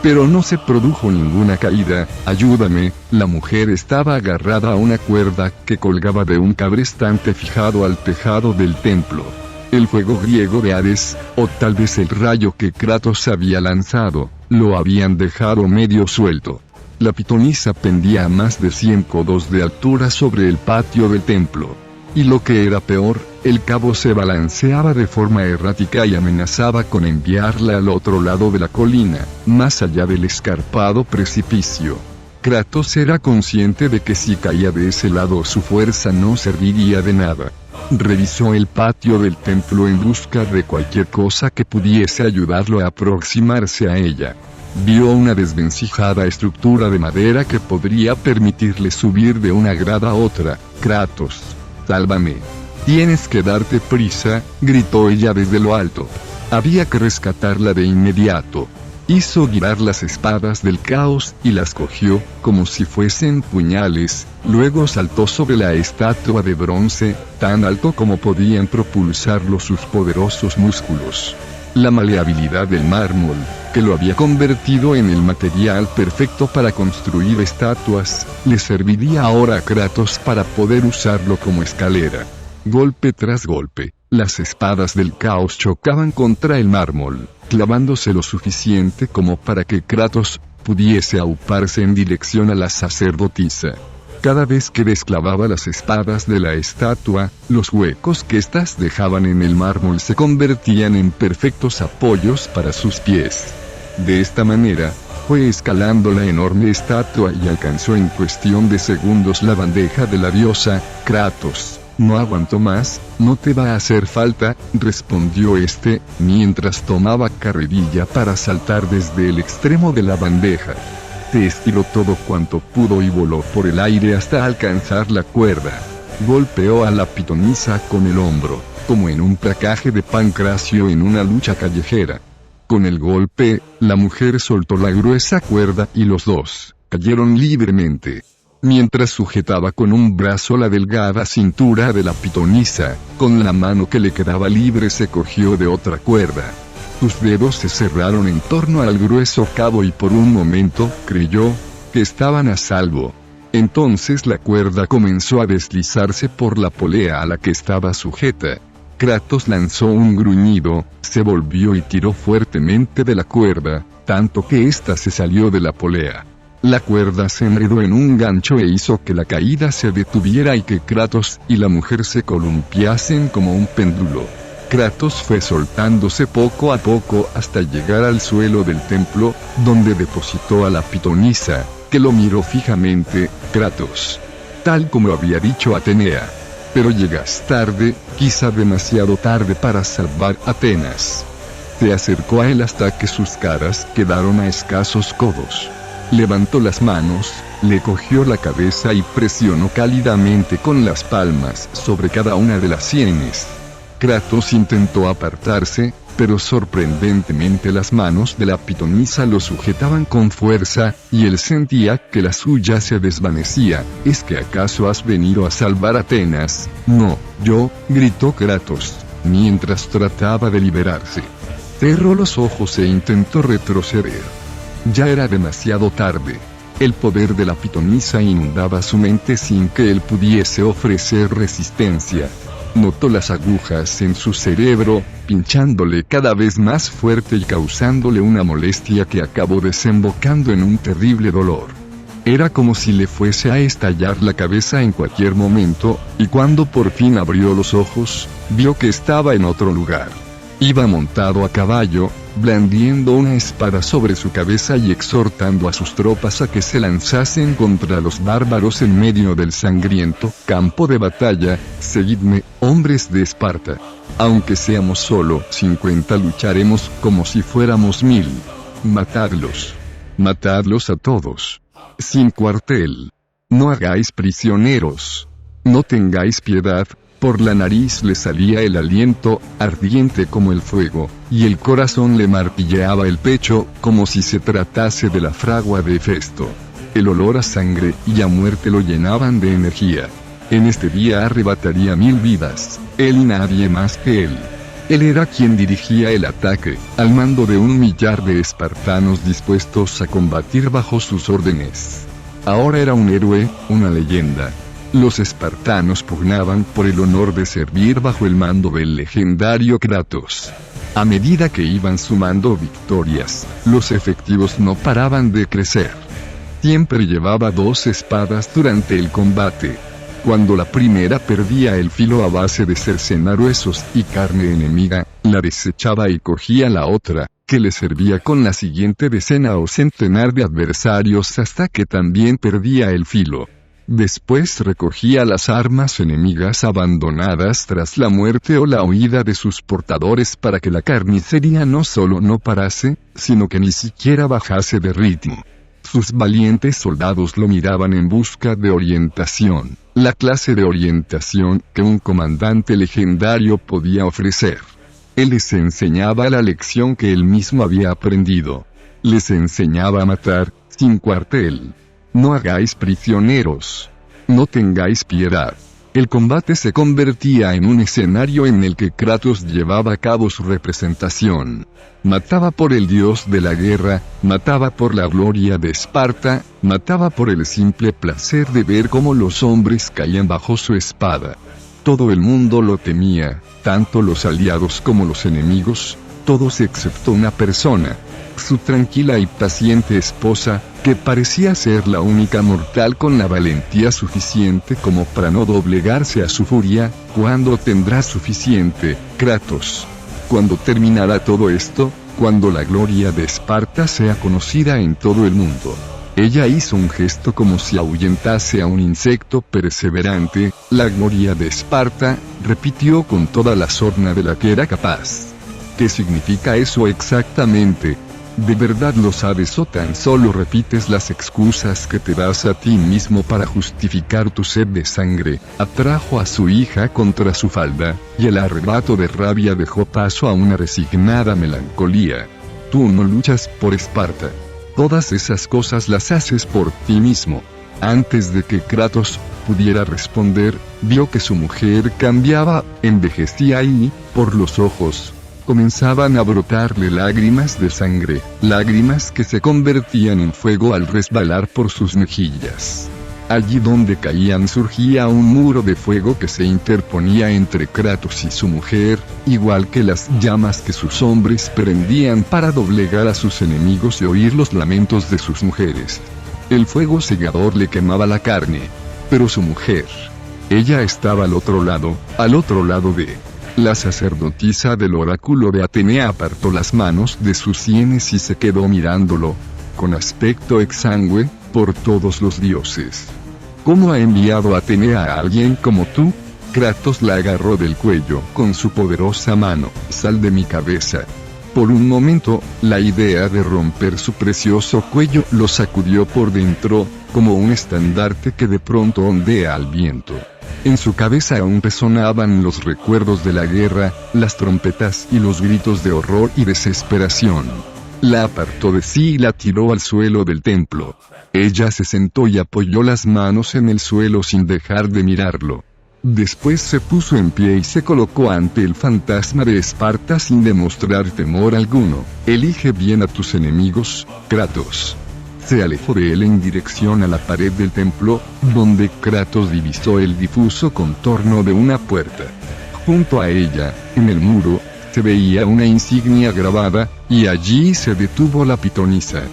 Pero no se produjo ninguna caída. Ayúdame, la mujer estaba agarrada a una cuerda que colgaba de un cabrestante fijado al tejado del templo. El fuego griego de Hades, o tal vez el rayo que Kratos había lanzado, lo habían dejado medio suelto. La pitonisa pendía a más de 100 codos de altura sobre el patio del templo. Y lo que era peor, el cabo se balanceaba de forma errática y amenazaba con enviarla al otro lado de la colina, más allá del escarpado precipicio. Kratos era consciente de que si caía de ese lado su fuerza no serviría de nada. Revisó el patio del templo en busca de cualquier cosa que pudiese ayudarlo a aproximarse a ella. Vio una desvencijada estructura de madera que podría permitirle subir de una grada a otra. «Kratos, sálvame. Tienes que darte prisa», gritó ella desde lo alto. Había que rescatarla de inmediato. Hizo girar las espadas del caos y las cogió, como si fuesen puñales, luego saltó sobre la estatua de bronce, tan alto como podían propulsarlo sus poderosos músculos. La maleabilidad del mármol, que lo había convertido en el material perfecto para construir estatuas, le serviría ahora a Kratos para poder usarlo como escalera. Golpe tras golpe, las espadas del caos chocaban contra el mármol, clavándose lo suficiente como para que Kratos pudiese auparse en dirección a la sacerdotisa. Cada vez que desclavaba las espadas de la estatua, los huecos que éstas dejaban en el mármol se convertían en perfectos apoyos para sus pies. De esta manera, fue escalando la enorme estatua y alcanzó en cuestión de segundos la bandeja de la diosa. Kratos, no aguanto más, no te va a hacer falta, respondió este, mientras tomaba carrerilla para saltar desde el extremo de la bandeja. Se estiró todo cuanto pudo y voló por el aire hasta alcanzar la cuerda. Golpeó a la pitonisa con el hombro, como en un placaje de Pancracio en una lucha callejera. Con el golpe, la mujer soltó la gruesa cuerda y los dos cayeron libremente. Mientras sujetaba con un brazo la delgada cintura de la pitonisa, con la mano que le quedaba libre se cogió de otra cuerda. Sus dedos se cerraron en torno al grueso cabo y por un momento creyó que estaban a salvo. Entonces la cuerda comenzó a deslizarse por la polea a la que estaba sujeta. Kratos lanzó un gruñido, se volvió y tiró fuertemente de la cuerda, tanto que ésta se salió de la polea. La cuerda se enredó en un gancho e hizo que la caída se detuviera y que Kratos y la mujer se columpiasen como un péndulo. Kratos fue soltándose poco a poco hasta llegar al suelo del templo, donde depositó a la pitonisa, que lo miró fijamente. Kratos, tal como había dicho Atenea. Pero llegas tarde, quizá demasiado tarde para salvar Atenas. Se acercó a él hasta que sus caras quedaron a escasos codos. Levantó las manos, le cogió la cabeza y presionó cálidamente con las palmas sobre cada una de las sienes. Kratos intentó apartarse, pero sorprendentemente las manos de la pitonisa lo sujetaban con fuerza, y él sentía que la suya se desvanecía. ¿Es que acaso has venido a salvar Atenas? No, yo, gritó Kratos, mientras trataba de liberarse. Cerró los ojos e intentó retroceder. Ya era demasiado tarde. El poder de la pitonisa inundaba su mente sin que él pudiese ofrecer resistencia. Notó las agujas en su cerebro, pinchándole cada vez más fuerte y causándole una molestia que acabó desembocando en un terrible dolor. Era como si le fuese a estallar la cabeza en cualquier momento, y cuando por fin abrió los ojos, vio que estaba en otro lugar. Iba montado a caballo, blandiendo una espada sobre su cabeza y exhortando a sus tropas a que se lanzasen contra los bárbaros en medio del sangriento campo de batalla. Seguidme, hombres de Esparta. Aunque seamos solo 50, lucharemos como si fuéramos 1000. Matadlos. Matadlos a todos. Sin cuartel. No hagáis prisioneros. No tengáis piedad. Por la nariz le salía el aliento, ardiente como el fuego, y el corazón le martilleaba el pecho, como si se tratase de la fragua de Hefesto. El olor a sangre y a muerte lo llenaban de energía. En este día arrebataría 1000 vidas, él y nadie más que él. Él era quien dirigía el ataque, al mando de 1.000.000 de espartanos dispuestos a combatir bajo sus órdenes. Ahora era un héroe, una leyenda. Los espartanos pugnaban por el honor de servir bajo el mando del legendario Kratos. A medida que iban sumando victorias, los efectivos no paraban de crecer. Siempre llevaba 2 espadas durante el combate. Cuando la primera perdía el filo a base de cercenar huesos y carne enemiga, la desechaba y cogía la otra, que le servía con la siguiente decena o centenar de adversarios hasta que también perdía el filo. Después recogía las armas enemigas abandonadas tras la muerte o la huida de sus portadores para que la carnicería no solo no parase, sino que ni siquiera bajase de ritmo. Sus valientes soldados lo miraban en busca de orientación, la clase de orientación que un comandante legendario podía ofrecer. Él les enseñaba la lección que él mismo había aprendido. Les enseñaba a matar, sin cuartel. No hagáis prisioneros. No tengáis piedad. El combate se convertía en un escenario en el que Kratos llevaba a cabo su representación. Mataba por el dios de la guerra, mataba por la gloria de Esparta, mataba por el simple placer de ver cómo los hombres caían bajo su espada. Todo el mundo lo temía, tanto los aliados como los enemigos, todos excepto una persona, su tranquila y paciente esposa, que parecía ser la única mortal con la valentía suficiente como para no doblegarse a su furia. ¿Cuándo tendrás suficiente, Kratos? Cuando terminará todo esto, cuando la gloria de Esparta sea conocida en todo el mundo. Ella hizo un gesto como si ahuyentase a un insecto perseverante. La gloria de Esparta, repitió con toda la sorna de la que era capaz. ¿Qué significa eso exactamente? ¿De verdad lo sabes o tan solo repites las excusas que te das a ti mismo para justificar tu sed de sangre? Atrajo a su hija contra su falda, y el arrebato de rabia dejó paso a una resignada melancolía. Tú no luchas por Esparta. Todas esas cosas las haces por ti mismo. Antes de que Kratos pudiera responder, vio que su mujer cambiaba, envejecía y, por los ojos, comenzaban a brotarle lágrimas de sangre, lágrimas que se convertían en fuego al resbalar por sus mejillas. Allí donde caían surgía un muro de fuego que se interponía entre Kratos y su mujer, igual que las llamas que sus hombres prendían para doblegar a sus enemigos y oír los lamentos de sus mujeres. El fuego cegador le quemaba la carne. Pero su mujer, ella estaba al otro lado de... La sacerdotisa del oráculo de Atenea apartó las manos de sus sienes y se quedó mirándolo, con aspecto exangüe, por todos los dioses. ¿Cómo ha enviado Atenea a alguien como tú? Kratos la agarró del cuello con su poderosa mano. Sal de mi cabeza. Por un momento, la idea de romper su precioso cuello lo sacudió por dentro, como un estandarte que de pronto ondea al viento. En su cabeza aún resonaban los recuerdos de la guerra, las trompetas y los gritos de horror y desesperación. La apartó de sí y la tiró al suelo del templo. Ella se sentó y apoyó las manos en el suelo sin dejar de mirarlo. Después se puso en pie y se colocó ante el fantasma de Esparta sin demostrar temor alguno. Elige bien a tus enemigos, Kratos. Se alejó de él en dirección a la pared del templo, donde Kratos divisó el difuso contorno de una puerta. Junto a ella, en el muro, se veía una insignia grabada, y allí se detuvo la pitonisa.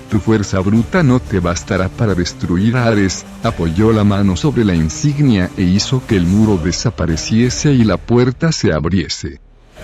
Tu fuerza bruta no te bastará para destruir a Ares. Apoyó la mano sobre la insignia e hizo que el muro desapareciese y la puerta se abriese.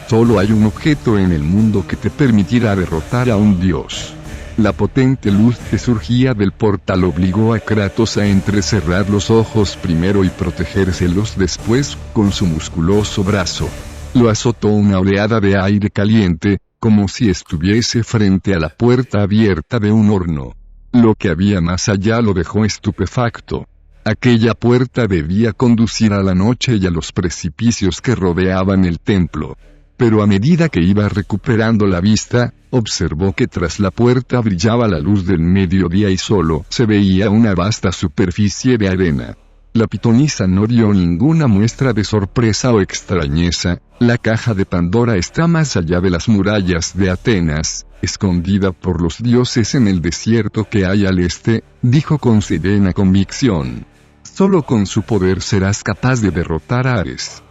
Solo hay un objeto en el mundo que te permitirá derrotar a un dios. La potente luz que surgía del portal obligó a Kratos a entrecerrar los ojos primero y protegérselos después, con su musculoso brazo. Lo azotó una oleada de aire caliente, como si estuviese frente a la puerta abierta de un horno. Lo que había más allá lo dejó estupefacto. Aquella puerta debía conducir a la noche y a los precipicios que rodeaban el templo. Pero a medida que iba recuperando la vista, observó que tras la puerta brillaba la luz del mediodía y solo se veía una vasta superficie de arena. La pitonisa no dio ninguna muestra de sorpresa o extrañeza. La caja de Pandora está más allá de las murallas de Atenas, escondida por los dioses en el desierto que hay al este, dijo con serena convicción. Solo con su poder serás capaz de derrotar a Ares.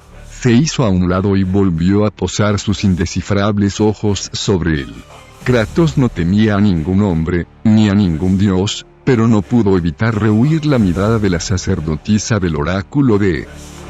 Se hizo a un lado y volvió a posar sus indescifrables ojos sobre él. Kratos no temía a ningún hombre, ni a ningún dios, pero no pudo evitar rehuir la mirada de la sacerdotisa del oráculo de